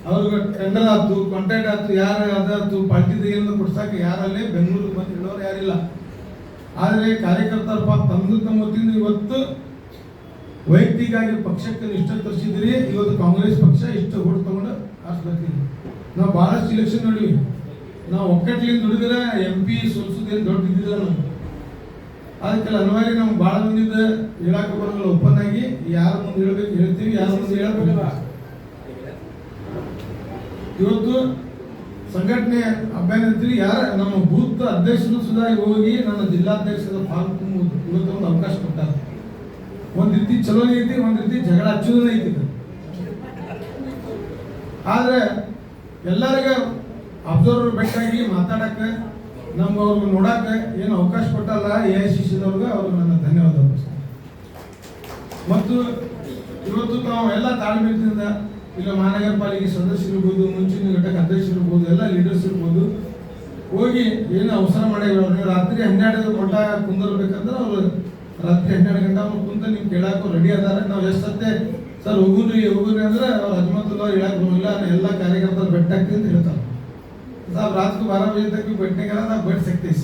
ಅವ್ರಿಗೆ ಟೆಂಡರ್ ಆಯ್ತು, ಕಾಂಟ್ರಾಕ್ಟ್ ಆಯ್ತು, ಯಾರು ಅದಾಯ್ತು, ಪಾರ್ಟಿದ ಏನು ಕೊಡ್ಸಕ್ಕೆ ಯಾರಲ್ಲೇ ಬೆಂಗಳೂರು ಬಂದು ಹೇಳೋರು ಯಾರಿಲ್ಲ. ಆದರೆ ಕಾರ್ಯಕರ್ತರ ತಮ್ಮ ಹೊತ್ತಿಂದ ಇವತ್ತು ವೈಯಕ್ತಿಕವಾಗಿ ಪಕ್ಷಕ್ಕೆ ನಿಷ್ಠ ತರಿಸಿದ್ರಿ. ಇವತ್ತು ಕಾಂಗ್ರೆಸ್ ಪಕ್ಷ ಇಷ್ಟು ಓಟ್ ತಗೊಂಡು ಆರಿಸ್ಬೇಕಿದೆ. ನಾವು ಭಾಳಷ್ಟು ಇಲೆಕ್ಷನ್ ನೋಡಿವಿ. ನಾವು ಒಕ್ಕಟ್ಲಿಂದ ದುಡಿದ್ರೆ MP ಸೋಲ್ಸೋದೇನು ದೊಡ್ಡ ಇದ್ದಿಲ್ಲ ನಾವು. ಅದಕ್ಕೆಲ್ಲ ಅನಿವಾರ್ಯ ನಮ್ಗೆ ಭಾಳ ಮಂದಿದ ಹೇಳಕ್ಕೆ ಬರೋಲ್ಲ. ಓಪನ್ ಆಗಿ ಯಾರ ಮುಂದೆ ಹೇಳ್ಬೇಕು ಹೇಳ್ತೀವಿ, ಯಾರ ಮುಂದೆ ಹೇಳ್ಬೇಕಿಲ್ಲ. ಇವತ್ತು ಸಂಘಟನೆ ಅಭಿಯಾನ ಅಂತೀವಿ. ಯಾರ ನಮ್ಮ ಬೂತ್ ಅಧ್ಯಕ್ಷರು ಸುಧಾ ಹೋಗಿ ನನ್ನ ಜಿಲ್ಲಾಧ್ಯಕ್ಷರ ಫಾರ್ಮ್ ತುಂಬುವುದು ಇವತ್ತು ಒಂದು ಅವಕಾಶ ಕೊಟ್ಟಾರೆ. ಒಂದ್ ರೀತಿ ಚಲೋನೇ ಐತಿ, ಒಂದ್ ರೀತಿ ಜಗಳ ಹಚ್ಚೋದೇ ಐತಿ. ಆದ್ರೆ ಎಲ್ಲರಿಗ ಅಬ್ಸರ್ವರ್ ಬೇಕಾಗಿ ಮಾತಾಡಕ್ಕೆ, ನಮ್ಗೆ ಅವ್ರಿಗೆ ನೋಡಕ್ಕೆ ಏನು ಅವಕಾಶ ಕೊಟ್ಟಲ್ಲ AICCದವ್ರಿಗೆ ಅವ್ರಿಗೆ ನನ್ನ ಧನ್ಯವಾದ. ಮತ್ತು ಇವತ್ತು ನಾವು ಎಲ್ಲ ತಾಳ್ಮೆಯಿಂದ ಇಲ್ಲ ಮಹಾನಗರ ಪಾಲಿಕೆ ಸದಸ್ಯರಿರ್ಬೋದು, ಮುಂಚಿನ ಘಟಕ ಅಧ್ಯಕ್ಷರಿರ್ಬೋದು, ಎಲ್ಲ ಲೀಡರ್ಸ್ ಇರ್ಬೋದು, ಹೋಗಿ ಏನು ಅವಸರ ಮಾಡಿದ್ರು. ರಾತ್ರಿ 12 ಗಂಟೆ ಕುಂದಿರ್ಬೇಕಂದ್ರೆ ಅವ್ರು ರಾತ್ರಿ 12 ಗಂಟೆ ಕುಂತ ನೀವು ಕೇಳಾಕ ರೆಡಿ ಅದಾರ. ನಾವು ಎಷ್ಟತ್ತೆ ಸರ್ ಹೋಗುನ್ರಿ ಅಂದ್ರೆ ಅವ್ರು ಹಜಮತುಲ್ಲಾ ಹೇಳಕ್ ಬರೋಲ್ಲ, ಎಲ್ಲ ಕಾರ್ಯಕರ್ತರು ಬೆಟ್ಟ ಆಗ್ತೀವಿ ಅಂತ ಹೇಳ್ತಾರೆ. साहब रात को 12 बजे तक भी बैठने का ना बैठ सकते हैं,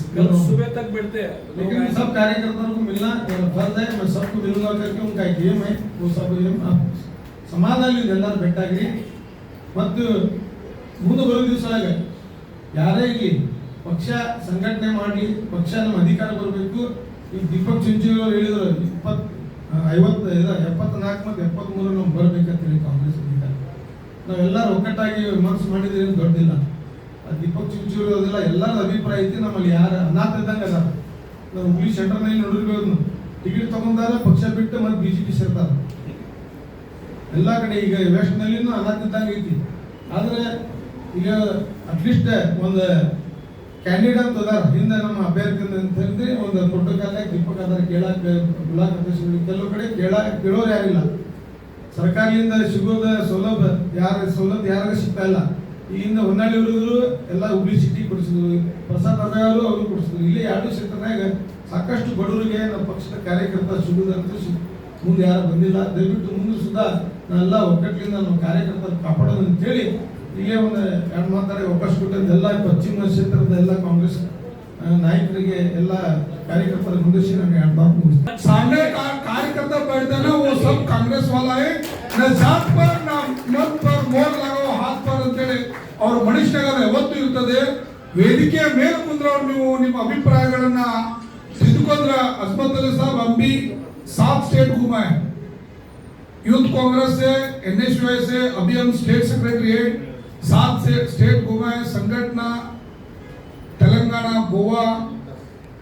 सुबह तक बैठते हैं। लेकिन सब कार्यकर्ताओं को मिलना फर्ज है. मैं सबको मिलूंगा करके उनका गेम है, वो सब गेम ಸಮಾಧಾನದಿಂದ ಎಲ್ಲರೂ ಬೆಟ್ಟಾಗಿ. ಮತ್ತು ಮುಂದೆ ಬರೋ ದಿವಸ ಯಾರೇ ಇಲ್ಲಿ ಪಕ್ಷ ಸಂಘಟನೆ ಮಾಡಿ ಪಕ್ಷ ನಮ್ಮ ಅಧಿಕಾರ ಬರಬೇಕು. ಈಗ ದೀಪಕ್ ಚಿಂಚೋಳಿ ಅವರು ಹೇಳಿದ್ರು 74 ಮತ್ತು 73 ನಾವು ಬರ್ಬೇಕಂತ ಹೇಳಿ ಕಾಂಗ್ರೆಸ್ ಅಧಿಕಾರ. ನಾವೆಲ್ಲರೂ ಒಕ್ಕಟ್ಟಾಗಿ ಮನಸ್ಸು ಮಾಡಿದ್ರೆ ಏನು ದೊಡ್ಡದಿಲ್ಲ. ದೀಪಕ್ ಚಿಂಚೋಳಿ ಅದೆಲ್ಲ ಎಲ್ಲರ ಅಭಿಪ್ರಾಯ ಐತಿ. ನಮ್ಮಲ್ಲಿ ಯಾರು ಅನಾಥ ಇದ್ದಂಗೆ ಅದ. ನಾವು ಹುಬ್ಳಿ ಸೆಂಟರ್ನಲ್ಲಿ ನೋಡಿರ್ಬೋದು, ಟಿಕೆಟ್ ತಗೊಂಡಾರ ಪಕ್ಷ ಬಿಟ್ಟು ಮತ್ತೆ BJP ಸೇರ್ತಾರೆ. ಎಲ್ಲ ಕಡೆ ಈಗ ವೆಸ್ಟ್ನಲ್ಲಿ ಅನಾಥ ಇದ್ದಂಗೆ ಐತಿ. ಆದರೆ ಈಗ ಅಟ್ಲೀಸ್ಟ್ ಒಂದು ಕ್ಯಾಂಡಿಡೇಟ್ ಅದಾರ ಹಿಂದೆ ನಮ್ಮ ಅಭ್ಯರ್ಥಿ ಅಂತ ಹೇಳಿದ್ರೆ ಒಂದು ಪ್ರೋಟೋಕಾಲ್ನಾಗ ದೀಪಕ್ ಅದಾರ ಕೇಳಕ್ಕೆ ಬ್ಲಾಕ್ ಅಧ್ಯಕ್ಷರು. ಕೆಲವು ಕಡೆ ಕೇಳೋರು ಯಾರಿಲ್ಲ. ಸರ್ಕಾರದಿಂದ ಸಿಗೋದ ಸೌಲಭ್ಯ ಯಾರಿಗೆ ಸಿಗ್ತಾ ಇಲ್ಲ. ಇಲ್ಲಿಂದ ಹೊನ್ನಾಳಿ ಹುಡುಗರು ಎಲ್ಲ ಹುಬ್ಳಿ ಸಿಟಿ ಕೊಡಿಸಿದ್ರು, ಪ್ರಸಾದ್ ಅವರು ಅವರು ಕೊಡಿಸಿದ್ರು. ಇಲ್ಲಿ 2 ಕ್ಷೇತ್ರನಾಗ ಸಾಕಷ್ಟು ಬಡವರಿಗೆ ನಮ್ಮ ಪಕ್ಷದ ಕಾರ್ಯಕರ್ತ ಸಿಗುದಂತ ಮುಂದೆ ಯಾರು ಬಂದಿಲ್ಲ. ದಯವಿಟ್ಟು ಮುಂದೆ ಸುಧಾ ನಾನೆಲ್ಲ ಒಕ್ಕಟ್ಟಿನಿಂದ ನಮ್ಮ ಕಾರ್ಯಕರ್ತರು ಕಾಪಾಡೋದು ಅಂತೇಳಿ ಇಲ್ಲೇ ಒಂದು 2 ಮಾತಾಡಿ ಅವಕಾಶ ಕೊಟ್ಟಿದ್ದ ಎಲ್ಲ ಪಶ್ಚಿಮ ಕ್ಷೇತ್ರದ ಎಲ್ಲ ಕಾಂಗ್ರೆಸ್ नायकರಿಗೆ ಎಲ್ಲ कार्यकर्ता मुंशी सामने का कार्यकर्ता बैठता है ना, वो सब कांग्रेस वाला है. न जात पर न मत पर मोर लगाओ हाथ पर ಅಂತೇಳಿ ಅವರು ಮನುಷ್ಯನಾಗ ಯಾವತ್ತೂ ಇರ್ತದೆ. ವೇದಿಕೆಯ ಮೇಲೆ ಕುಂದ್ರೆ ನೀವು ನಿಮ್ಮ ಅಭಿಪ್ರಾಯಗಳನ್ನ ತಿದ್ದುಕೊಂಡ್ರೆ ಅಜ್ಮತ್ ಅಲಿ ಸಾಹಬ್ अंबी 7 स्टेट घुमाए, यूथ कांग्रेस से NSY से अभी हम स्टेट सेक्रेटरी है, 7 स्टेट घुमाए. संगठना तेलंगाना, गोवा,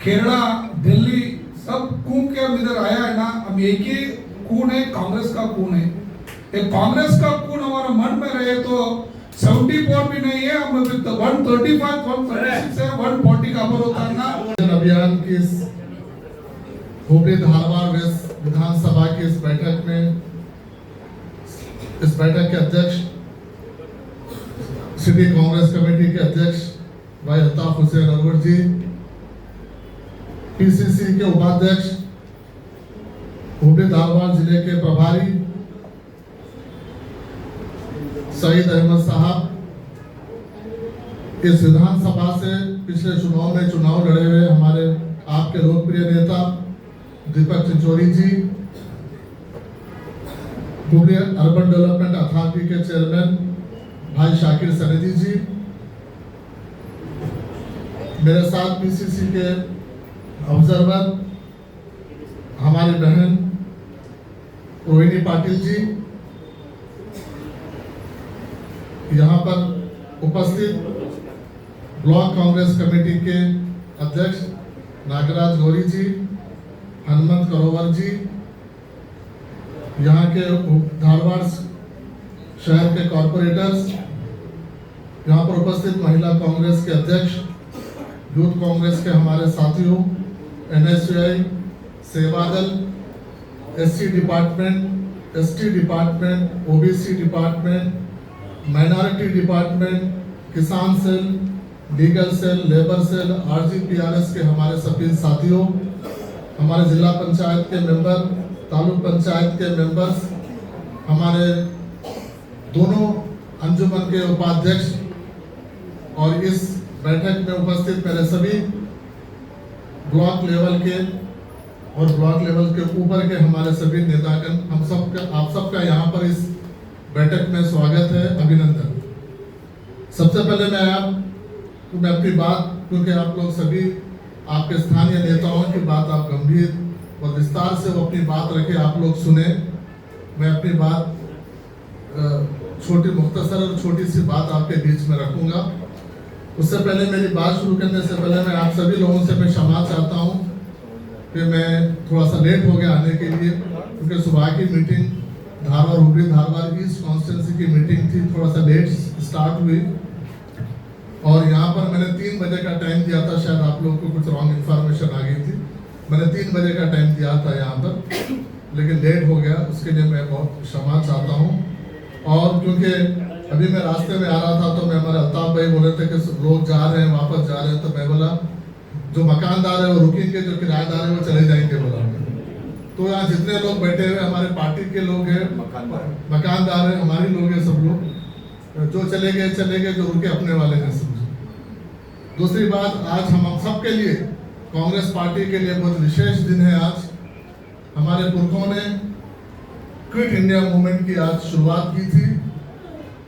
केरला, दिल्ली सब कून के हम इधर आया है ना. हम एक ही कून है, कांग्रेस का कून है. ये कांग्रेस का कून हमारा मन में रहे तो 74 भी नहीं है, हम 135, 136 है, 140 का अमर होता है ना. अभियान की हुबली धारवाड़ वेस्ट विधानसभा की इस बैठक में इस बैठक के अध्यक्ष सिटी कांग्रेस कमेटी के अध्यक्ष भाई अल्ताफ हुसैन अनवर जी, PCC के उपाध्यक्ष हुबली धारवाड़ जिले के प्रभारी सईद अहमद साहब, इस विधानसभा से पिछले चुनाव में चुनाव लड़े हुए हमारे आपके लोकप्रिय नेता दीपक चिंचोली जी, हुबली अर्बन डेवलपमेंट अथॉरिटी के चेयरमैन भाई शाकिर सनेदी जी, मेरे साथ PCC के ऑब्जर्वर हमारी बहन रोहिणी पाटिल जी, यहाँ पर उपस्थित ब्लॉक कांग्रेस कमेटी के अध्यक्ष नागराज गौरी जी, हनुमंत करोवर जी, यहाँ के धारवाड़ शहर के कॉरपोरेटर्स, यहाँ पर उपस्थित महिला कांग्रेस के अध्यक्ष, यूथ कांग्रेस के हमारे साथियों, NSUI, Sevadal, SC department, ST department, OBC department, minority department, Kisan cell, legal cell, labour cell, RGPRS के हमारे सभी साथियों, हमारे जिला पंचायत के मेंबर, तालुक पंचायत के मेंबर्स, हमारे दोनों अंजुमन के उपाध्यक्ष और इस बैठक में उपस्थित मेरे सभी ब्लॉक लेवल के और ब्लॉक लेवल के ऊपर के हमारे सभी नेतागण, हम सबका आप सबका यहाँ पर इस बैठक में स्वागत है, अभिनंदन। सबसे पहले मैं अपनी बात, क्योंकि आप लोग सभी आपके स्थानीय नेताओं की बात आप गंभीर और विस्तार से वो अपनी बात रखे, आप लोग सुने। मैं अपनी बात छोटी मुख्तसर और छोटी सी बात आपके बीच में रखूंगा। उससे पहले मेरी बात शुरू करने से पहले मैं आप सभी लोगों से मैं क्षमा चाहता हूं कि मैं थोड़ा सा लेट हो गया आने के लिए, क्योंकि सुबह की meeting Dharwad Hubli Dharwad east constituency की मीटिंग थी, थोड़ा सा लेट स्टार्ट हुई और यहाँ पर मैंने 3 बजे का टाइम दिया था, शायद आप लोगों को कुछ रॉन्ग इन्फॉर्मेशन आ गई थी। मैंने 3 बजे का टाइम दिया था यहाँ पर, लेकिन लेट हो गया, उसके लिए मैं बहुत क्षमा चाहता हूँ। और क्योंकि अभी मैं रास्ते में आ रहा था तो मैं हमारे अल्ताफ भाई बोले थे कि लोग जा रहे हैं, वापस जा रहे हैं, तो मैं बोला जो मकानदार है वो रुकेंगे, जो किराएदार है वो चले जाएंगे बोला। तो यहाँ जितने लोग बैठे हुए हमारे पार्टी के लोग हैं, मकानदार है, हमारे लोग हैं, सब लोग जो चले गए, जो रुके अपने वाले हैं समझो। दूसरी बात, आज हम सब के लिए, कांग्रेस पार्टी के लिए बहुत विशेष दिन है। आज हमारे पुरखों ने क्विट इंडिया मूवमेंट की आज शुरुआत की थी।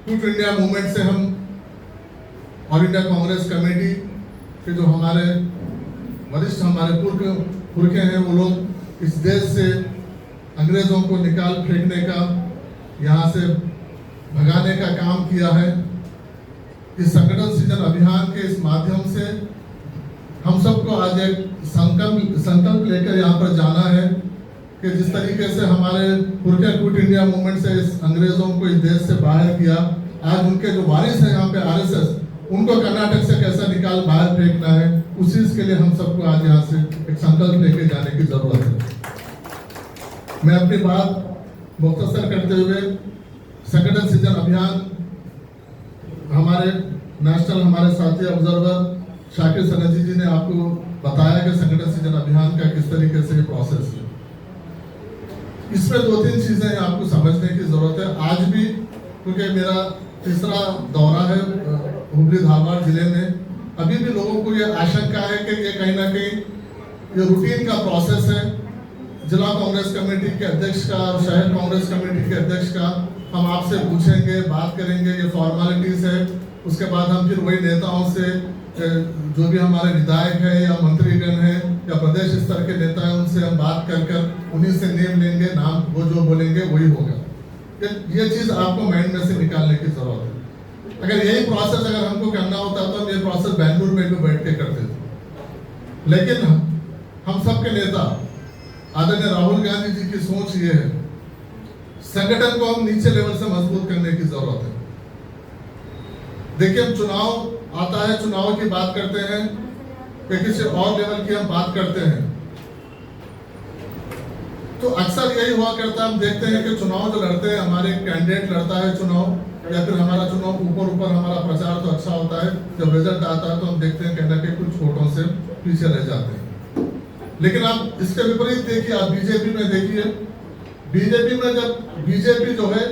क्विट इंडिया मूवमेंट से हम ऑल इंडिया कांग्रेस कमेटी के जो हमारे वरिष्ठ हमारे पुरखे हैं, वो लोग इस देश से अंग्रेजों को निकाल फेंकने का, यहाँ से भगाने का काम किया है। इस संगठन सृजन अभियान के इस माध्यम से हम सबको आज एक संकल्प लेकर यहाँ पर जाना है कि जिस तरीके से हमारे पुरखे क्विट इंडिया मूवमेंट से इस अंग्रेजों को इस देश से बाहर किया, आज उनके जो वारिस है यहाँ पे RSS, उनको कर्नाटक से कैसा निकाल बाहर फेंकना है, उसी के लिए हम सबको आज यहाँ से एक संकल्प लेके जाने की जरूरत है। मैं अपनी बात मुख्तसर करते हुए संगठन सृजन अभियान, हमारे नेशनल हमारे साथी ऑब्जर्वर शाकिर सनजी जी ने आपको बताया कि संगठन सृजन अभियान का किस तरीके से प्रोसेस है। इसमें 2-3 चीजें आपको समझने की जरूरत है। आज भी क्योंकि मेरा तीसरा दौरा है हुबली धारवाड़ जिले में, अभी भी लोगों को ये आशंका है कि ये कहीं ना कहीं ये रूटीन का प्रोसेस है। जिला कांग्रेस कमेटी के अध्यक्ष का और शहर कांग्रेस कमेटी के अध्यक्ष का हम आपसे पूछेंगे, बात करेंगे, ये फॉर्मेलिटीज है। उसके बाद हम फिर वही नेताओं से, जो भी हमारे विधायक है या मंत्रीगण है या प्रदेश स्तर के नेता है, उनसे हम बात कर उन्हीं से नेम लेंगे, नाम वो जो बोलेंगे वही होगा। ये चीज आपको माइंड में से निकालने की जरूरत है। अगर यही प्रोसेस अगर हमको करना होता तो हम ये प्रोसेस बेंगलुरु में भी बैठ के करते थे। लेकिन हम सबके नेता आदरणीय राहुल गांधी जी की सोच ये है, संगठन को हम नीचे लेवल से मजबूत करने की जरूरत है। देखिए, हम चुनाव आता है, चुनाव की बात करते हैं, किसी और लेवल की हम बात करते हैं, तो अक्सर यही हुआ करता है। हम देखते हैं कि चुनाव जो लड़ते हैं, हमारे कैंडिडेट लड़ता है चुनाव, या फिर हमारा चुनाव ऊपर हमारा प्रचार तो अच्छा होता है, जब रिजल्ट आता है तो हम देखते हैं कहना कि कुछ वोटों से पीछे रह जाते हैं। लेकिन आप इसके विपरीत देखिए, आप बीजेपी में देखिए, बीजेपी में जब बीजेपी जो है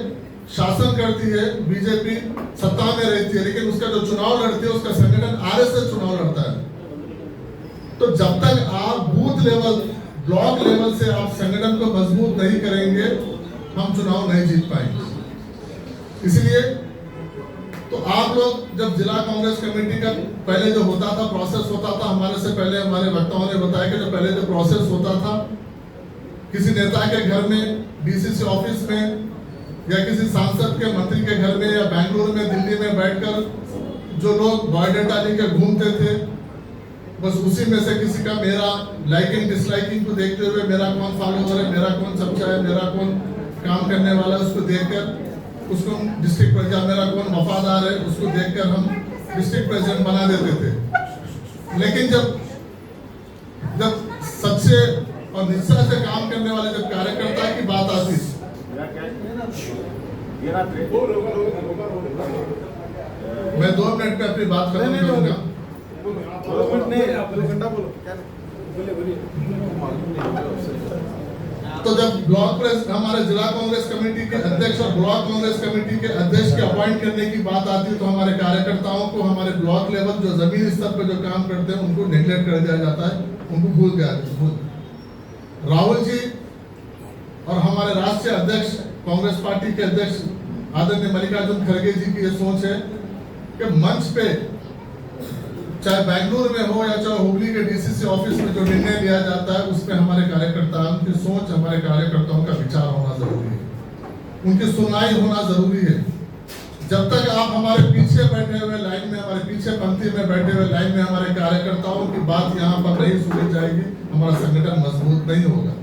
शासन करती है, बीजेपी सत्ता में रहती है, लेकिन उसका जो चुनाव लड़ती है उसका संगठन RSS चुनाव लड़ता है। तो जब तक आप बूथ लेवल, ब्लॉक लेवल से आप संगठन को मजबूत नहीं करेंगे, हम चुनाव नहीं जीत पाएंगे। इसलिए तो आप लोग जब जिला कांग्रेस कमेटी का पहले जो होता था, प्रोसेस होता था, हमारे से पहले हमारे वक्ताओं ने बताया कि जो पहले जो प्रोसेस होता था, किसी नेता के घर में, डीसीसी ऑफिस में, या किसी सांसद के, मंत्री के घर में, या बेंगलुरु में, दिल्ली में बैठकर जो लोग बायोडाटा लेकर घूमते थे, बस उसी में से किसी का मेरा लाइकिंग डिसलाइकिंग को देखते हुए मेरा कौन फॉलोअर है, मेरा कौन सच्चा है, मेरा कौन काम करने वाला है, उसको देखकर उसको डिस्ट्रिक्ट प्रेसिडेंट, मेरा कौन वफादार है, उसको देखकर हम डिस्ट्रिक्ट प्रेसिडेंट बना देते थे। लेकिन जब सच्चे और निष्ठा से काम करने वाले जब कार्यकर्ता की बात आती, मैं 2 मिनट में अपनी बात खत्म करूंगा। तो जब हमारे जिला कांग्रेस कमेटी के अध्यक्ष और ब्लॉक कांग्रेस कमेटी के अध्यक्ष के अपॉइंट करने की बात आती है, तो हमारे कार्यकर्ताओं को हमारे ब्लॉक लेवल जो जमीनी स्तर पर जो काम करते हैं उनको नेग्लेक्ट कर दिया जाता है, उनको भूल गया। राहुल जी और हमारे राष्ट्रीय अध्यक्ष कांग्रेस पार्टी के अध्यक्ष आदरणीय मल्लिकार्जुन खड़गे जी की ये सोच है कि मंच पे चाहे बेंगलुरु में हो या चाहे हुबली के डीसीसी ऑफिस में जो निर्णय लिया जाता है, उसमें हमारे कार्यकर्ताओं की सोच, हमारे कार्यकर्ताओं का विचार होना जरूरी है, उनकी सुनवाई होना जरूरी है। जब तक आप हमारे पीछे बैठे हुए लाइन में, हमारे पीछे पंक्ति में बैठे हुए लाइन में हमारे कार्यकर्ताओं की बात यहाँ पर नहीं सुनी जाएगी, हमारा संगठन मजबूत नहीं होगा।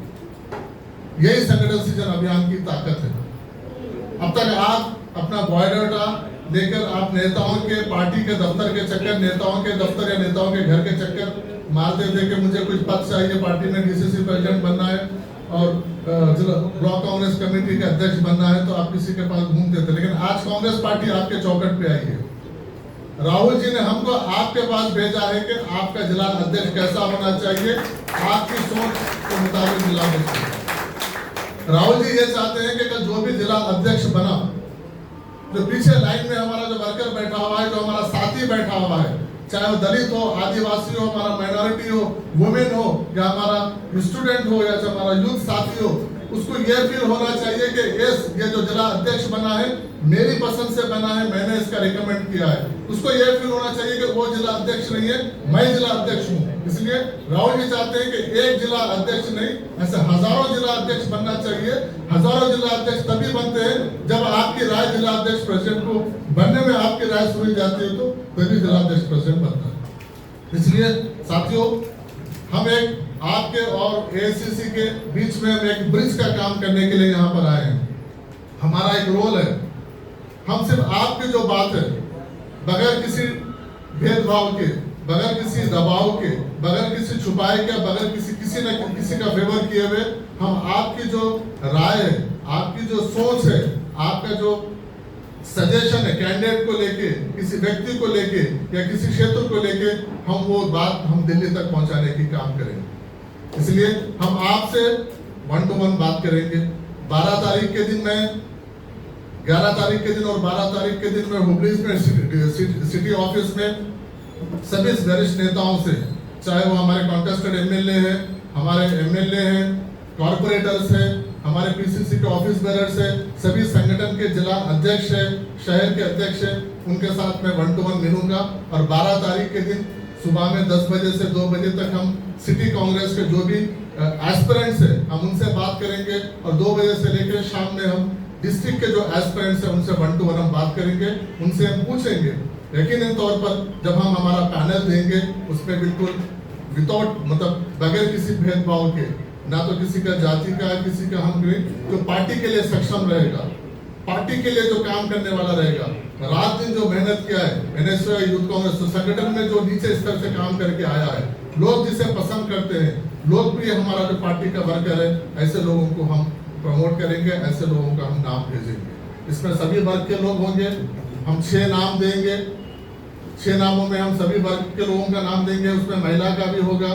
यही संगठन सृजन अभियान की ताकत है। अब तक आप अपना बायोडाटा लेकर आप नेताओं के, पार्टी के दफ्तर के चक्कर, नेताओं के दफ्तर या नेताओं के घर के चक्कर मारते थे कि मुझे कुछ पद चाहिए, पार्टी में डीसीसी प्रेसिडेंट बनना है और ब्लॉक कांग्रेस कमेटी के अध्यक्ष बनना है, तो आप किसी के पास घूमते थे। लेकिन आज कांग्रेस पार्टी आपके चौकट पे आई है। राहुल जी ने हमको आपके पास भेजा है कि आपका जिला अध्यक्ष कैसा होना चाहिए, आपकी सोच के मुताबिक जिला अध्यक्ष। राहुल जी ये चाहते हैं कि जो भी जिला अध्यक्ष बना, जो पीछे लाइन में हमारा जो वर्कर बैठा हुआ है, जो हमारा साथी बैठा हुआ है, चाहे वो दलित हो, आदिवासी हो, हमारा माइनॉरिटी हो, वुमेन हो, या हमारा स्टूडेंट हो, या हमारा यूथ साथी हो, उसको ये फील होना चाहिए कि ये जो जिला अध्यक्ष बना है मेरी पसंद से बना है, मैंने इसका रिकमेंड किया है। उसको ये फील होना चाहिए कि वो जिला अध्यक्ष नहीं है, मैं जिला अध्यक्ष हूँ। इसलिए राहुल जी चाहते हैं कि एक जिला अध्यक्ष नहीं, ऐसे हजारों जिला अध्यक्ष बनना चाहिए। हजारों जिला अध्यक्ष तभी बनते हैं जब आपकी राय जिला अध्यक्ष प्रेसिडेंट को बनने में आपकी राय सुनी जाती है, तो तभी जिला अध्यक्ष प्रेसिडेंट बनता है। इसलिए साथियों, हम एक आपके और एआईसीसी के बीच में हम एक ब्रिज का काम करने के लिए यहाँ पर आए हैं। हमारा एक रोल है, हम सिर्फ आपकी जो बात है, बगैर किसी भेदभाव के, बगैर किसी दबाव के, बगैर किसी छुपाए के, बगैर किसी न किसी का फेवर किए हुए, हम आपकी जो राय है, आपकी जो सोच है, आपका जो सजेशन है कैंडिडेट को लेके, किसी व्यक्ति को लेके या किसी क्षेत्र को लेके, हम वो बात हम दिल्ली तक पहुंचाने की काम करेंगे। इसलिए हम आपसे 1-to-1 बात करेंगे। 12 तारीख के दिन मैं 11 तारीख के दिन और 12 तारीख के दिन मैं हुबली में सिटी ऑफिस में सभी वरिष्ठ नेताओं से, चाहे वो हमारे कॉन्टेस्टेड एमएलए हैं, हमारे एमएलए हैं, कॉर्पोरेटर्स हैं, हमारे पीसीसी के ऑफिस बेरर्स है, सभी संगठन के जिला अध्यक्ष है, शहर के अध्यक्ष है, उनके साथ मैं 1-to-1 मिलूंगा। और 12 तारीख के दिन सुबह में 10 बजे से 2 बजे तक हम सिटी कांग्रेस के जो भी एस्पिरेंट्स है हम उनसे बात करेंगे, और 2 बजे से लेकर शाम में हम डिस्ट्रिक्ट के जो एस्पिरेंट्स है उनसे 1-to-1 हम बात करेंगे। उनसे हम पूछेंगे, यकीनन तौर पर जब हम हमारा पैनल देंगे उसमें बिल्कुल विदाउट मतलब बगैर किसी भेदभाव के, ना तो किसी का जाति का, किसी का हम जो पार्टी के लिए सक्षम रहेगा, पार्टी के लिए जो काम करने वाला रहेगा, रात दिन जो मेहनत किया है एनएसयूआई यूथ कांग्रेस तो संगठन में जो नीचे स्तर से काम करके आया है, लोग जिसे पसंद करते हैं, लोकप्रिय हमारा जो पार्टी का वर्कर है, ऐसे लोगों को हम प्रमोट करेंगे, ऐसे लोगों का हम नाम भेजेंगे। इसमें सभी वर्ग के लोग होंगे, हम 6 नाम देंगे। 6 नामों में हम सभी वर्ग के लोगों का नाम देंगे। उसमें महिला का भी होगा,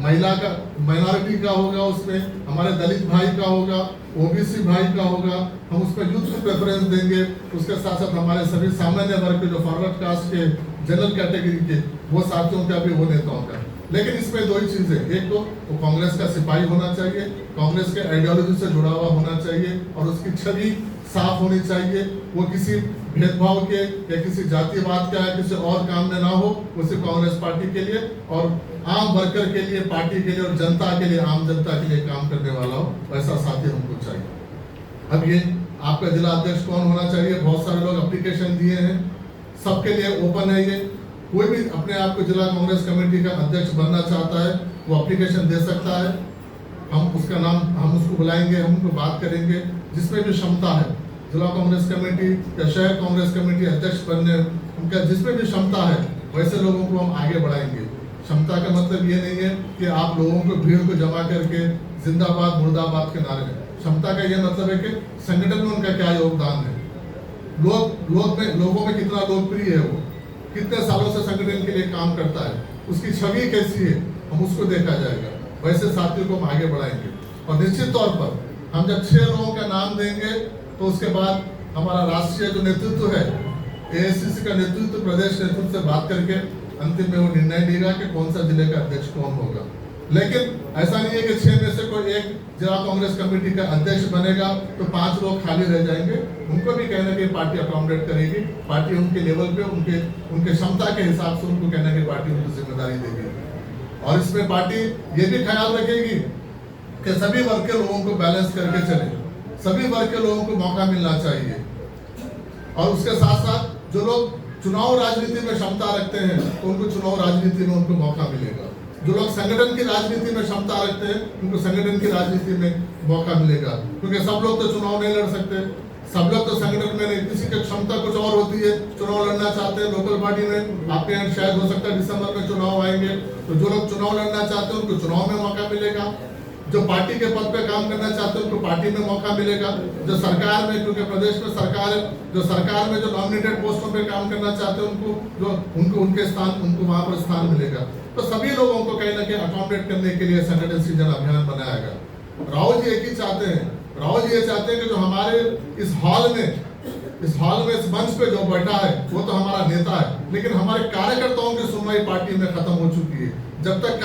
महिला का, माइनॉरिटी का होगा, उसमें हमारे दलित भाई का होगा, ओबीसी भाई का होगा, हम उसमें यूथ को प्रेफरेंस देंगे। उसके साथ साथ हमारे सभी सामान्य वर्ग के जो फॉरवर्ड कास्ट के, जनरल कैटेगरी के, वो साथियों का भी, वो नेताओं का। लेकिन इसमें दो ही चीजें, एक तो वो कांग्रेस का सिपाही होना चाहिए, कांग्रेस के आइडियोलॉजी से जुड़ा हुआ होना चाहिए और उसकी छवि साफ होनी चाहिए। वो किसी भेदभाव के या किसी जातिवाद का या किसी और काम में ना हो, वो सिर्फ कांग्रेस पार्टी के लिए और आम वर्कर के लिए, पार्टी के लिए और जनता के लिए, आम जनता के लिए काम करने वाला हो, वैसा साथी हमको चाहिए। अब ये आपका जिला अध्यक्ष कौन होना चाहिए, बहुत सारे लोग एप्लीकेशन दिए हैं, सबके लिए ओपन है ये। कोई भी अपने आप को जिला कांग्रेस कमेटी का अध्यक्ष बनना चाहता है, वो एप्लीकेशन दे सकता है। हम उसका नाम, हम उसको बुलाएंगे, हम उनको बात करेंगे। जिसमें भी क्षमता है, जिला कांग्रेस कमेटी या शहर कांग्रेस कमेटी अध्यक्ष बनने, उनका जिसमें भी क्षमता है, वैसे लोगों को हम आगे बढ़ाएंगे। क्षमता का मतलब ये नहीं है कि आप लोगों को, भीड़ को जमा करके जिंदाबाद मुर्दाबाद के नारे में। क्षमता का ये मतलब है कि संगठन में उनका क्या योगदान है, लोगों में कितना लोकप्रिय है, वो कितने सालों से संगठन के लिए काम करता है, उसकी छवि कैसी है, हम उसको देखा जाएगा। वैसे साथियों को हम आगे बढ़ाएंगे और निश्चित तौर पर हम जब 6 लोगों का नाम देंगे तो उसके बाद हमारा राष्ट्रीय जो नेतृत्व है, एआईसीसी का नेतृत्व, प्रदेश नेतृत्व से बात करके अंतिम में वो निर्णय लेगा कि कौन सा जिले का अध्यक्ष कौन होगा। लेकिन ऐसा नहीं है कि 6 में से कोई एक जिला कांग्रेस कमेटी का अध्यक्ष बनेगा तो 5 लोग खाली रह जाएंगे। उनको भी कहना कि पार्टी अकोमोडेट करेगी, पार्टी उनके लेवल पे, उनके क्षमता के हिसाब से उनको कहना कि पार्टी उनको जिम्मेदारी देगी। और इसमें पार्टी ये भी ख्याल रखेगी कि सभी वर्ग के लोगों को बैलेंस करके चले, सभी वर्ग के लोगों को मौका मिलना चाहिए। और उसके साथ साथ जो लोग चुनाव राजनीति में क्षमता रखते हैं तो उनको चुनाव राजनीति में उनको मौका मिलेगा। जो लोग संगठन की राजनीति में क्षमता रखते हैं उनको संगठन की राजनीति में मौका मिलेगा, क्योंकि सब लोग तो चुनाव नहीं लड़ सकते, सब लोग तो संगठन में नहीं, किसी की क्षमता कुछ और होती है, चुनाव लड़ना चाहते हैं लोकल पार्टी में। आपके यहाँ शायद हो सकता है दिसंबर में चुनाव आएंगे, तो जो लोग चुनाव लड़ना चाहते हैं उनको चुनाव में मौका मिलेगा। जो पार्टी के पद पे काम करना चाहते हैं उनको पार्टी में मौका मिलेगा। जो सरकार में, क्योंकि प्रदेश में सरकार है, जो सरकार में जो नॉमिनेटेड पोस्टों पे काम करना चाहते हैं उनको उनके स्थान, उनको वहां पर स्थान मिलेगा। तो सभी लोगों को कहीं ना कहीं अकोमोडेट करने के लिए संगठन सृजन अभियान बनाया गया। राहुल जी एक ही चाहते हैं, राहुल जी ये चाहते हैं कि जो हमारे इस हॉल में इस मंच पे जो बैठा है वो तो हमारा नेता है, लेकिन हमारे कार्यकर्ताओं की सुनवाई पार्टी में खत्म हो चुकी है। जब तक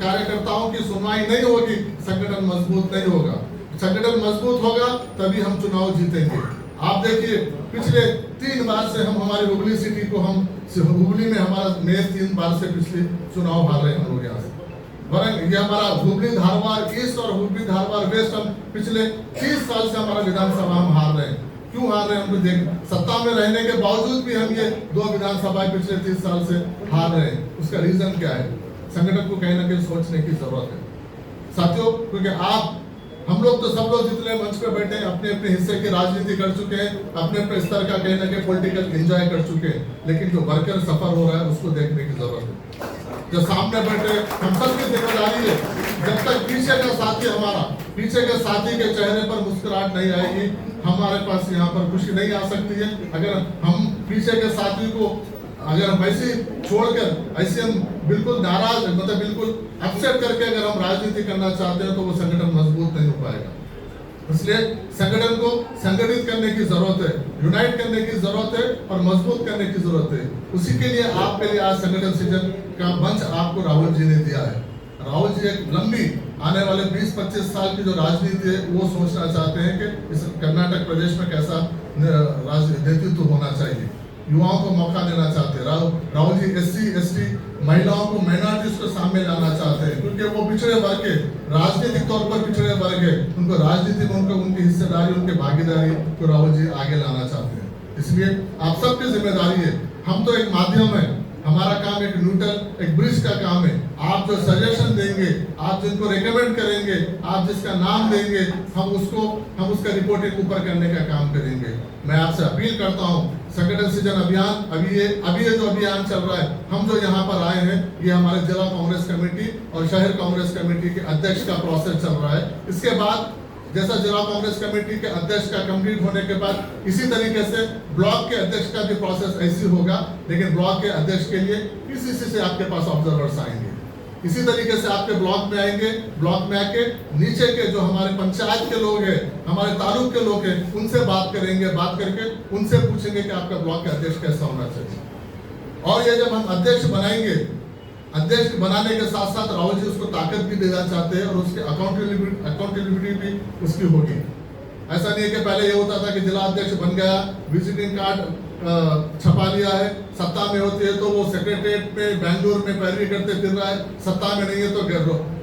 कार्यकर्ताओं की सुनवाई नहीं होगी, संगठन मजबूत नहीं होगा। संगठन मजबूत होगा तभी हम चुनाव जीतेंगे। आप देखिए, पिछले 3 बार से हम हमारी हुबली सिटी को, हम हुबली में हमारा मेयर 3 बार से पिछले चुनाव हार रहे हैं हम लोग यहाँ से। वरन ये हमारा हुबली धारवाड़ ईस्ट और हुबली धारवाड़ वेस्ट, हम पिछले 30 साल से हमारा विधानसभा हम हार रहे हैं। क्यों हार रहे हैं? हमको देख, सत्ता में रहने के बावजूद भी हम ये 2 विधानसभा पिछले 30 साल से हार रहे हैं। उसका रीजन क्या है? संगठन को कहीं ना कहीं सोचने की जरूरत है साथियों, क्योंकि हम लोग तो सब लोग जितने मंच पे बैठे हैं अपने अपने हिस्से की राजनीति कर चुके हैं, अपने अपने स्तर का कहीं ना कहीं पॉलिटिकल एंजॉय कर चुके हैं, लेकिन जो वर्कर सफर हो रहा है उसको देखने की जरूरत है। जो सामने बैठे, हम सबकी जिम्मेदारी है, जब तक पीछे का साथी, हमारा पीछे के साथी के चेहरे पर मुस्कुराहट नहीं आएगी, हमारे पास यहाँ पर खुशी नहीं आ सकती है। अगर हम पीछे के साथी को अगर हम ऐसे छोड़कर, ऐसे हम बिल्कुल नाराज, मतलब बिल्कुल अपसेट करके अगर हम राजनीति करना चाहते हैं तो वो संगठन मजबूत नहीं हो पाएगा। इसलिए संगठन को संगठित करने की जरूरत है, यूनाइट करने की जरूरत है और मजबूत करने की जरूरत है। उसी के लिए आपके लिए आज संगठन सृजन का मंच आपको राहुल जी ने दिया है। राहुल जी एक लंबी आने वाले 20-25 साल की जो राजनीति है वो सोचना चाहते हैं कि इस कर्नाटक प्रदेश में कैसा नेतृत्व होना चाहिए, युवाओं को मौका देना चाहते हैं। राहुल जी SC/ST महिलाओं को, माइनॉरिटीज को सामने लाना चाहते हैं, क्योंकि वो पिछड़े वर्ग के, राजनीतिक तौर पर पिछड़े वर्ग है, उनको राजनीति में उनकी हिस्सेदारी, उनकी भागीदारी को राहुल जी आगे लाना चाहते हैं। इसलिए आप सबकी जिम्मेदारी है, हम तो एक माध्यम है, हमारा काम एक न्यूट्रल, एक ब्रिज का काम है। आप जो सजेशन देंगे, आप जिनको रेकमेंड करेंगे, आप जिसका नाम देंगे, हम उसका रिपोर्टिंग ऊपर करने का काम करेंगे। मैं आपसे अपील करता हूँ, संगठन सृजन अभियान, अभी ये जो अभियान चल रहा है, हम जो यहाँ पर आए हैं, ये हमारे जिला कांग्रेस कमेटी और शहर कांग्रेस कमेटी के अध्यक्ष का प्रोसेस चल रहा है। इसके बाद जैसा जिला कांग्रेस कमेटी के अध्यक्ष का कंप्लीट होने के बाद इसी तरीके से ब्लॉक के अध्यक्ष का भी प्रोसेस ऐसी होगा, लेकिन ब्लॉक के अध्यक्ष के लिए किसी से आपके पास ऑब्जर्वर्स आएंगे, इसी तरीके से आपके ब्लॉक में आएंगे। ब्लॉक में आके नीचे के जो हमारे पंचायत के लोग हैं, हमारे तालुक के लोग हैं, उनसे बात करेंगे, बात करके उनसे पूछेंगे कि आपका ब्लॉक का अध्यक्ष कैसा होना चाहिए। और ये जब हम अध्यक्ष बनाएंगे अध्यक्ष बनाने के साथ साथ राहुल जी उसको ताकत भी देना चाहते हैं और उसके अकाउंटेबिलिटी भी उसकी होगी। ऐसा नहीं है कि पहले ये होता था कि जिला अध्यक्ष बन गया, विजिटिंग कार्ड छपा लिया है, सत्ता में होती है तो वो सेक्रेटरीट में बेंगलुरु में पैरवी करते फिर रहा है, सत्ता में नहीं है तो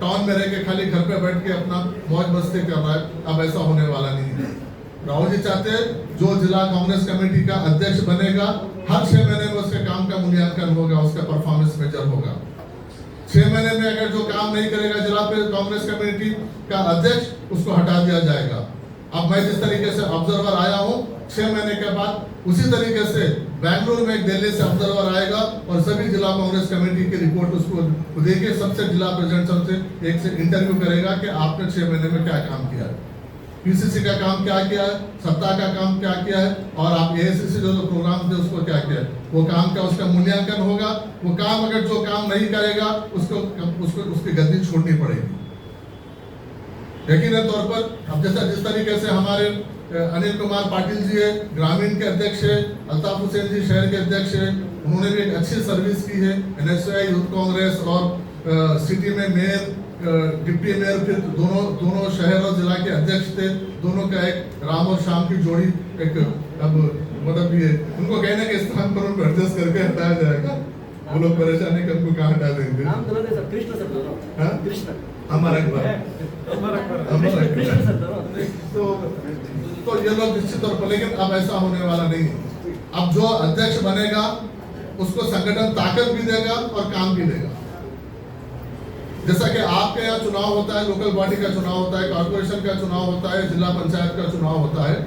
टाउन में रह के खाली घर पे बैठ के अपना मौज मस्ती कर रहा है। अब ऐसा होने वाला नहीं है। राहुल जी चाहते हैं जो जिला कांग्रेस कमेटी का अध्यक्ष बनेगा हर 6 महीने में उसके काम का मूल्यांकन होगा, उसका परफॉर्मेंस मेजर होगा। 6 महीने में अगर जो काम नहीं करेगा जिला कांग्रेस कमेटी का अध्यक्ष, उसको हटा दिया जाएगा। अब मैं जिस तरीके से ऑब्जर्वर आया हूँ 6 महीने के बाद उसी तरीके से बेंगलुरु में दिल्ली से ऑब्जर्वर आएगा और सभी जिला कांग्रेस कमेटी की रिपोर्ट उसको देके सबसे जिला प्रेसिडेंट सबसे एक से इंटरव्यू करेगा कि आपने 6 महीने में क्या काम किया है, पीसीसी का काम क्या किया है, सत्ता का काम क्या किया है और आप एआईसीसी जो प्रोग्राम थे उसको क्या किया है, वो काम का उसका मूल्यांकन होगा। वो काम अगर जो काम नहीं करेगा उसको उसकी गद्दी छोड़नी पड़ेगी। यकीन तौर पर अब जैसा जिस तरीके से हमारे अनिल कुमार पाटिल जी है, ग्रामीण के अध्यक्ष है, अल्ताफ हुसैन जी शहर के अध्यक्ष है, उन्होंने भी एक अच्छी सर्विस की है। एनएसयूआई यूथ कांग्रेस और सिटी में मेयर, डिप्टी मेयर, फिर दोनों शहर और जिला के अध्यक्ष थे। दोनों का एक राम और शाम की जोड़ी एक अब मतलब ये उनको कहने के स्थान पर उनको एडजस्ट करके हटाया जाएगा। वो लोग परेशानी कर उनको कहाँ हटा देंगे। हमारा तो ये लोग निश्चित तौर पर, लेकिन अब ऐसा होने वाला नहीं है। अब जो अध्यक्ष बनेगा उसको संगठन ताकत भी देगा और काम भी देगा। जैसा कि आपके यहाँ चुनाव होता है, लोकल बॉडी का चुनाव होता है, कॉर्पोरेशन का चुनाव होता है, जिला पंचायत का चुनाव होता है,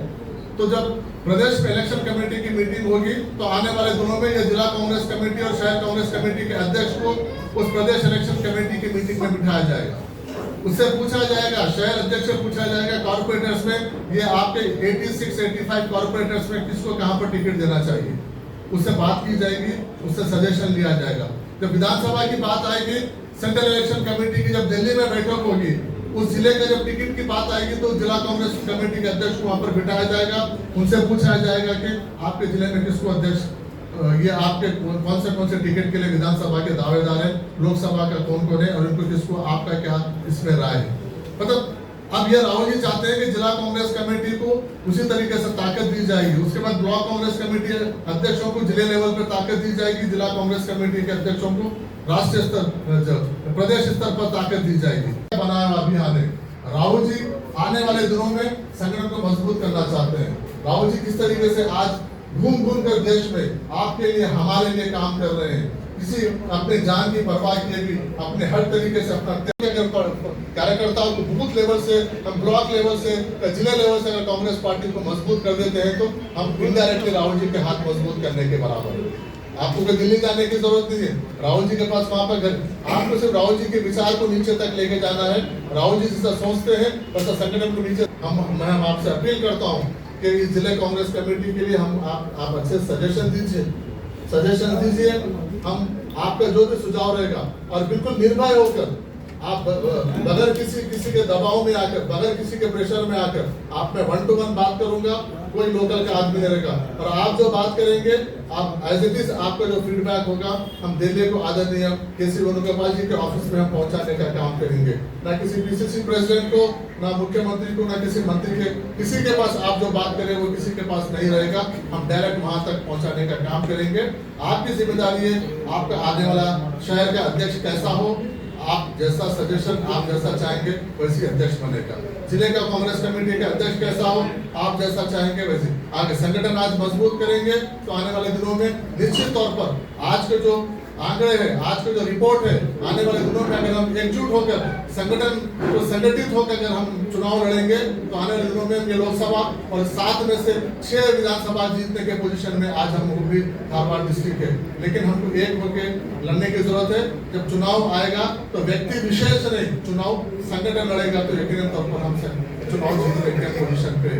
तो जब प्रदेश में इलेक्शन कमेटी की मीटिंग होगी तो आने वाले दिनों में ये जिला कांग्रेस कमेटी और शहर कांग्रेस कमेटी के अध्यक्ष को उस प्रदेश इलेक्शन कमेटी की मीटिंग में बिठाया जाएगा। उससे पूछा जाएगा, शहर अध्यक्ष से पूछा जाएगा कॉर्पोरेटर्स में ये आपके 86-85 कॉर्पोरेटर्स में किसको कहां पर टिकट देना चाहिए, उससे बात की जाएगी, उससे सजेशन लिया जाएगा। जब विधानसभा की बात आएगी, सेंट्रल इलेक्शन कमेटी की जब दिल्ली में बैठक होगी, उस जिले का जब टिकट की बात आएगी तो जिला कांग्रेस कमेटी के अध्यक्ष को वहां पर बिठाया जाएगा। उनसे पूछा जाएगा कि आपके जिले में किसको अध्यक्ष, ये आपके कौन से टिकट के लिए विधानसभा के दावेदार हैं, लोकसभा का कौन कौन है और इनको किसको, आपका क्या इसमें राय है। मतलब अब ये राहुल जी चाहते हैं कि जिला कांग्रेस कमेटी को उसी तरीके से ताकत दी जाएगी। उसके बाद ब्लॉक कांग्रेस कमेटी अध्यक्षों को जिले लेवल पर ताकत दी जाएगी, जिला कांग्रेस कमेटी के अध्यक्षों को राष्ट्रीय स्तर, प्रदेश स्तर पर ताकत दी जाएगी। बनाया अभियान है। राहुल जी आने वाले दिनों में संगठन को मजबूत करना चाहते हैं। राहुल जी किस तरीके से आज घूम घूम कर देश में आपके लिए, हमारे लिए काम कर रहे हैं, किसी अपने जान की परवाह किए भी अपने हर तरीके से अपना कार्यकर्ताओं को बूथ लेवल से, हम ब्लॉक लेवल से, जिला लेवल से अगर कांग्रेस पार्टी को मजबूत कर देते हैं तो हम इनडायरेक्टली राहुल जी के हाथ मजबूत करने के बराबर है। आपको कोई दिल्ली जाने की जरूरत नहीं है, राहुल जी के पास वहां पर आपको सिर्फ राहुल जी के विचार को नीचे तक लेके जाना है। राहुल जी जैसा सोचते हैं वैसा संगठन को नीचे, मैं आपसे अपील करता हूँ कि इस जिले कांग्रेस कमेटी के लिए आप अच्छे सजेशन दीजिए। हम आपका जो भी सुझाव रहेगा और बिल्कुल निर्भय होकर आप बगैर किसी के दबाव में आकर, बगैर किसी के प्रेशर में आकर आप मैं 1-to-1 बात करूंगा, कोई लोकल का आदमी नहीं रहेगा और आप जो बात करेंगे आप एज इट इज आपका जो फीडबैक होगा हम दिल्ली को आदरणीय केसी वेणुगोपाल जी के ऑफिस में हम पहुंचाने का काम करेंगे। ना किसी पीसीसी प्रेसिडेंट को, ना मुख्यमंत्री को, ना किसी मंत्री के, किसी के पास आप जो बात करें वो किसी के पास नहीं रहेगा। हम डायरेक्ट वहां तक पहुंचाने का काम करेंगे। आपकी जिम्मेदारी है, आपका आने वाला शहर का अध्यक्ष कैसा हो, आप जैसा सजेशन आप जैसा चाहेंगे वैसी अध्यक्ष बनेगा। जिले का कांग्रेस कमेटी का अध्यक्ष कैसा हो, आप जैसा चाहेंगे वैसे आगे संगठन आज मजबूत करेंगे तो आने वाले दिनों में निश्चित तौर पर आज के जो आंकड़े हैं, आज के जो रिपोर्ट है, आने वाले दिनों में अगर हम एकजुट होकर संगठन को संगठित होकर अगर हम चुनाव लड़ेंगे तो आने वाले दिनों में ये लोकसभा और 7 में से 6 विधानसभा जीतने के पोजीशन में आज हम हुगली धारवाड़ डिस्ट्रिक्ट है। लेकिन हमको एक होकर लड़ने की जरूरत है। जब चुनाव आएगा तो व्यक्ति विशेष नहीं, चुनाव संगठन लड़ेगा तो यकीनन तौर पर हम चुनाव जीतने के पोजीशन पे